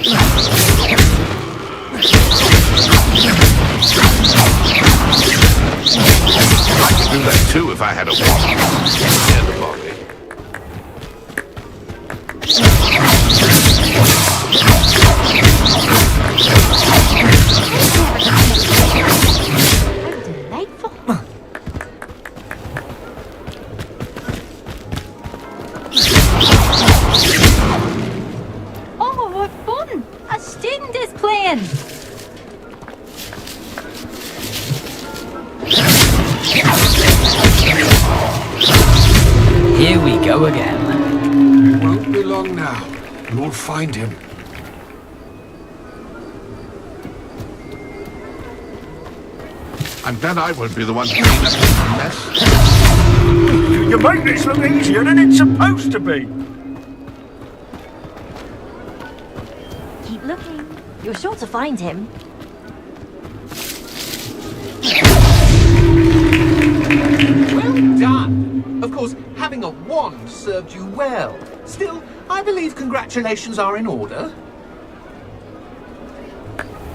I could do that too if I had a wand. Yeah, the body. Oh, what fun! A student is playing! Here we go again. It won't be long now. You'll find him. I'm glad I won't be the one to clean up this mess. You make this look easier than it's supposed to be. Keep looking. You're sure to find him. Well done! Of course, having a wand served you well. Still, I believe congratulations are in order.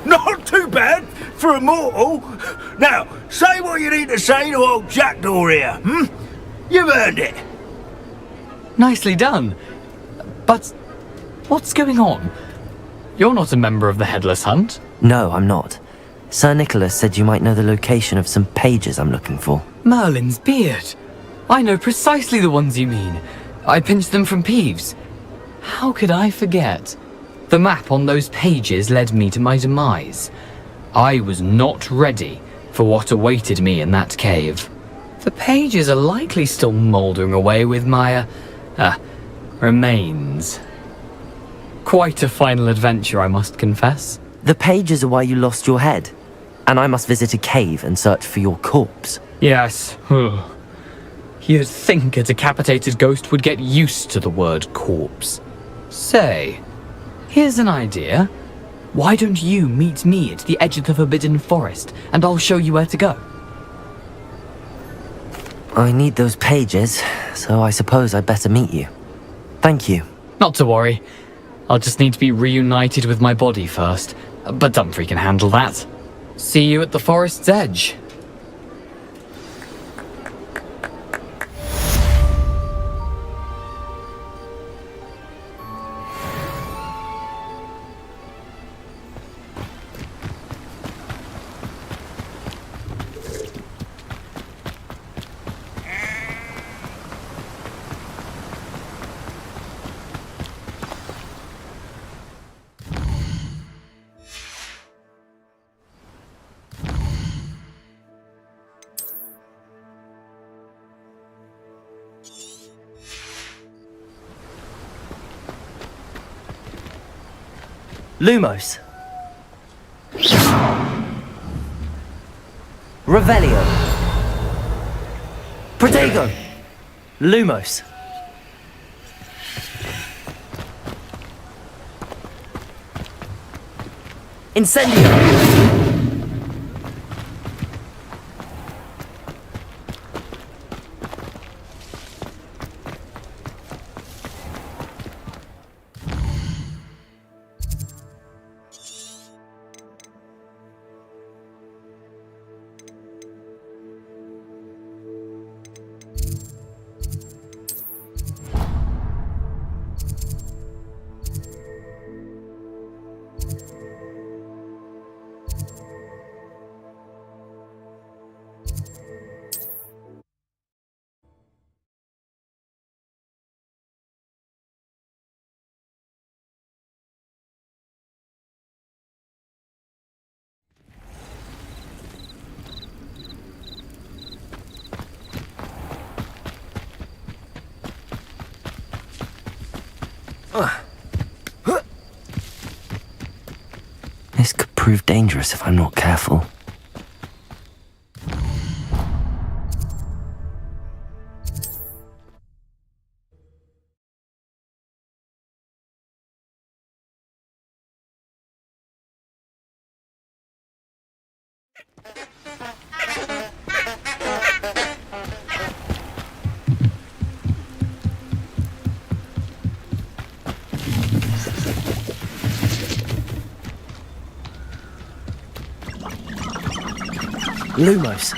Not too bad for a mortal. Now, say what you need to say to old Jackdaw here, hmm? You've earned it. Nicely done. But what's going on? You're not a member of the Headless Hunt. No, I'm not. Sir Nicholas said you might know the location of some pages I'm looking for. Merlin's beard. I know precisely the ones you mean. I pinched them from Peeves. How could I forget? The map on those pages led me to my demise. I was not ready for what awaited me in that cave. The pages are likely still mouldering away with my, remains. Quite a final adventure, I must confess. The pages are why you lost your head, and I must visit a cave and search for your corpse. Yes. You'd think a decapitated ghost would get used to the word corpse. Say, here's an idea. Why don't you meet me at the edge of the Forbidden Forest, and I'll show you where to go? I need those pages, so I suppose I'd better meet you. Thank you. Not to worry. I'll just need to be reunited with my body first, but Dumfries can handle that. See you at the forest's edge. Lumos. Revelio. Protego. Lumos. Incendio. This could prove dangerous if I'm not careful. Lumos.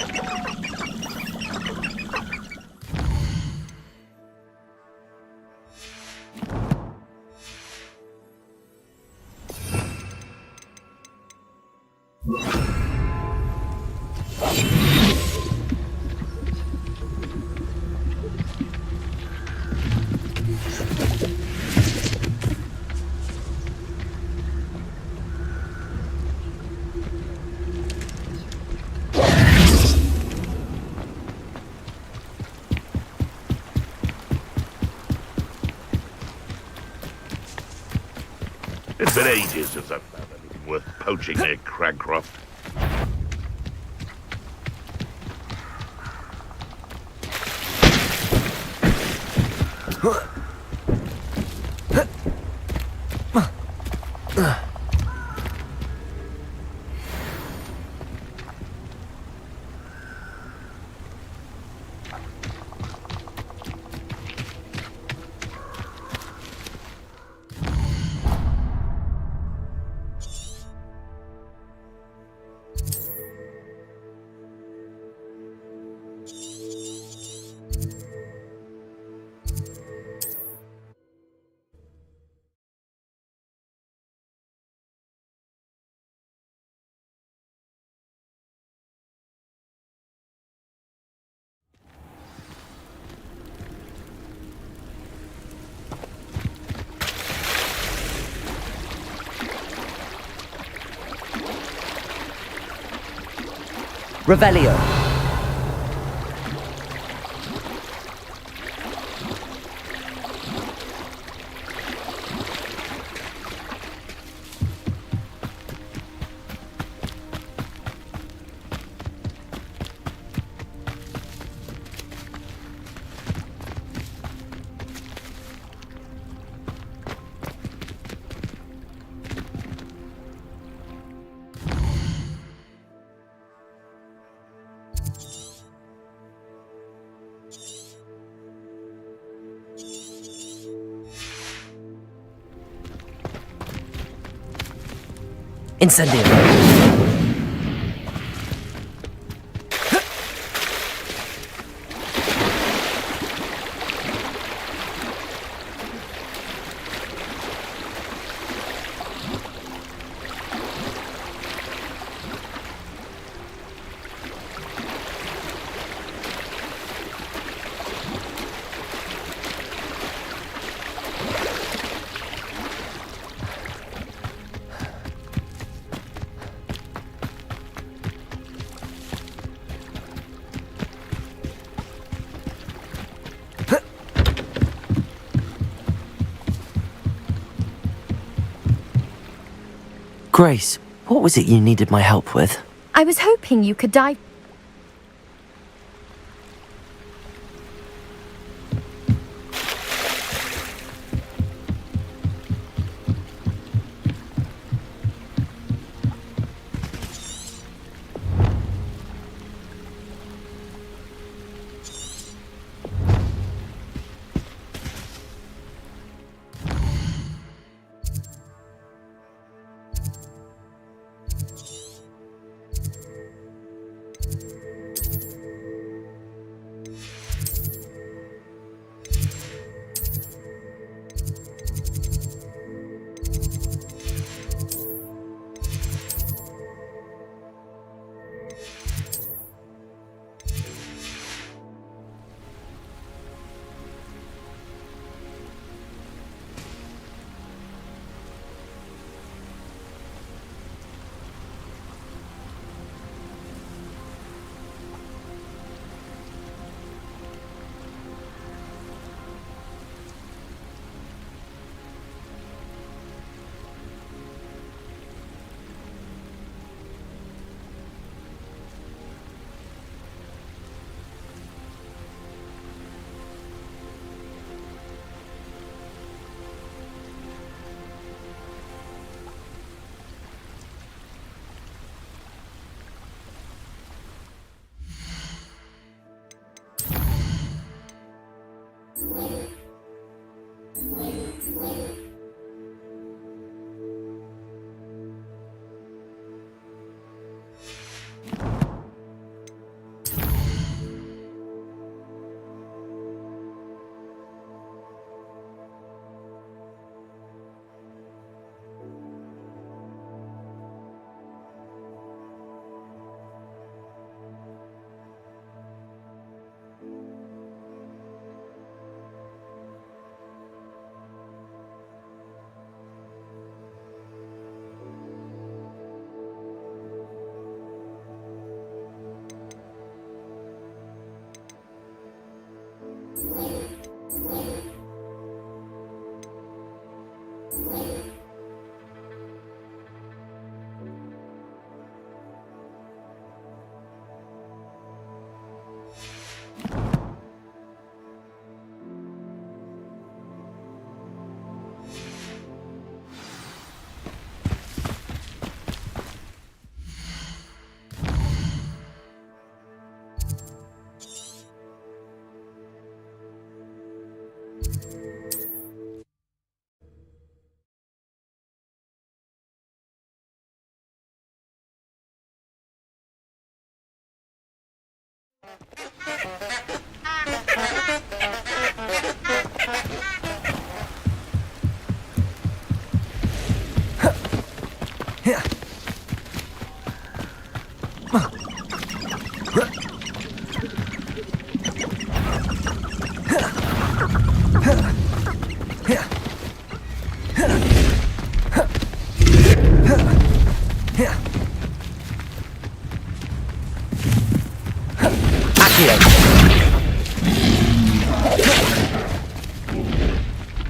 It's been ages since I've found anything worth poaching near Cragcroft. Revelio. Incendio. Grace, what was it you needed my help with? I was hoping you could dive...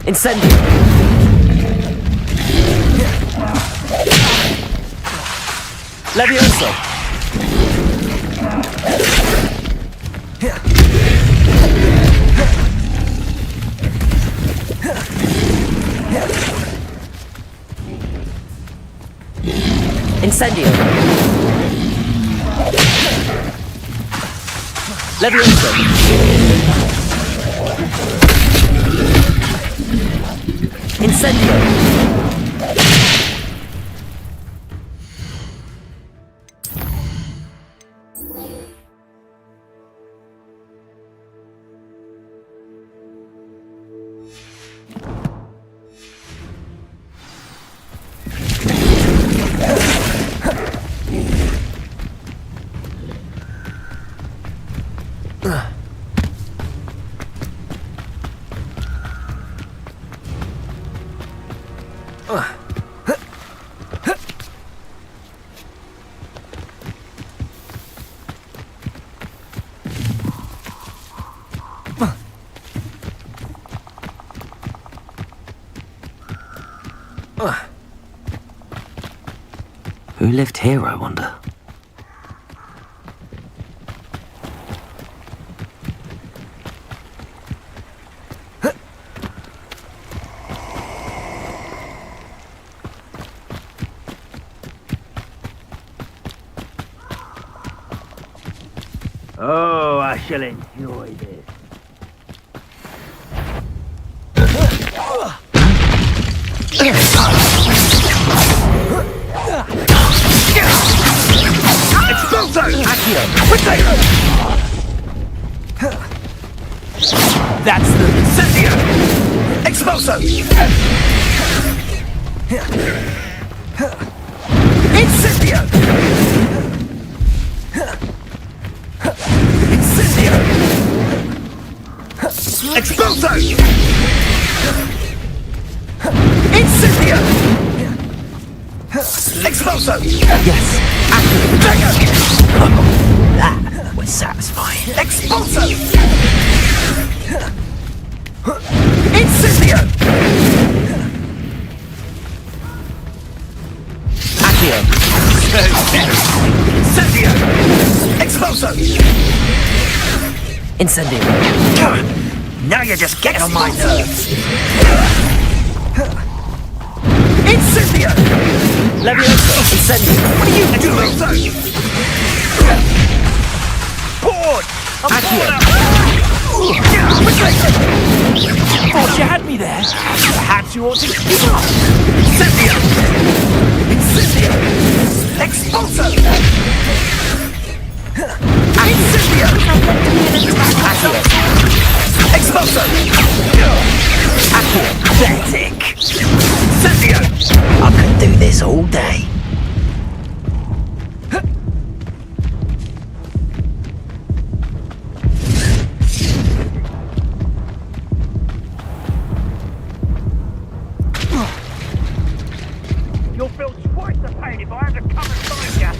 Incendio! Levioso! Incendio! Levioso! Incendio! Who lived here, I wonder? Oh, I shall enjoy this. Expulso! Accio! Potato! That's the Incendio! Expulso! Incendio! Incendio! Expulso! Incendio! Expulso! Yes! Dagger! That was satisfying. Expulso! Incendio! Accio! Incendio! Expulso! Incendio! Now you're just getting on my nerves. Incendio! Levioso! Incendio! What are you doing? Board! Accio! Potato! Thought you had me there. Perhaps you ought to give up. Incendio! Incendio! Expulso! Incendio! Expulso! Pathetic. Incendio! I could do this all day. You'll feel twice the pain if I have to come and find you.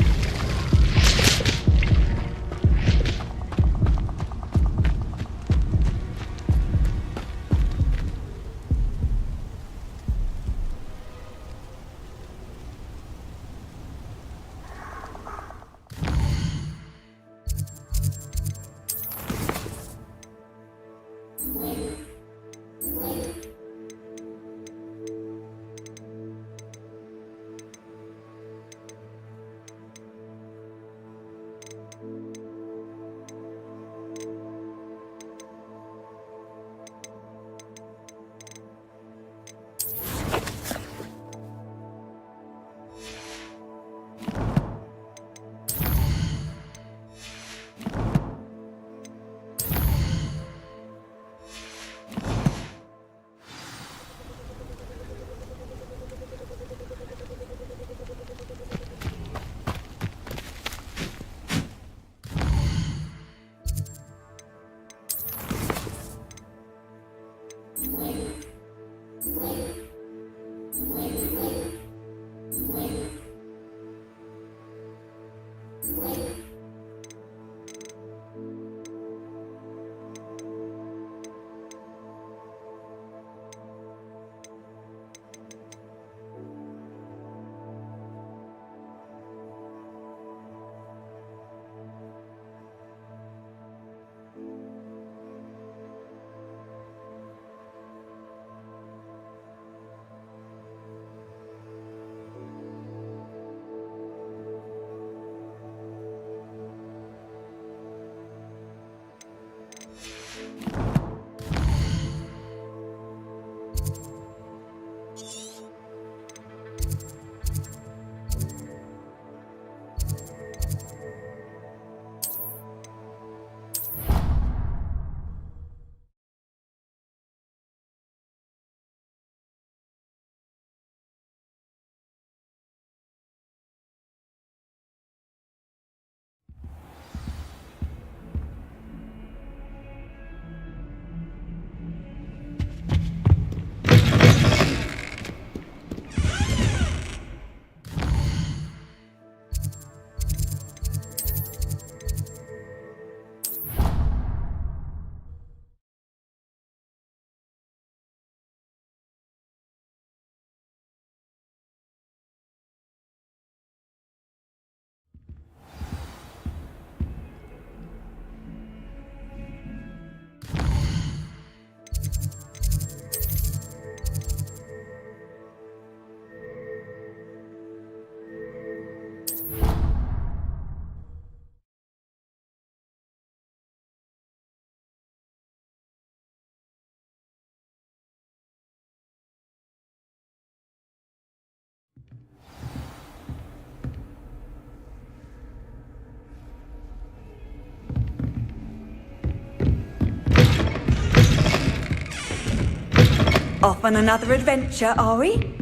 Off on another adventure, are we?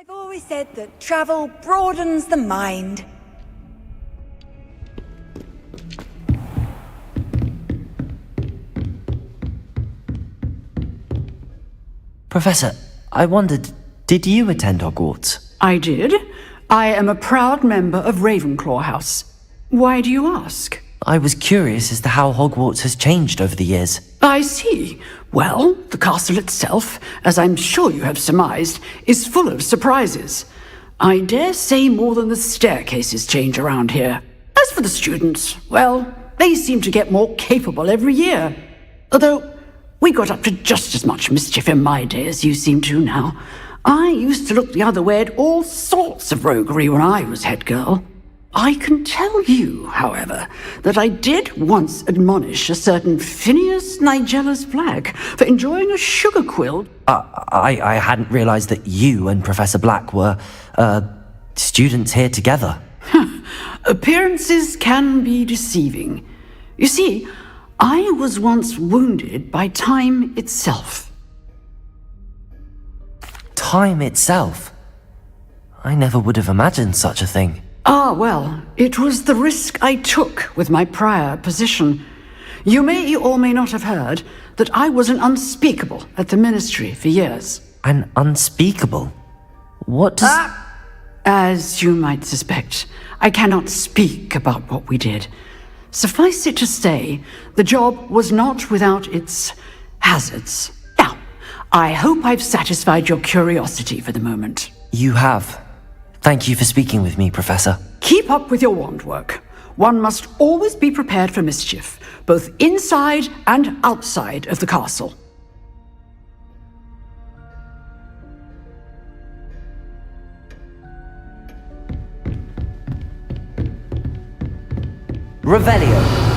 I've always said that travel broadens the mind. Professor, I wondered, did you attend Hogwarts? I did. I am a proud member of Ravenclaw House. Why do you ask? I was curious as to how Hogwarts has changed over the years. I see. Well, the castle itself, as I'm sure you have surmised, is full of surprises. I dare say more than the staircases change around here. As for the students, well, they seem to get more capable every year. Although, we got up to just as much mischief in my day as you seem to now. I used to look the other way at all sorts of roguery when I was head girl. I can tell you, however, that I did once admonish a certain Phineas Nigella's Black for enjoying a sugar quill. I hadn't realized that you and Professor Black were, students here together. Appearances can be deceiving. You see, I was once wounded by time itself. Time itself? I never would have imagined such a thing. Ah, well, it was the risk I took with my prior position. You may or may not have heard that I was an unspeakable at the Ministry for years. An unspeakable? What does... As you might suspect, I cannot speak about what we did. Suffice it to say, the job was not without its hazards. Now, I hope I've satisfied your curiosity for the moment. You have. Thank you for speaking with me, Professor. Keep up with your wand work. One must always be prepared for mischief, both inside and outside of the castle. Revelio.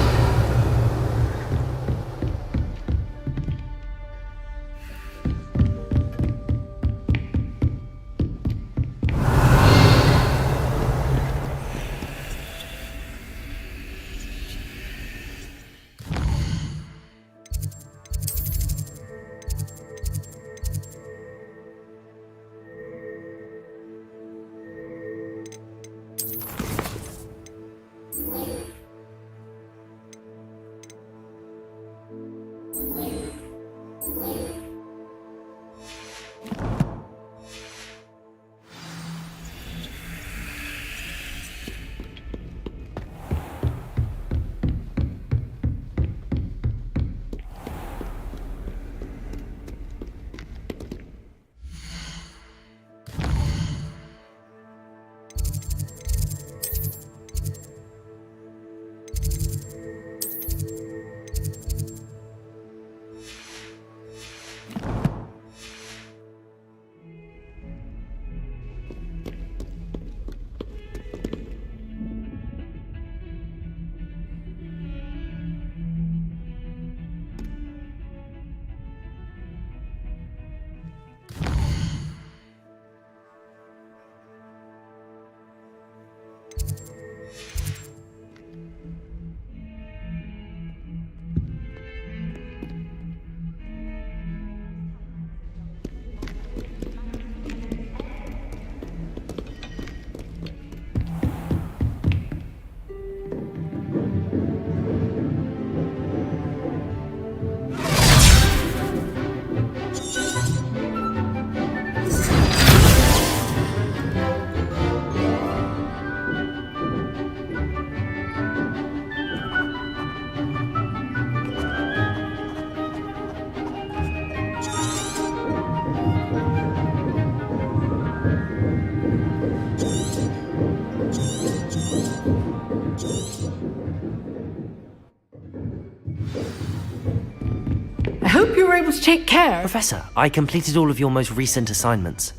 I hope you were able to take care. Professor, I completed all of your most recent assignments.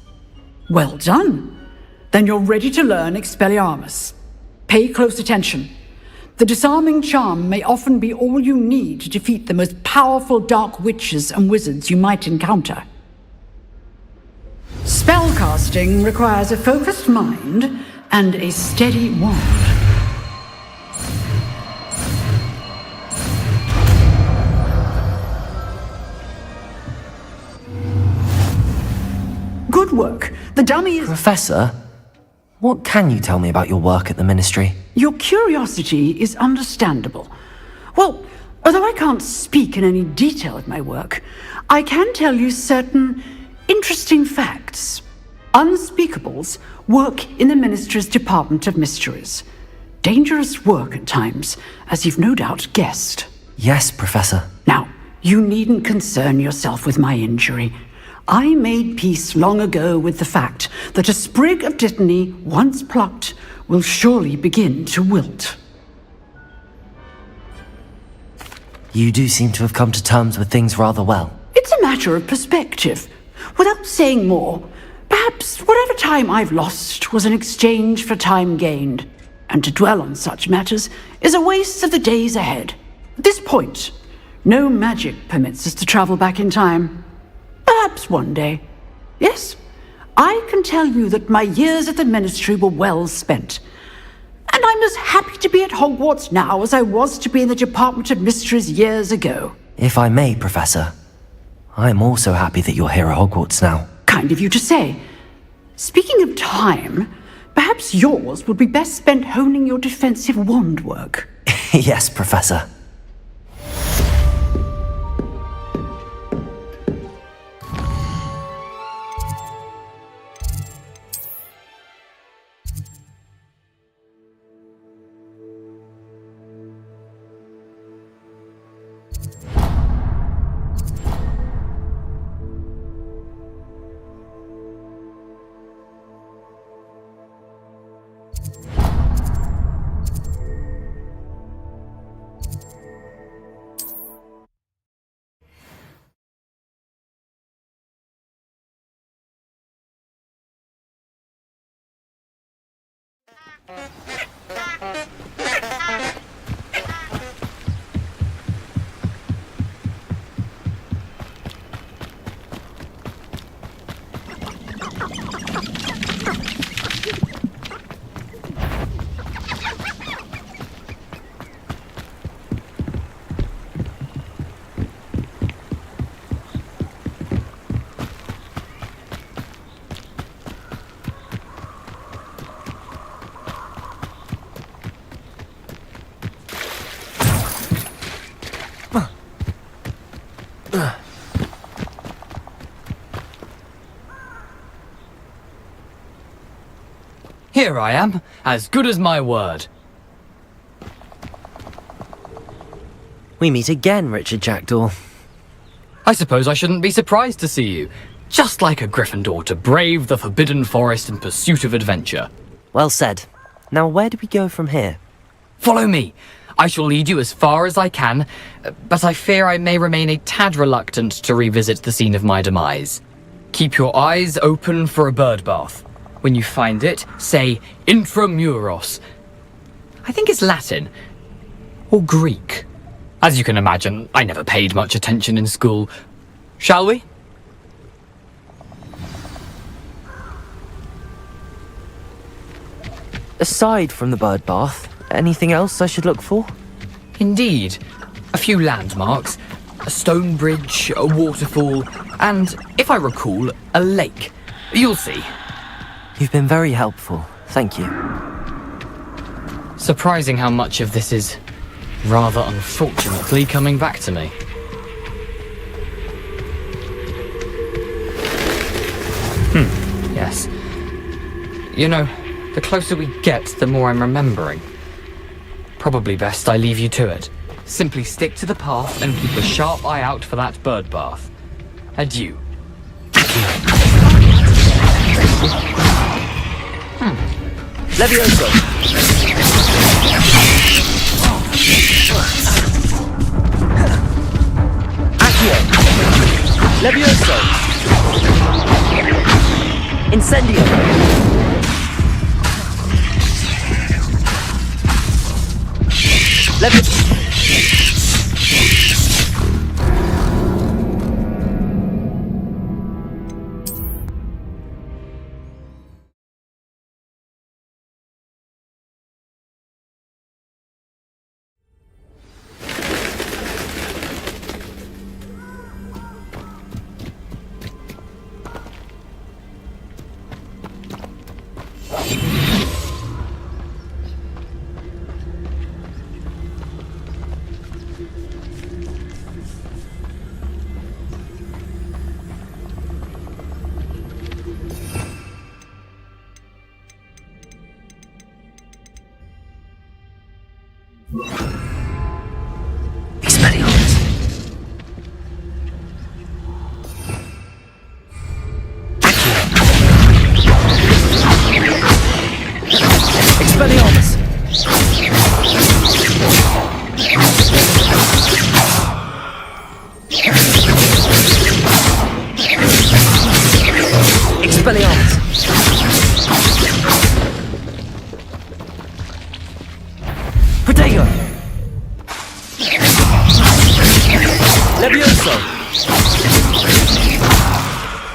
Well done. Then you're ready to learn Expelliarmus. Pay close attention. The disarming charm may often be all you need to defeat the most powerful dark witches and wizards you might encounter. Spellcasting requires a focused mind and a steady wand. good work. The dummy is... Professor, what can you tell me about your work at the Ministry? Your curiosity is understandable. Well, although I can't speak in any detail of my work, I can tell you certain interesting facts. Unspeakables work in the Ministry's Department of Mysteries. Dangerous work at times, as you've no doubt guessed. Yes, Professor. Now, you needn't concern yourself with my injury. I made peace long ago with the fact that a sprig of dittany, once plucked, will surely begin to wilt. You do seem to have come to terms with things rather well. It's a matter of perspective. Without saying more, perhaps whatever time I've lost was an exchange for time gained. And to dwell on such matters is a waste of the days ahead. At this point, no magic permits us to travel back in time. Perhaps one day. Yes, I can tell you that my years at the Ministry were well spent. And I'm as happy to be at Hogwarts now as I was to be in the Department of Mysteries years ago. If I may, Professor, I'm also happy that you're here at Hogwarts now. Kind of you to say. Speaking of time, perhaps yours would be best spent honing your defensive wand work. Yes, Professor. Here I am, as good as my word. We meet again, Richard Jackdaw. I suppose I shouldn't be surprised to see you. Just like a Gryffindor to brave the Forbidden Forest in pursuit of adventure. Well said. Now where do we go from here? Follow me. I shall lead you as far as I can, but I fear I may remain a tad reluctant to revisit the scene of my demise. Keep your eyes open for a bird bath. When you find it, say intramuros. I think it's Latin. Or Greek. As you can imagine, I never paid much attention in school. Shall we? Aside from the bird bath, anything else I should look for? Indeed. A few landmarks, a stone bridge, a waterfall, and, if I recall, a lake. You'll see. You've been very helpful. Thank you. Surprising how much of this is, rather unfortunately, coming back to me. Yes. You know, the closer we get, the more I'm remembering. Probably best I leave you to it. Simply stick to the path and keep a sharp eye out for that bird bath. Adieu. LuvlyVerse. Accio. LuvlyVerse. Incendio. Levioso!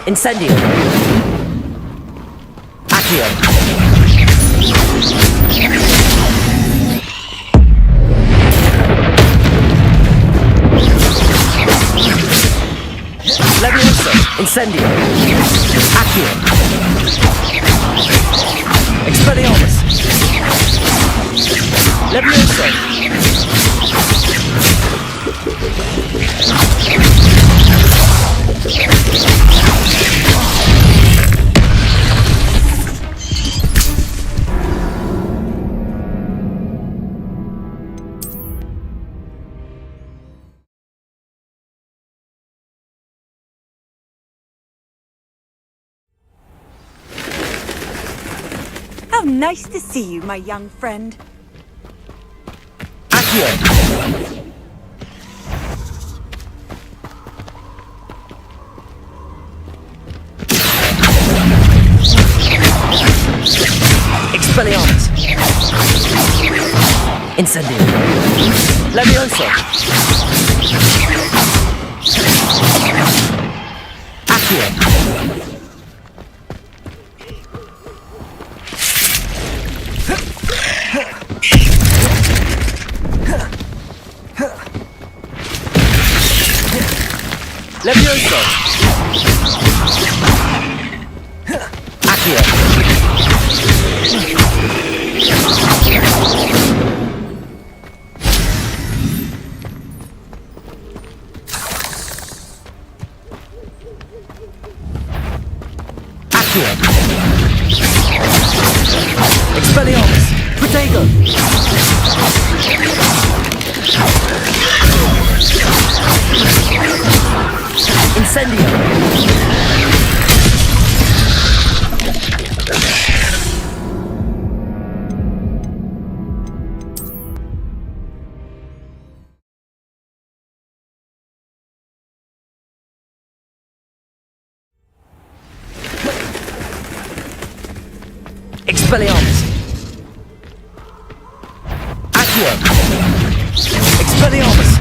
Incendio! Accio! Levioso! Incendio! Accio! Expelliarmus! Levioso! How nice to see you, my young friend. Accio! Expelliarmus! Incendio! Levioso! Accio! Levioso! Accio! Accio! Expelliarmus! Protego! Incendio! Expelliarmus! Accio! Expelliarmus!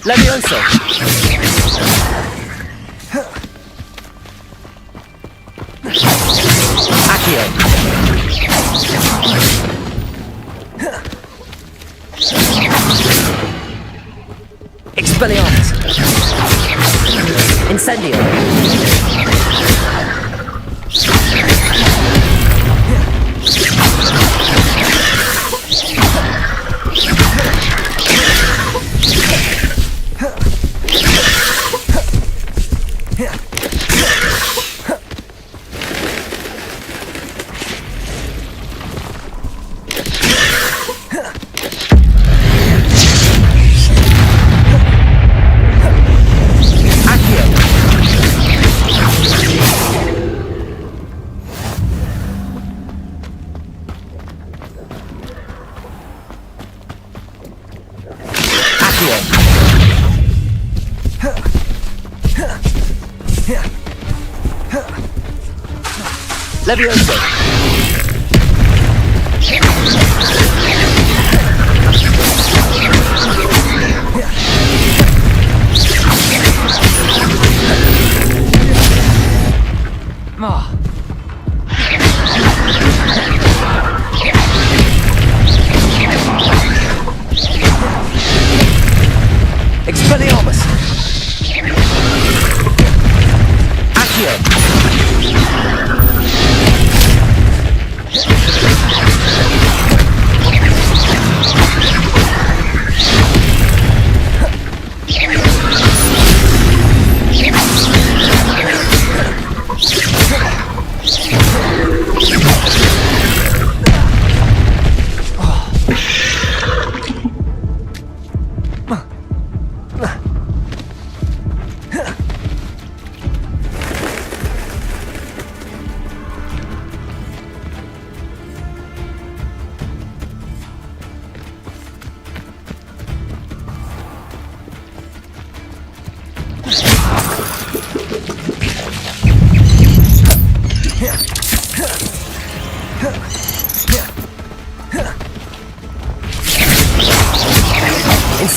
Levioso! Accio! Expelliarmus! Incendio! Levioso! Expelliarmus! Accio!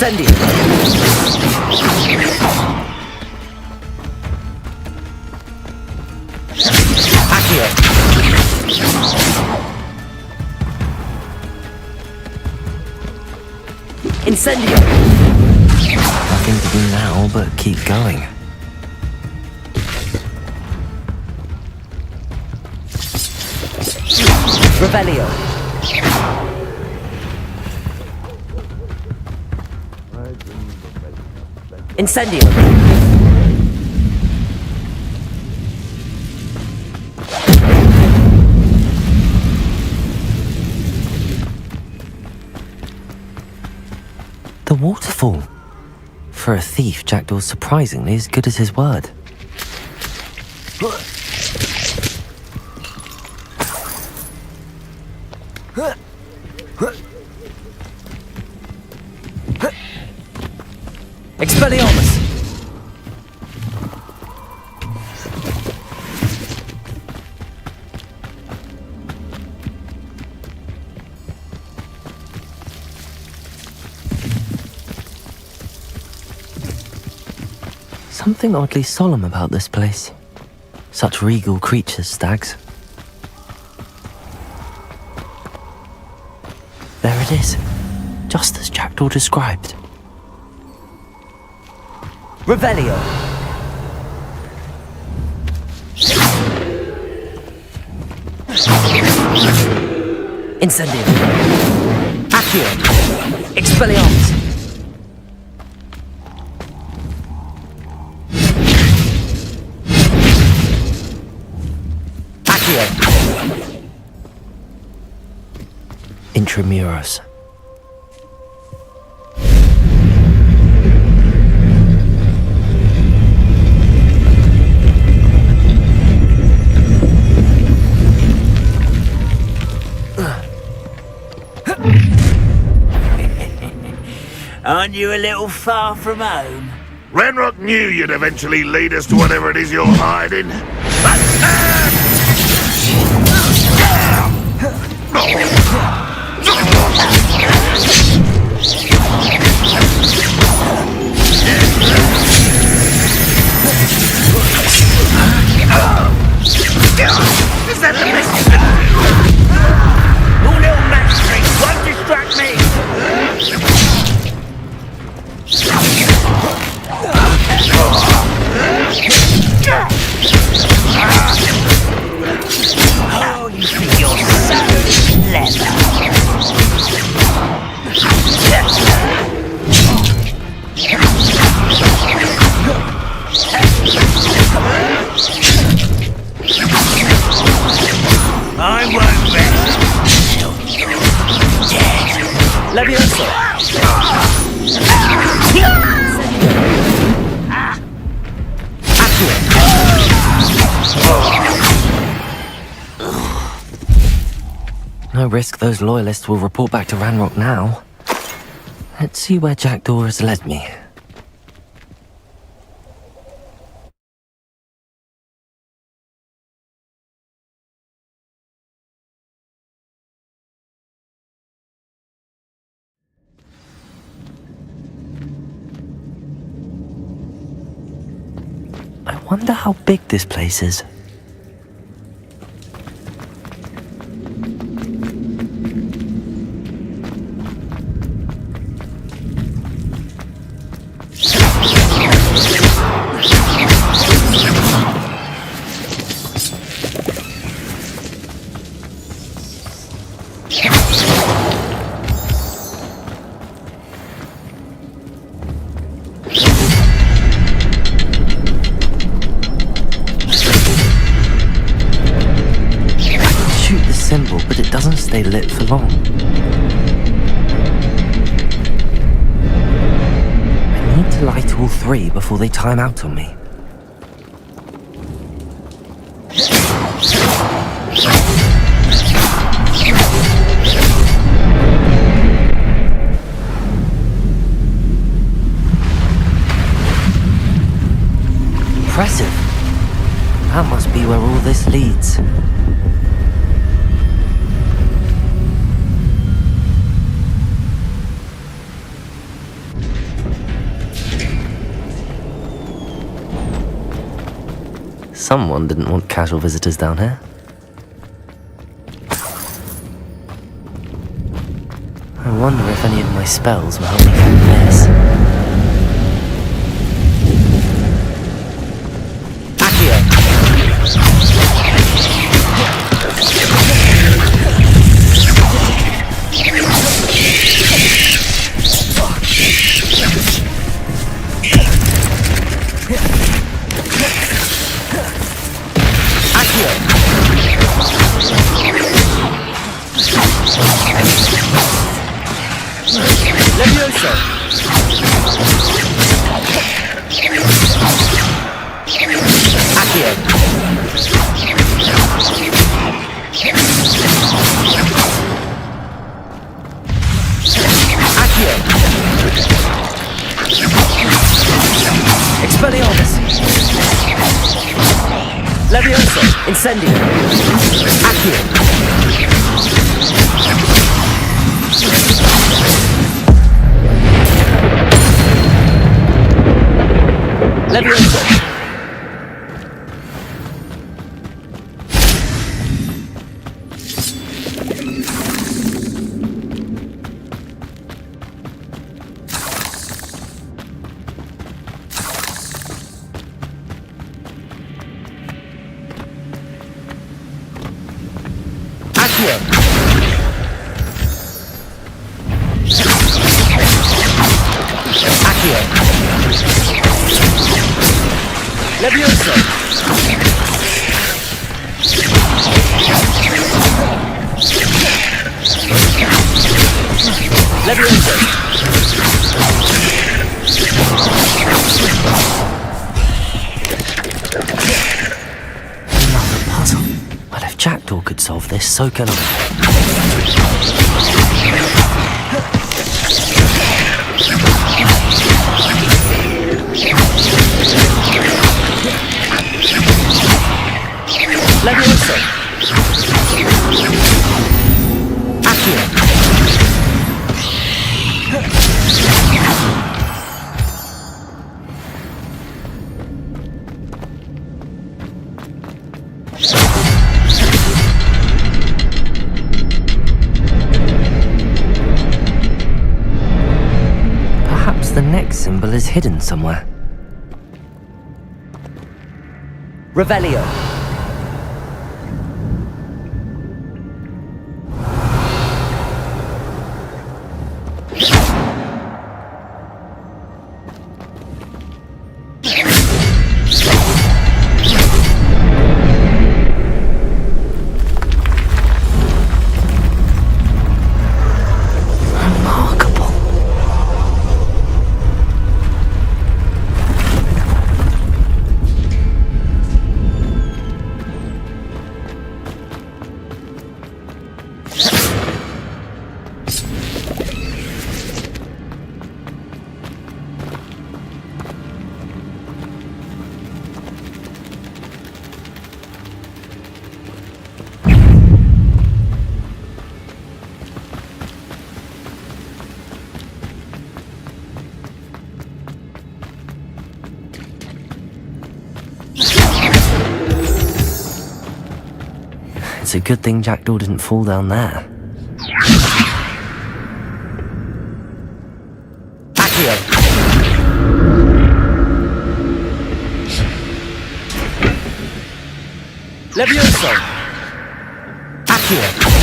Incendio. Accio. Incendio. Nothing to do now but keep going. Revelio. Incendio. The waterfall. For a thief, Jackdaw's surprisingly as good as his word. Expelliarmus. Something oddly solemn about this place. Such regal creatures, stags. There it is, just as Jackdaw described. Revelio. Incendio. Accio. Expelliarmus. Intramuros. Aren't you a little far from home? Ranrock knew you'd eventually lead us to whatever it is you're hiding. Is that the best? Your little magic tricks won't distract me. Oh, you think you're so clever. I won't rest till you're dead. Levioso. No risk those loyalists will report back to Ranrock now. Let's see where Jackdaw has led me. I wonder how big this place is. Symbol, but it doesn't stay lit for long. I need to light all three before they time out on me. Impressive. That must be where all this leads. Someone didn't want casual visitors down here. I wonder if any of my spells will help me from this. Levioso! Accio! Accio! Expelliarmus! Levioso! Incendio! Accio! Levioso! Accio! Accio! Levioso! Levioso! Another puzzle. Well, if Jackdaw could solve this, so can I. Levioso! Accio! Perhaps the next symbol is hidden somewhere. Revelio! It's a good thing Jackdaw didn't fall down there. Accio! Levioso! Accio!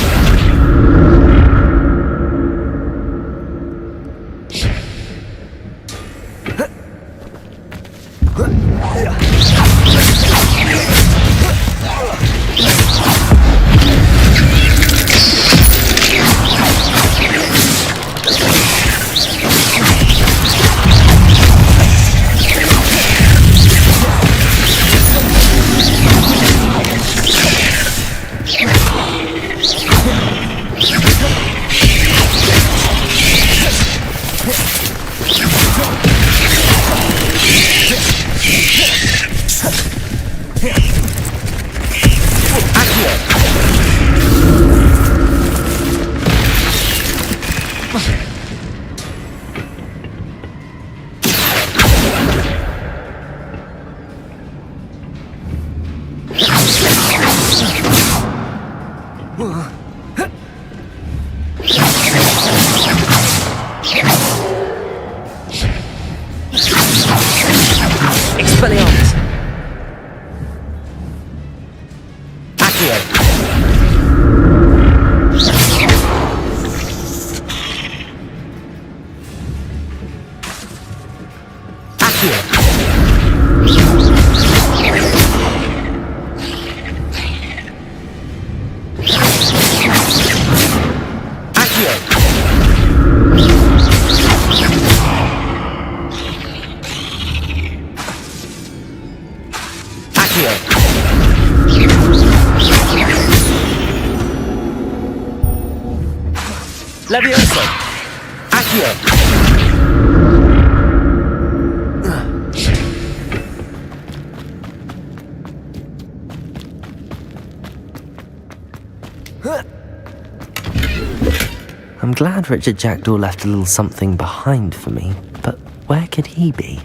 Levioso! Accio! I'm glad Richard Jackdaw left a little something behind for me, but where could he be?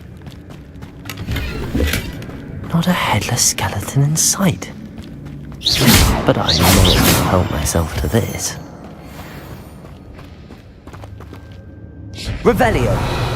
Not a headless skeleton in sight. But I may help myself to this. Revelio!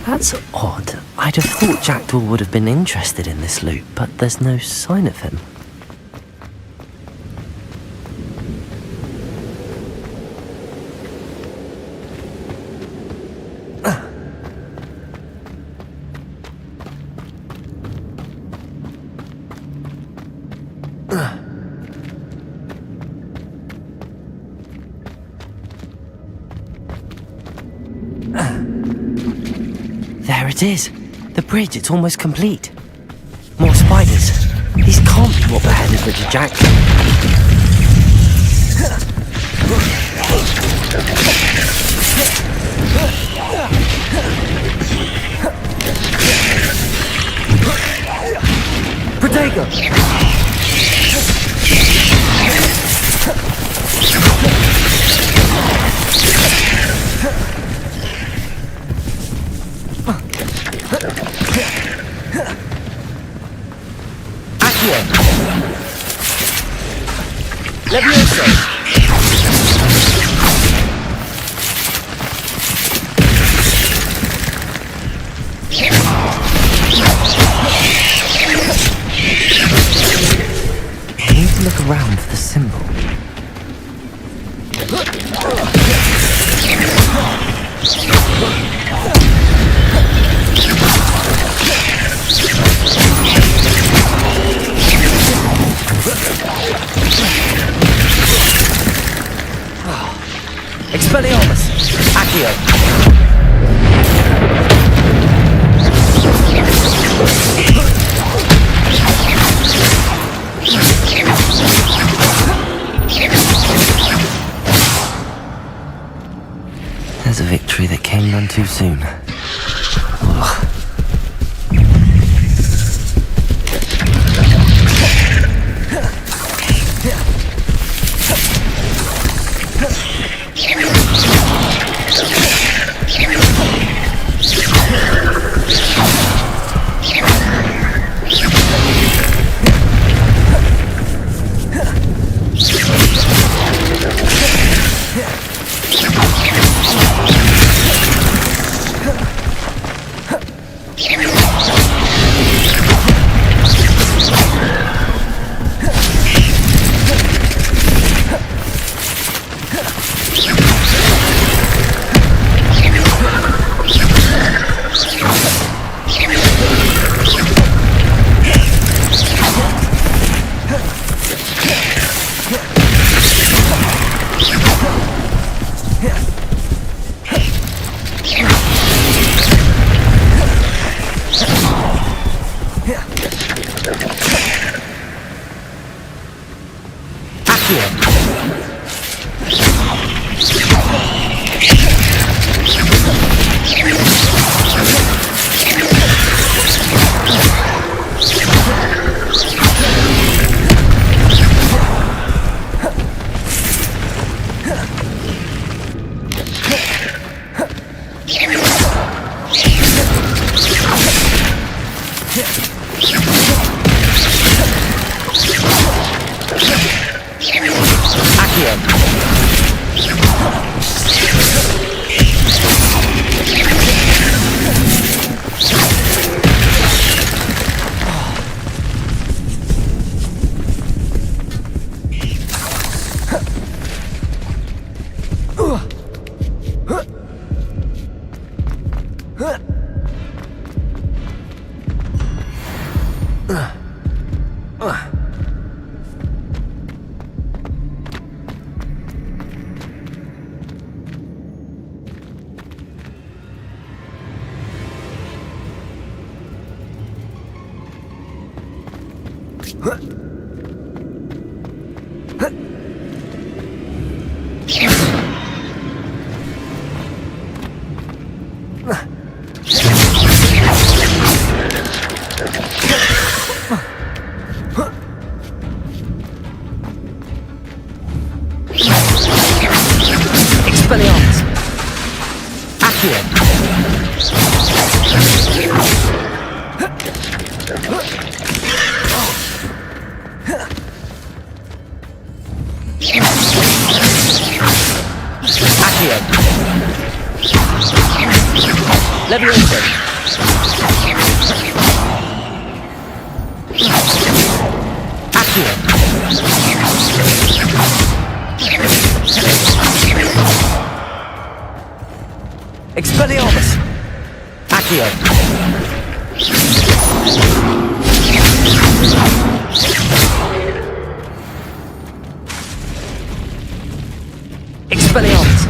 That's odd. I'd have thought Jackdaw would have been interested in this loot, but there's no sign of him. There it is. The bridge, it's almost complete. More spiders. These can't be what beheaded Richard Jackdaw. Protego! LuvlyVerse. I need to look around for the symbol. Expelliarmus! Accio! There's a victory that came none too soon. Ugh. Expelliarmus! Accio! Accio! LuvlyVerse! Accio! Expelliarmus! Accio! Expelliarmus!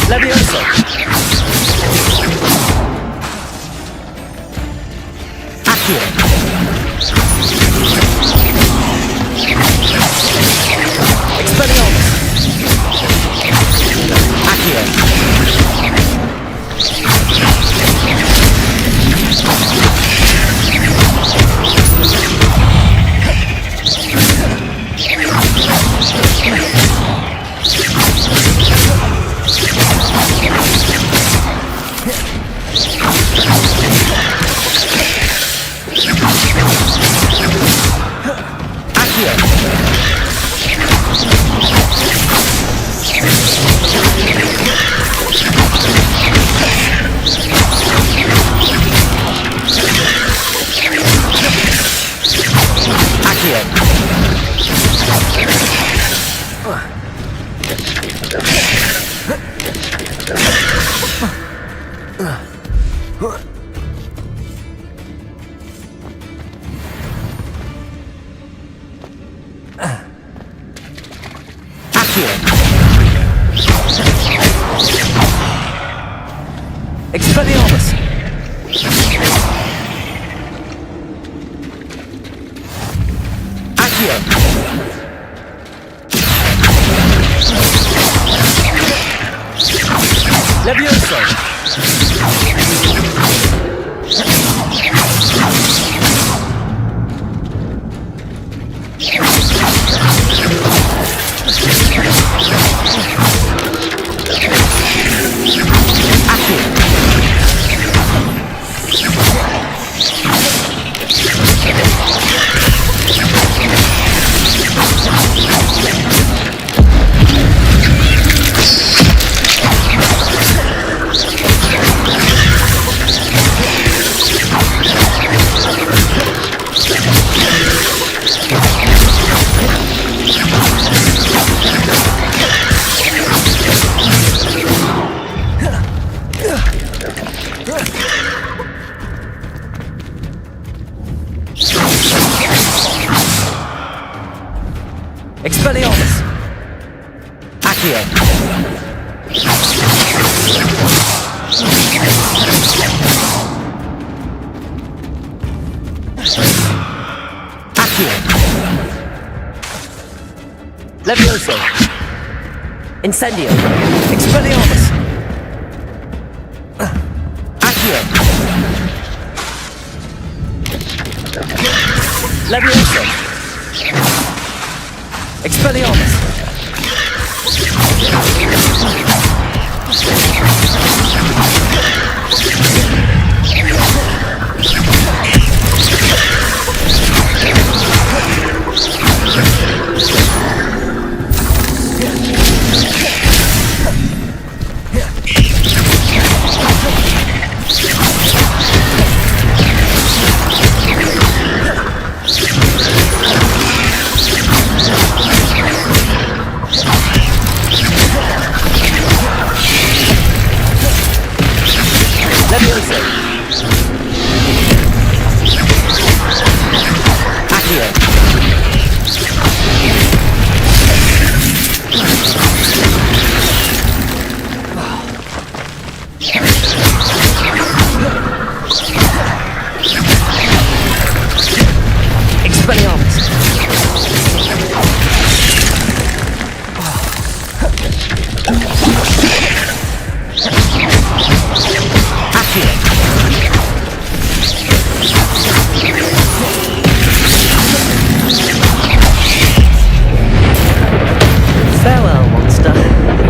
LuvlyVerse! Accio! Expelliarmus! Accio! Expelliarmus! Accio! LuvlyVerse! Expelliarmus! Accio! Accio! LuvlyVerse! Incendio! Expelliarmus! Accio! LuvlyVerse! Expelliarmus! Levioso! Accio! Expelliarmus! Farewell, monster. I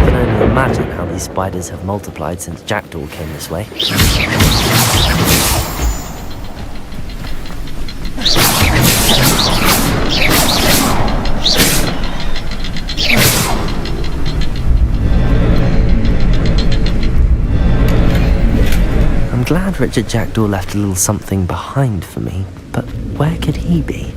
can only imagine how these spiders have multiplied since Jackdaw came this way. I'm glad Richard Jackdaw left a little something behind for me, but where could he be?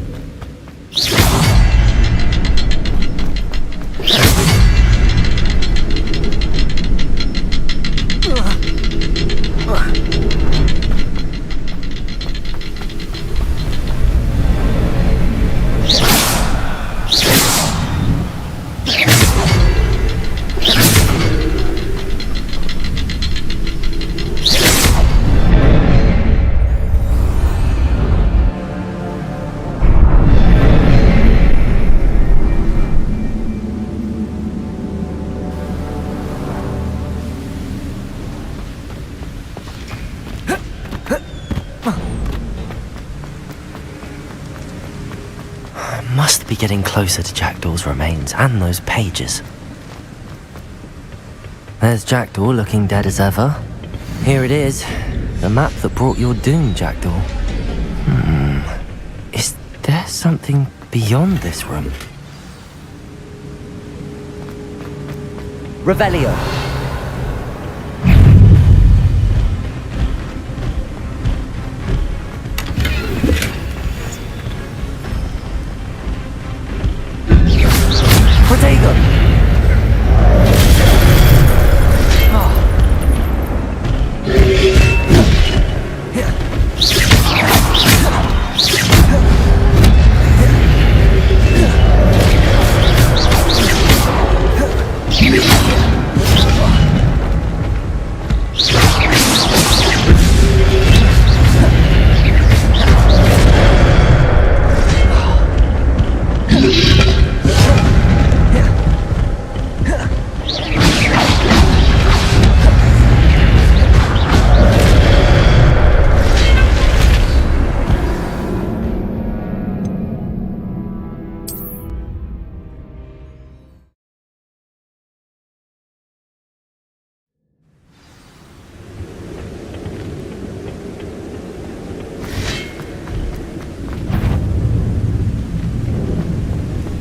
Must be getting closer to Jackdaw's remains and those pages. There's Jackdaw looking dead as ever. Here it is, the map that brought your doom, Jackdaw. Is there something beyond this room? Revelio!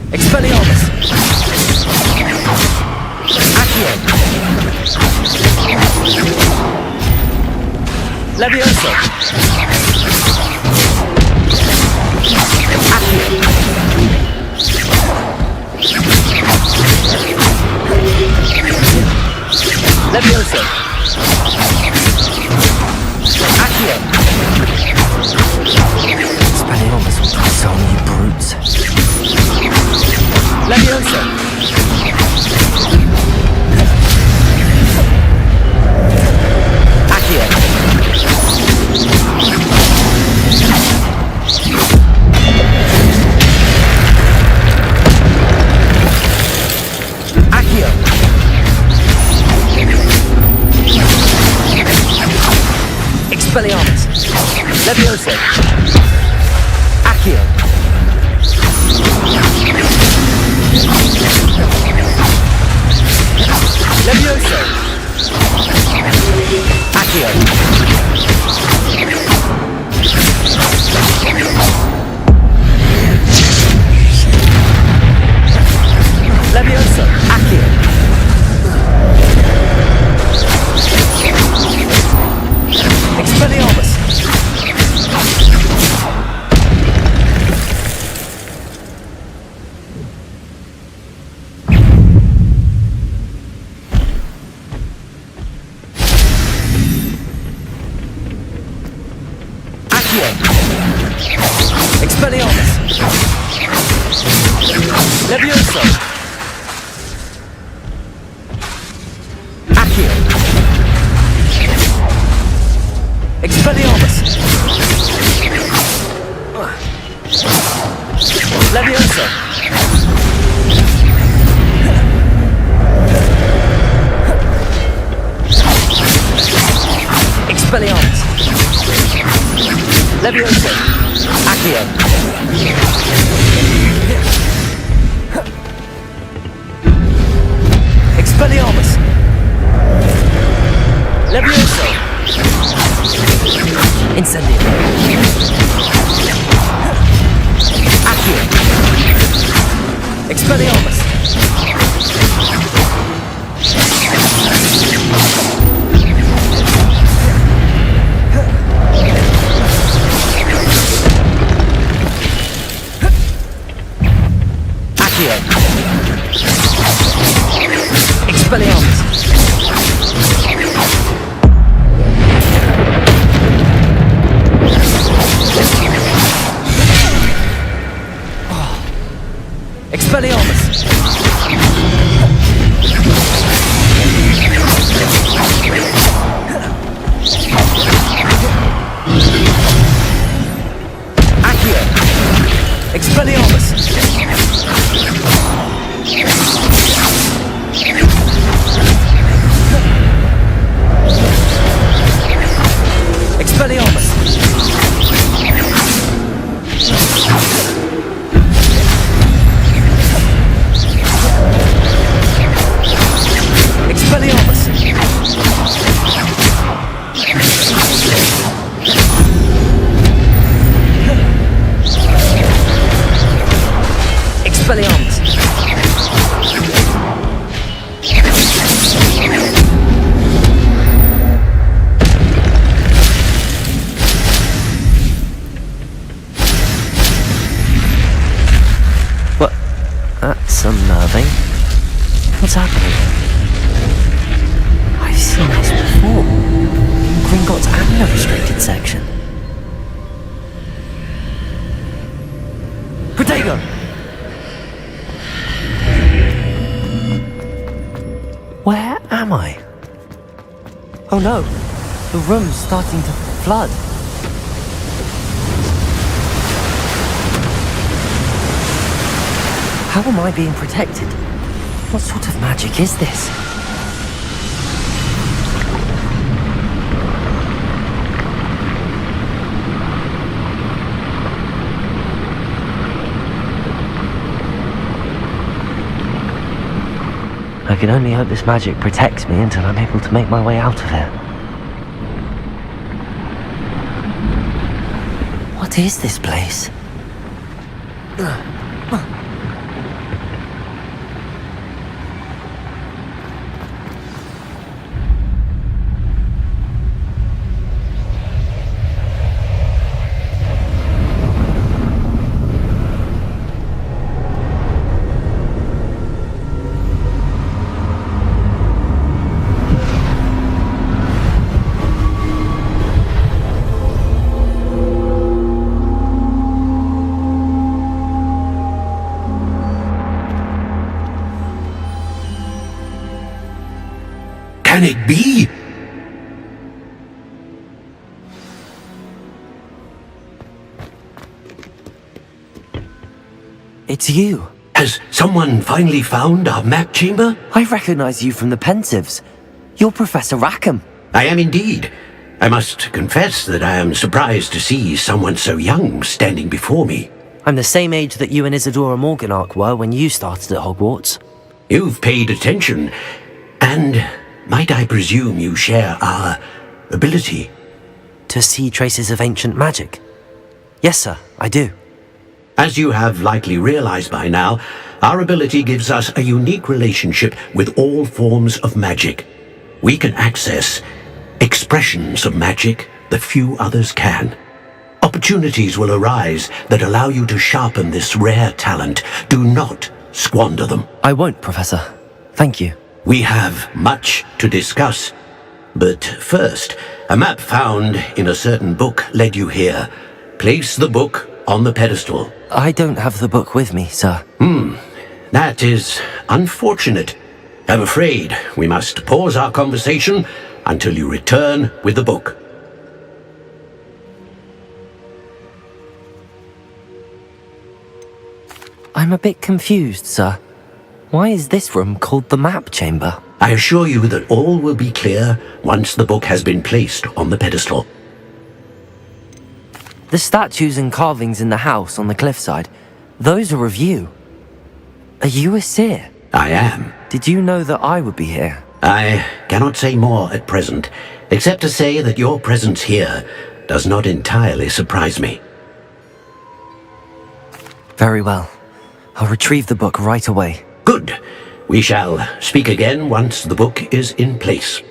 Expelliarmus! Accio! Levioso! Accio! Levioso! Accio! Expelliarmus will do so many brutes. Levioso! Accio! Accio! Expelliarmus! Levioso! Accio! Levioso! Accio! Levioso! Accio! Expelliarmus! Expelliarmus! Levioso! Accio! Expelliarmus! Levioso! Expelliarmus! Levioso! Accio! Expelliarmus! Levioso! Incendio! Accio! Expelliarmus! Accio! Expelliarmus! Expelliarmus! Accio! Expelliarmus! Expelliarmus! Expelliarmus! Expelliarmus! What? That's unnerving. What's happening? I've seen this before. In Gringotts and the restricted section. Protego! Where am I? Oh no, the room's starting to flood. How am I being protected? What sort of magic is this? I can only hope this magic protects me until I'm able to make my way out of here. What is this place? Can it be? It's you. Has someone finally found our map chamber? I recognize you from the Pensives. You're Professor Rackham. I am indeed. I must confess that I am surprised to see someone so young standing before me. I'm the same age that you and Isadora Morganach were when you started at Hogwarts. You've paid attention, and might I presume you share our ability? To see traces of ancient magic? Yes, sir, I do. As you have likely realized by now, our ability gives us a unique relationship with all forms of magic. We can access expressions of magic that few others can. Opportunities will arise that allow you to sharpen this rare talent. Do not squander them. I won't, Professor. Thank you. We have much to discuss. But first, a map found in a certain book led you here. place the book on the pedestal. I don't have the book with me, sir. That is unfortunate. I'm afraid we must pause our conversation until you return with the book. I'm a bit confused, sir. Why is this room called the map chamber? I assure you that all will be clear once the book has been placed on the pedestal. The statues and carvings in the house on the cliffside, those are of you. Are you a seer? I am. Did you know that I would be here? I cannot say more at present, except to say that your presence here does not entirely surprise me. Very well. I'll retrieve the book right away. Good. We shall speak again once the book is in place.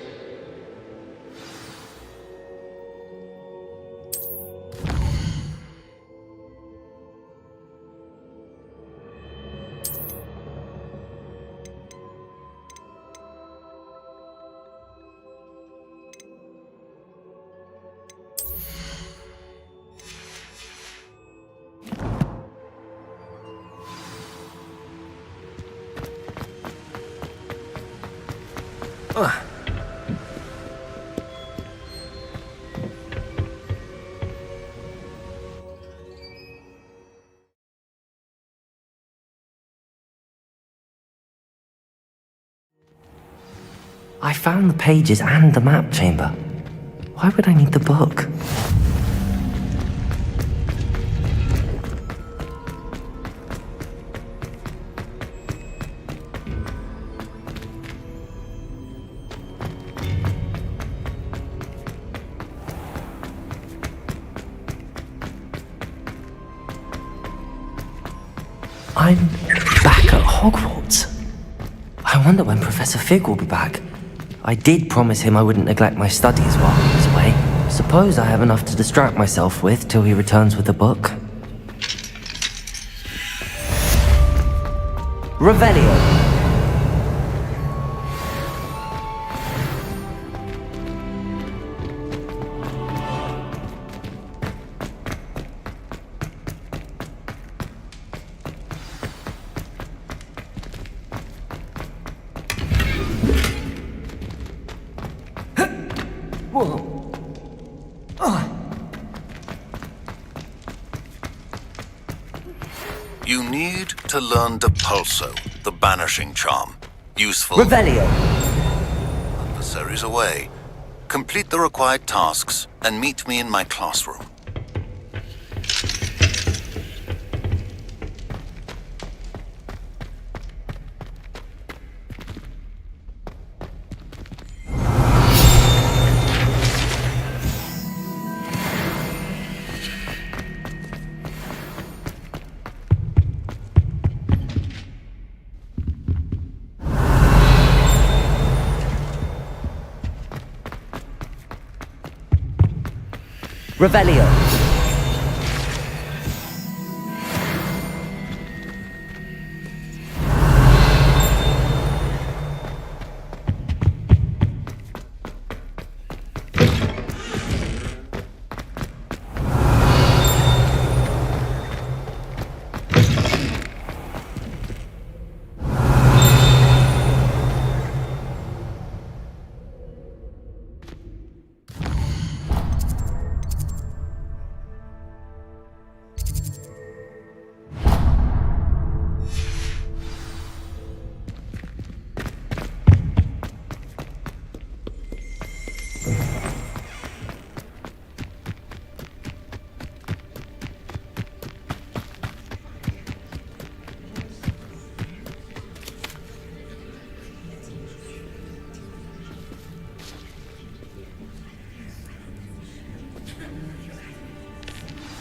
I found the pages and the map chamber. Why would I need the book? I'm back at Hogwarts. I wonder when Professor Fig will be back. I did promise him I wouldn't neglect my studies while he was away. Suppose I have enough to distract myself with till he returns with the book. Revelio. You need to learn Depulso, the banishing charm. Useful. Revelio. Adversaries away. Complete the required tasks and meet me in my classroom. Revelio.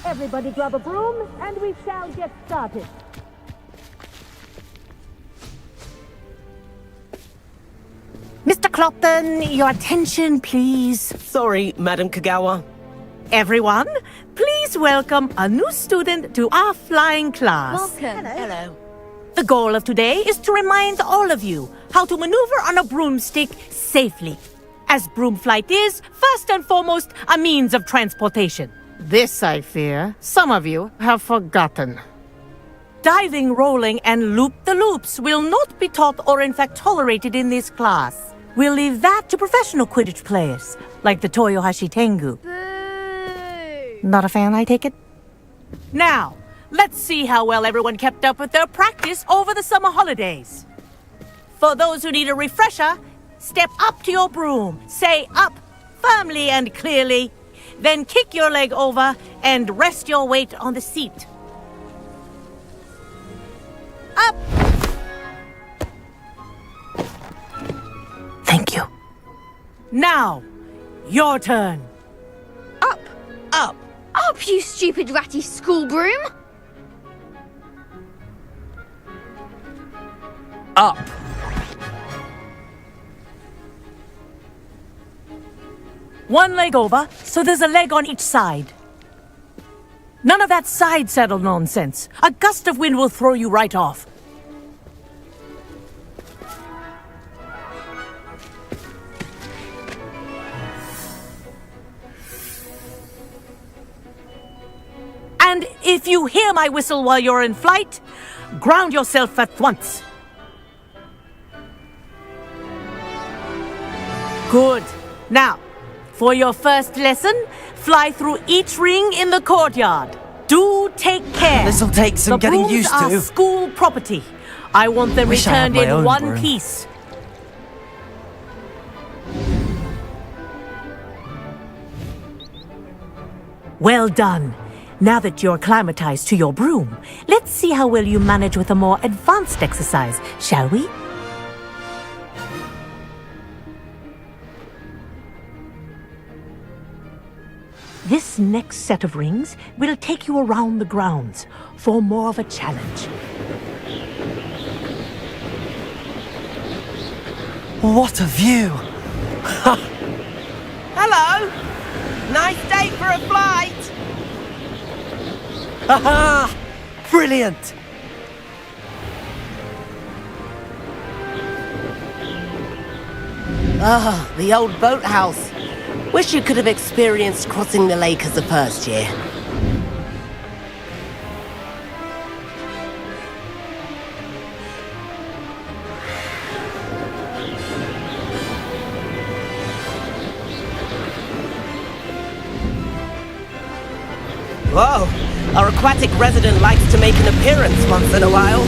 Everybody grab a broom, and we shall get started. Mr. Clopton, your attention, please. Sorry, Madam Kagawa. Everyone, please welcome a new student to our flying class. Welcome. Hello. The goal of today is to remind all of you how to maneuver on a broomstick safely, as broom flight is, first and foremost, a means of transportation. This, I fear, some of you have forgotten. Diving, rolling, and loop-the-loops will not be taught or in fact tolerated in this class. We'll leave that to professional Quidditch players, like the Toyohashi Tengu. Not a fan, I take it? Now, let's see how well everyone kept up with their practice over the summer holidays. For those who need a refresher, step up to your broom, say up firmly and clearly, then kick your leg over and rest your weight on the seat. Up! Thank you. Now, your turn. Up! Up! Up, you stupid ratty school broom! Up! One leg over, so there's a leg on each side. None of that side saddle nonsense. A gust of wind will throw you right off. And if you hear my whistle while you're in flight, ground yourself at once. Good. Now, for your first lesson, fly through each ring in the courtyard. Do take care. This'll take some getting used to. The brooms are school property. I want them Wish I had returned my in own one broom. piece. Well done. Now that you're acclimatized to your broom, let's see how well you manage with a more advanced exercise, shall we? This next set of rings will take you around the grounds for more of a challenge. What a view! Hello! Nice day for a flight! Haha! Brilliant! Ah, the old boathouse. Wish you could have experienced crossing the lake as a first year. Whoa! Our aquatic resident likes to make an appearance once in a while.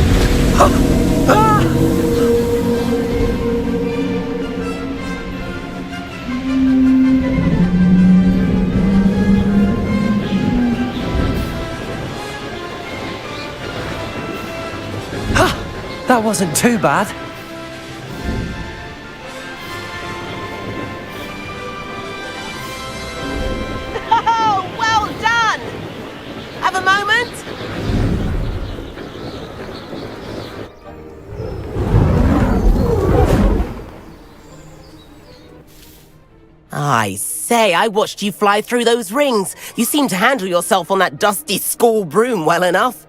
That wasn't too bad. Oh, well done! Have a moment? I say, I watched you fly through those rings. You seem to handle yourself on that dusty school broom well enough.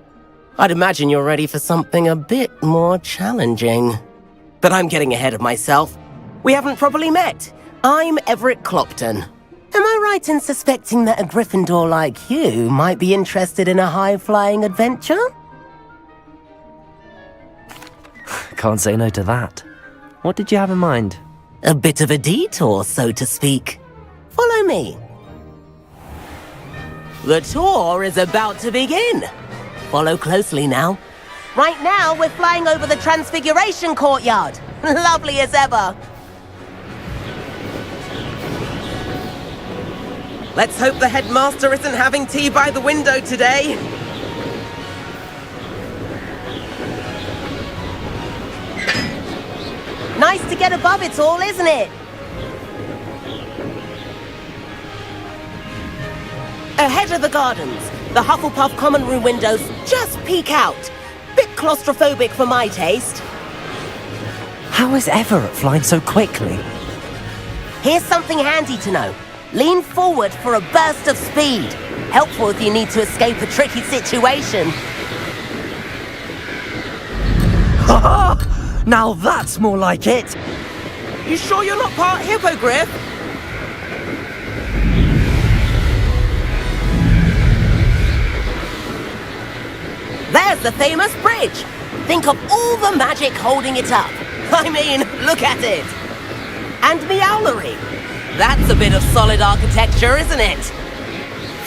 I'd imagine you're ready for something a bit more challenging. But I'm getting ahead of myself. We haven't properly met. I'm Everett Clopton. Am I right in suspecting that a Gryffindor like you might be interested in a high-flying adventure? Can't say no to that. What did you have in mind? A bit of a detour, so to speak. Follow me. The tour is about to begin. Follow closely now. Right now, we're flying over the Transfiguration Courtyard. Lovely as ever. Let's hope the headmaster isn't having tea by the window today. Nice to get above it all, isn't it? Ahead of the gardens, the Hufflepuff common room windows just peek out. Bit claustrophobic for my taste. How is Everett flying so quickly? Here's something handy to know. Lean forward for a burst of speed. Helpful if you need to escape a tricky situation. Now that's more like it! You sure you're not part hippogriff? there's the famous bridge. Think of all the magic holding it up. I mean, look at it. And the owlery. That's a bit of solid architecture, isn't it?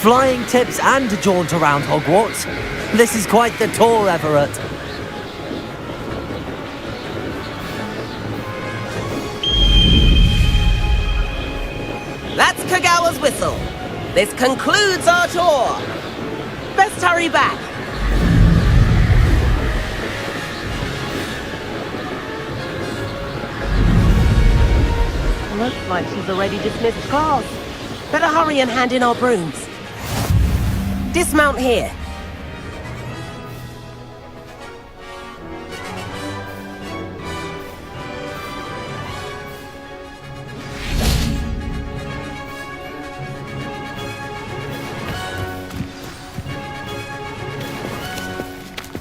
Flying tips and a jaunt around Hogwarts. This is quite the tour, Everett. That's Kagawa's whistle. This concludes our tour. Best hurry back. Looks like she's already dismissed class. Better hurry and hand in our brooms. Dismount here.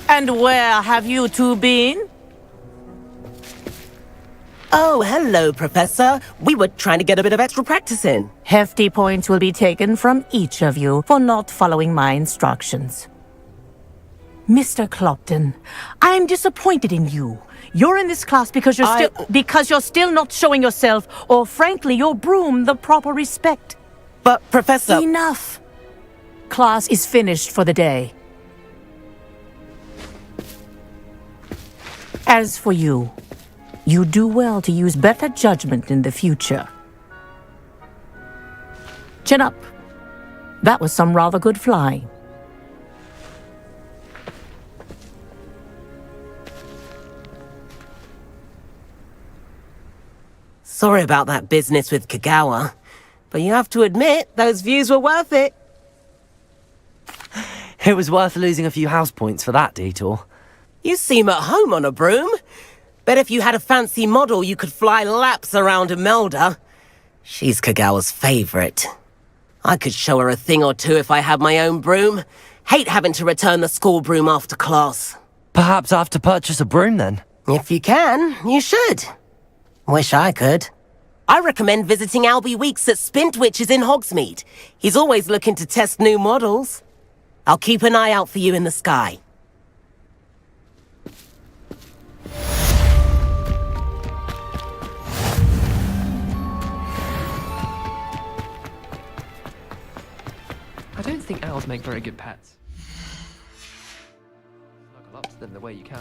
And where have you two been? Oh, hello, Professor. We were trying to get a bit of extra practice in. Hefty points will be taken from each of you for not following my instructions. Mr. Clopton, I'm disappointed in you. You're in this class because you're still not showing yourself, or frankly, your broom the proper respect. But, Professor... Enough. Class is finished for the day. As for you, you do well to use better judgment in the future. Chin up. That was some rather good flying. Sorry about that business with Kagawa, but you have to admit, those views were worth it. It was worth losing a few house points for that detour. You seem at home on a broom. Bet if you had a fancy model, you could fly laps around Imelda. She's Kagawa's favorite. I could show her a thing or two if I had my own broom. Hate having to return the school broom after class. Perhaps I have to purchase a broom then? If you can, you should. Wish I could. I recommend visiting Albie Weeks at Spintwitches in Hogsmeade. He's always looking to test new models. I'll keep an eye out for you in the sky. I don't think owls make very good pets. Snuggle up to them the way you can.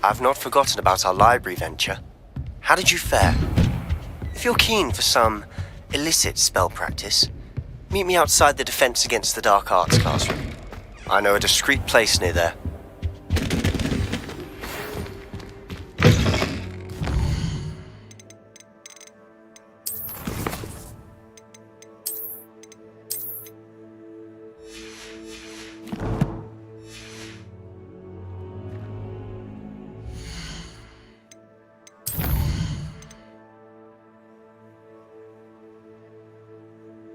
I've not forgotten about our library venture. How did you fare? If you're keen for some illicit spell practice, meet me outside the Defense Against the Dark Arts classroom. I know a discreet place near there.